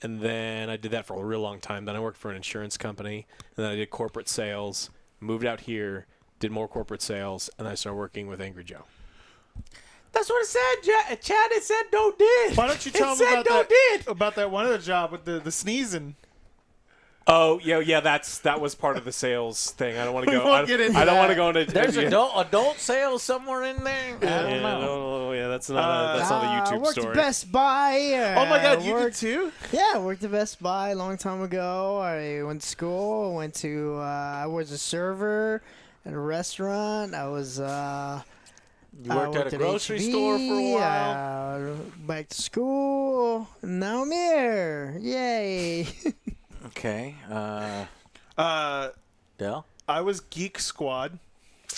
C: And then I did that for a real long time. Then I worked for an insurance company. And then I did corporate sales. Moved out here, did more corporate sales, and I started working with Angry Joe.
B: that's what it said, Chad. It said did.
D: Why don't you tell
B: It
D: them
B: said
D: about about that one other job with the sneezing?
C: Oh, yeah, that was part of the sales thing. I don't want to
D: We
C: go.
D: won't get into
C: I don't want to
D: that.
C: go into.
B: There's
C: yeah.
B: adult sales somewhere in there. I don't know.
C: Yeah, that's not a
A: I
C: YouTube
A: worked
C: story.
A: at Best Buy.
D: Oh my God, you did
A: worked,
D: too?
A: Yeah, I worked at Best Buy a long time ago. I went to school. I was a server at a restaurant. I was.
B: You worked at a grocery store for a while.
A: Back to school. And now I'm here. Yay.
B: Okay. Dell?
D: I was Geek Squad.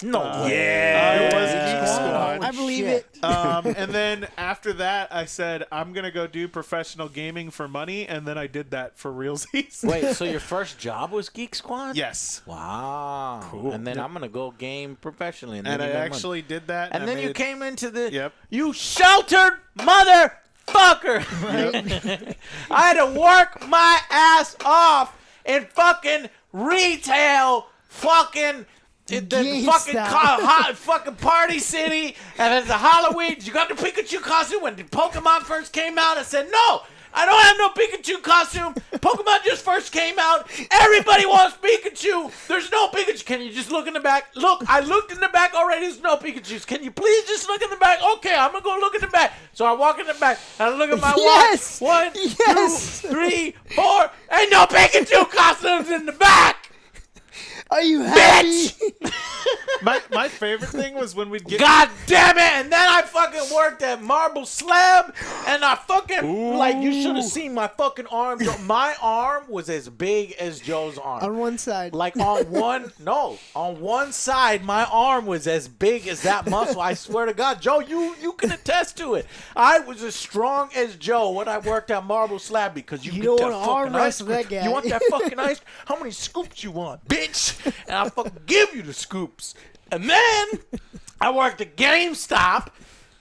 B: No
C: Yeah.
D: I was Geek Squad.
A: I believe it.
D: And then after that, I said, I'm going to go do professional gaming for money. And then I did that for realsies.
B: Wait, so your first job was Geek Squad?
D: Yes.
B: Wow. Cool. And then I'm going to go game professionally. And,
D: And
B: then
D: I
B: you made
D: actually did that.
B: money. And then
D: I
B: you
D: made-
B: came into the...
D: Yep.
B: You sheltered motherfucker. I had to work my ass off in fucking retail fucking... The fucking
A: GameStop.
B: fucking Party City, and then the Halloween. You got the Pikachu costume when the Pokemon first came out. I said, no, I don't have no Pikachu costume. Pokemon just first came out. Everybody wants Pikachu. There's no Pikachu. Can you just look in the back? Look, I looked in the back already. There's no Pikachus. Can you please just look in the back? Okay, I'm going to go look in the back. So I walk in the back, and I look at my
A: Yes!
B: watch. 1,
A: Yes!
B: 2, 3, 4. Ain't no Pikachu costumes in the back.
A: Are you happy?
D: My favorite thing was when we'd get...
B: God damn it! And then I fucking worked at Marble Slab, and I fucking like you should have seen my fucking arm. My arm was as big as Joe's arm.
A: On one side.
B: Like on one side, my arm was as big as that muscle. I swear to God, Joe, you can attest to it. I was as strong as Joe when I worked at Marble Slab because you
A: don't
B: get that
A: wanna arm
B: fucking ice
A: wrestle
B: cream.
A: that guy.
B: You want that fucking ice? How many scoops you want, bitch? And I fucking give you the scoops. And then I worked at GameStop.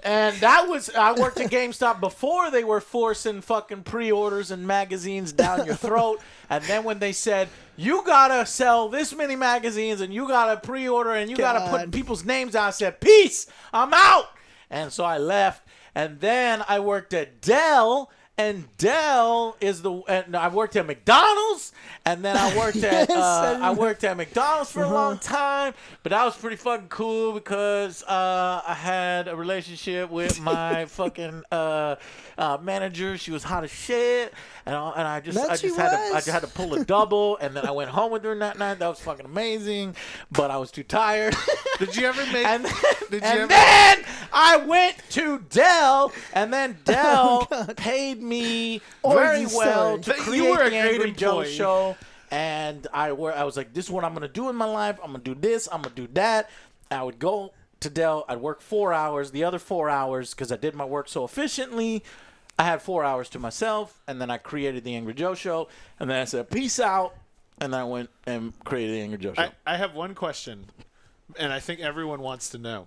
B: And I worked at GameStop before they were forcing fucking pre-orders and magazines down your throat. And then when they said, you gotta sell this many magazines and you gotta pre-order and you gotta put people's names out, I said, peace, I'm out. And so I left. And then I worked at Dell. And Dell is and I worked at McDonald's, and then I worked at McDonald's for a long time. But that was pretty fucking cool because I had a relationship with my fucking manager. She was hot as shit, and I just had to pull a double, and then I went home with her that night. That was fucking amazing, but I was too tired.
D: Did you ever make?
B: Then I went to Dell, and then Dell paid me very well to create the Angry Joe show. And I was like, this is what I'm going to do in my life. I'm going to do this. I'm going to do that. I would go to Dell. I'd work 4 hours. The other 4 hours, because I did my work so efficiently, I had 4 hours to myself. And then I created the Angry Joe show. And then I said, peace out. And then I went and created the Angry Joe show.
D: I have one question, and I think everyone wants to know.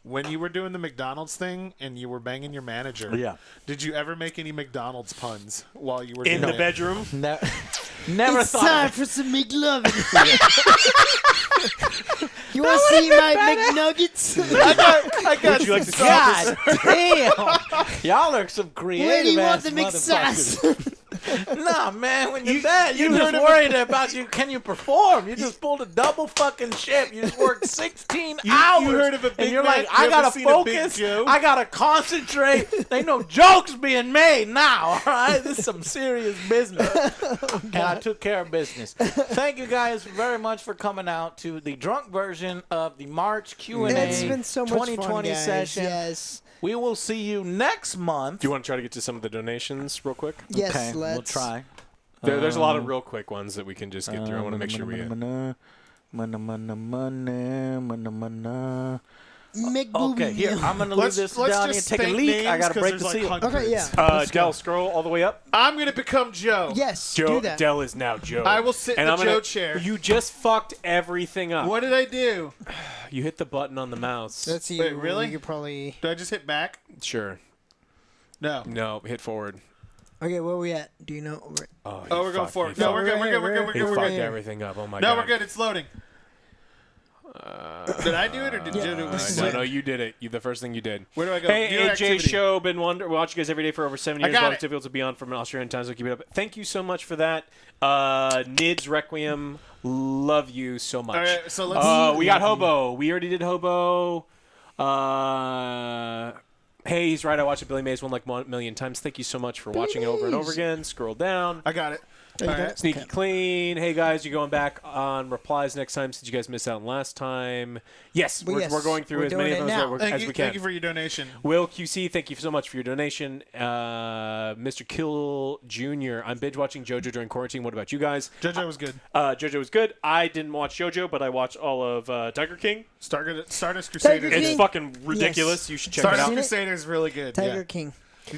D: When you were doing the McDonald's thing and you were banging your manager, did you ever make any McDonald's puns while you were
C: in
D: doing
C: the bedroom?
B: Never
A: it's
B: thought
A: time
B: of it.
A: for some McLovin. You want to see my McNuggets?
D: I got
C: Would you like to
B: God damn. Y'all are some creative
A: Where do you want
B: ass
A: the
B: motherfuckers.
A: McSauce?
B: Nah, man, when you're that, you're just worried about can you perform? You just pulled a double fucking shift. You just worked 16 hours.
D: You heard of a Big
B: and you're
D: Mac?
B: like,
D: You
B: I
D: ever
B: gotta
D: seen a Big
B: focus.
D: Joe?
B: I gotta concentrate. Ain't no jokes being made now, all right? This is some serious business. And I took care of business. Thank you guys very much for coming out to the drunk version of the March Q&A
A: It's been so much
B: 2020
A: fun, guys.
B: session.
A: Yes.
B: We will see you next month.
C: Do you want to try to get to some of the donations real quick?
A: Yes,
B: Okay,
A: let's.
B: we'll try.
C: There's a lot of real quick ones that we can just get through. I want to make sure we get.
B: Okay, here, I'm going to leave this down here. Take a leak. I got to break the seal.
A: Okay, yeah.
C: Dell, scroll all the way up.
D: I'm going to become Joe.
A: Yes,
C: Joe,
A: do that.
C: Dell is now Joe.
D: I will sit in the Joe chair.
C: You just fucked everything up.
D: What did I do?
C: You hit the button on the mouse.
A: Let's see.
D: Wait, really?
A: You could probably.
D: Did I just hit back?
C: Sure.
D: No.
C: No, hit forward.
A: Okay, where are we at? Do you know?
D: Oh, we're going forward.
C: He
D: No, we're good. We're good. We're good. We're
C: He
D: good. We're
C: fucked
D: good.
C: everything up. Oh my
D: No,
C: god.
D: we're good. It's loading. Did I do it or did Joe do it?
C: No, you did it. The first thing you did.
D: Where do I go?
C: Hey,
D: View
C: AJ
D: activity.
C: Show, been watch you guys every day for over 7 years.
D: got
C: Long
D: it.
C: difficult to be on from an Australian time, so keep it up. Thank you so much for that. Nids Requiem, love you so much.
D: All right, so let's.
C: We got Hobo. We already did Hobo. Hey, he's right. I watched Billy Mays one like 1 million times. Thank you so much for watching it over and over again. Scroll down.
D: I got it. All right.
C: Sneaky Clean. Hey, guys, you going back on replies next time since you guys missed out last time? Yes, we're going through
A: we're
C: as many
A: doing
C: of
A: it
C: those
A: now.
C: as we can.
D: Thank you for your donation.
C: Will QC, thank you so much for your donation. Mr. Kill Jr., I'm binge watching JoJo during quarantine. What about you guys?
D: JoJo was good.
C: JoJo was good. I didn't watch JoJo, but I watched all of Tiger King.
D: Stardust Crusaders.
A: King.
C: It's fucking ridiculous.
A: Yes.
C: You should check
D: Stardust
C: it out.
D: Crusaders is really good.
A: Tiger
D: yeah.
A: King.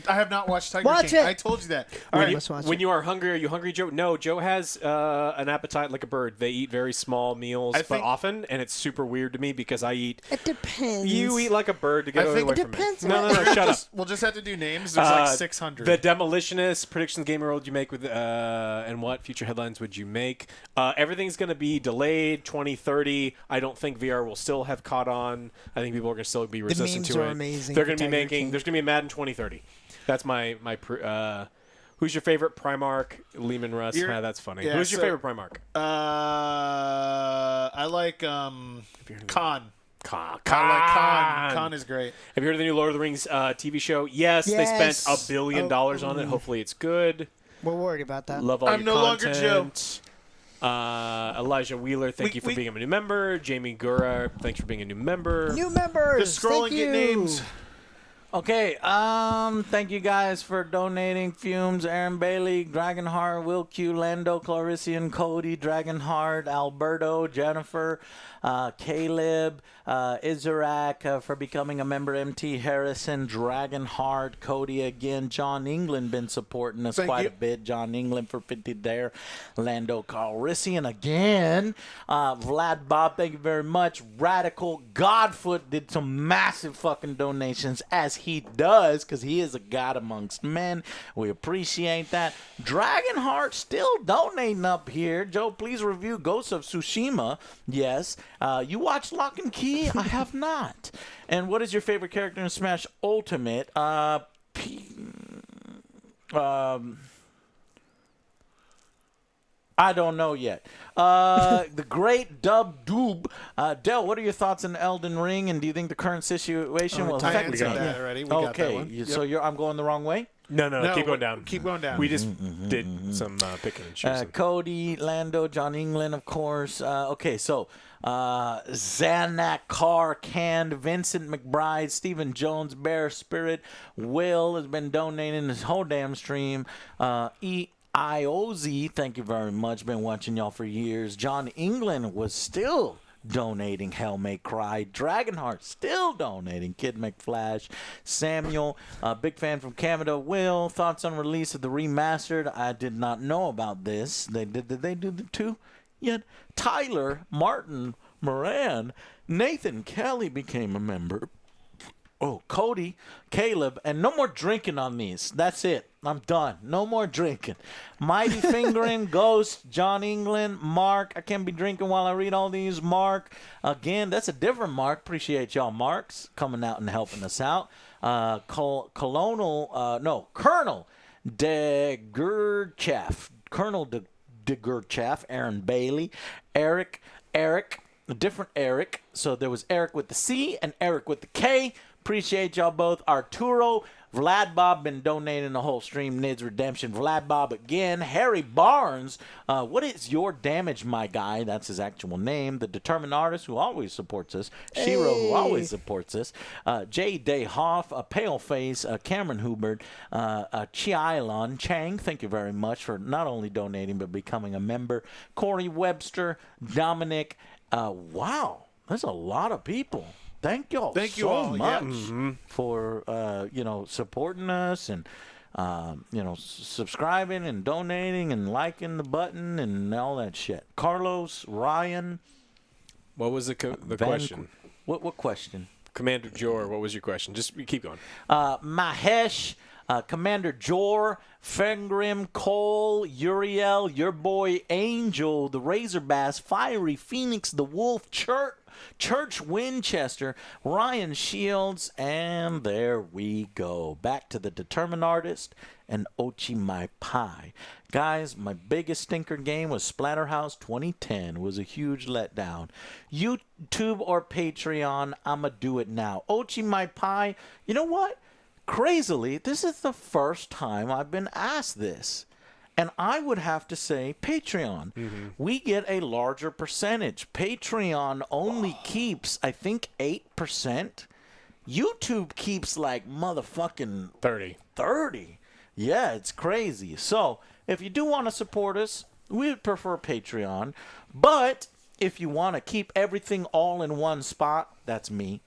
D: I have not watched Tiger
A: Watch
D: King.
A: it.
D: I told you that.
C: When, you,
A: Let's watch
C: when
A: it.
C: you are hungry, are you hungry, Joe? No, Joe has an appetite like a bird. They eat very small meals, but
D: think-
C: often, and it's super weird to me because I eat.
A: It depends.
C: You eat like a bird to get
D: I
C: away
D: think
C: from me.
A: depends
C: No,
A: on-
C: shut up.
D: We'll just have to do names. There's like 600.
C: The Demolitionist predictions game world you make with and what future headlines would you make? Everything's going to be delayed 2030. I don't think VR will still have caught on. I think people are going to still be resistant
A: memes
C: to
A: are
C: it.
A: amazing
C: They're
A: for
C: going to be
A: Tiger
C: making.
A: King.
C: There's going to be a Madden 2030. That's my who's your favorite Primarch? Lehman Russ. That's funny.
D: yeah,
C: Who's your
D: so-
C: favorite Primarch?
D: I like Khan.
C: Khan.
D: I like Khan. Khan is great.
C: Have you heard of the new Lord of the Rings TV show? Yes, they spent
A: Yes.
C: $1 billion on it. Hopefully it's good.
A: We're worried about that.
C: Love all
D: I'm
C: your
D: no longer
C: content. Elijah Wheeler, thank you for being a new member. Jamie Gura, thanks for being a new member.
A: New members.
D: Just scroll
A: Thank
D: and get
A: you.
D: names.
B: Okay, thank you guys for donating. Fumes, Aaron Bailey, Dragonheart, Will Q, Lando, Clarician, Cody, Dragonheart, Alberto, Jennifer, Caleb, Isarak for becoming a member, MT Harrison, Dragonheart, Cody again, John England been supporting us
D: Thank
B: quite
D: you.
B: a bit. John England for 50 there, Lando Calrissian again, Vlad Bob, thank you very much. Radical Godfoot did some massive fucking donations as he does because he is a god amongst men. We appreciate that. Dragonheart still donating up here. Joe, please review Ghost of Tsushima. Yes. You watched Lock and Key? I have not. And what is your favorite character in Smash Ultimate? I don't know yet. The great Dub Doob. Del, what are your thoughts on Elden Ring, and do you think the current situation will
D: I
B: affect
D: answered
B: it?
D: that already. We got that one.
B: Okay, so I'm going the wrong way?
C: No, keep going down.
D: Keep going down.
C: We just did some picking and choosing.
B: Cody, Lando, John England, of course. Okay, so Zanak Carr, Canned, Vincent McBride, Stephen Jones, Bear Spirit, Will has been donating this whole damn stream. IOZ, thank you very much. Been watching y'all for years. John England was still donating. Hell May Cry. Dragonheart still donating. Kid McFlash. Samuel, big fan from Canada. Will, thoughts on release of the remastered? I did not know about this. Did they do the two yet? Tyler, Martin, Moran, Nathan Kelly became a member. Oh, Cody, Caleb, and no more drinking on these. That's it. I'm done. No more drinking. Mighty Fingering, Ghost, John England, Mark. I can't be drinking while I read all these. Mark, again, that's a different Mark. Appreciate y'all, Marks, coming out and helping us out. Colonel Colonel DeGurchaf, Aaron Bailey, Eric, a different Eric. So there was Eric with the C and Eric with the K. Appreciate y'all both. Arturo, Vlad Bob been donating the whole stream. Nids Redemption, Vlad Bob again. Harry Barnes, what is your damage, my guy? That's his actual name. The Determined Artist, who always supports us. Shiro, who always supports us. J. Day Hoff, Paleface, Cameron Hubert, Chiailon Chang, thank you very much for not only donating but becoming a member. Corey Webster, Dominic. Wow, there's a lot of people. Thank y'all so
D: all.
B: much
D: Yeah.
B: for supporting us and subscribing and donating and liking the button and all that shit. Carlos, Ryan,
C: What was the question?
B: What question?
C: Commander Jor, what was your question? Just keep going.
B: Mahesh, Commander Jor, Fengrim, Cole, Uriel, your boy Angel, the Razor Bass, Fiery Phoenix, the Wolf, Church Winchester, Ryan Shields, and there we go. Back to the Determined Artist and Ochi My Pie. Guys, my biggest stinker game was Splatterhouse 2010. It was a huge letdown. YouTube or Patreon, I'ma do it now. Ochi My Pie, you know what? Crazily, this is the first time I've been asked this. And I would have to say Patreon. We get a larger percentage. Patreon only keeps, I think, 8%. YouTube keeps like motherfucking 30. Yeah, it's crazy. So if you do want to support us, we would prefer Patreon. But if you want to keep everything all in one spot, that's me.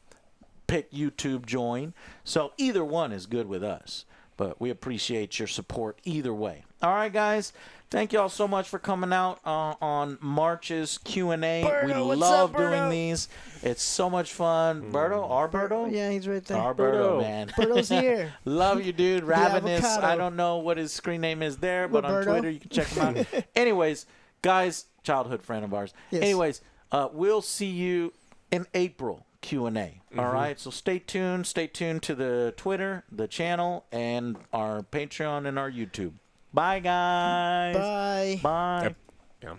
B: Pick YouTube, join. So either one is good with us. But we appreciate your support either way. All right, guys. Thank you all so much for coming out on March's Q&A.
A: Berto,
B: We
A: what's
B: love
A: up,
B: doing
A: Berto?
B: these. It's so much fun. Berto? Our Berto?
A: Yeah, he's right there.
B: Our Berto, man.
A: Berto's here.
B: Love you, dude. Ravenous.
A: avocado.
B: I don't know what his screen name is there, but on
A: Roberto.
B: Twitter you can check him out. Anyways, guys, childhood friend of ours.
A: Yes.
B: Anyways, we'll see you in April. Q&A. All right, so stay tuned to the Twitter, the channel, and our Patreon and our YouTube. Bye, guys.
A: Bye.
B: Bye.
C: Yeah.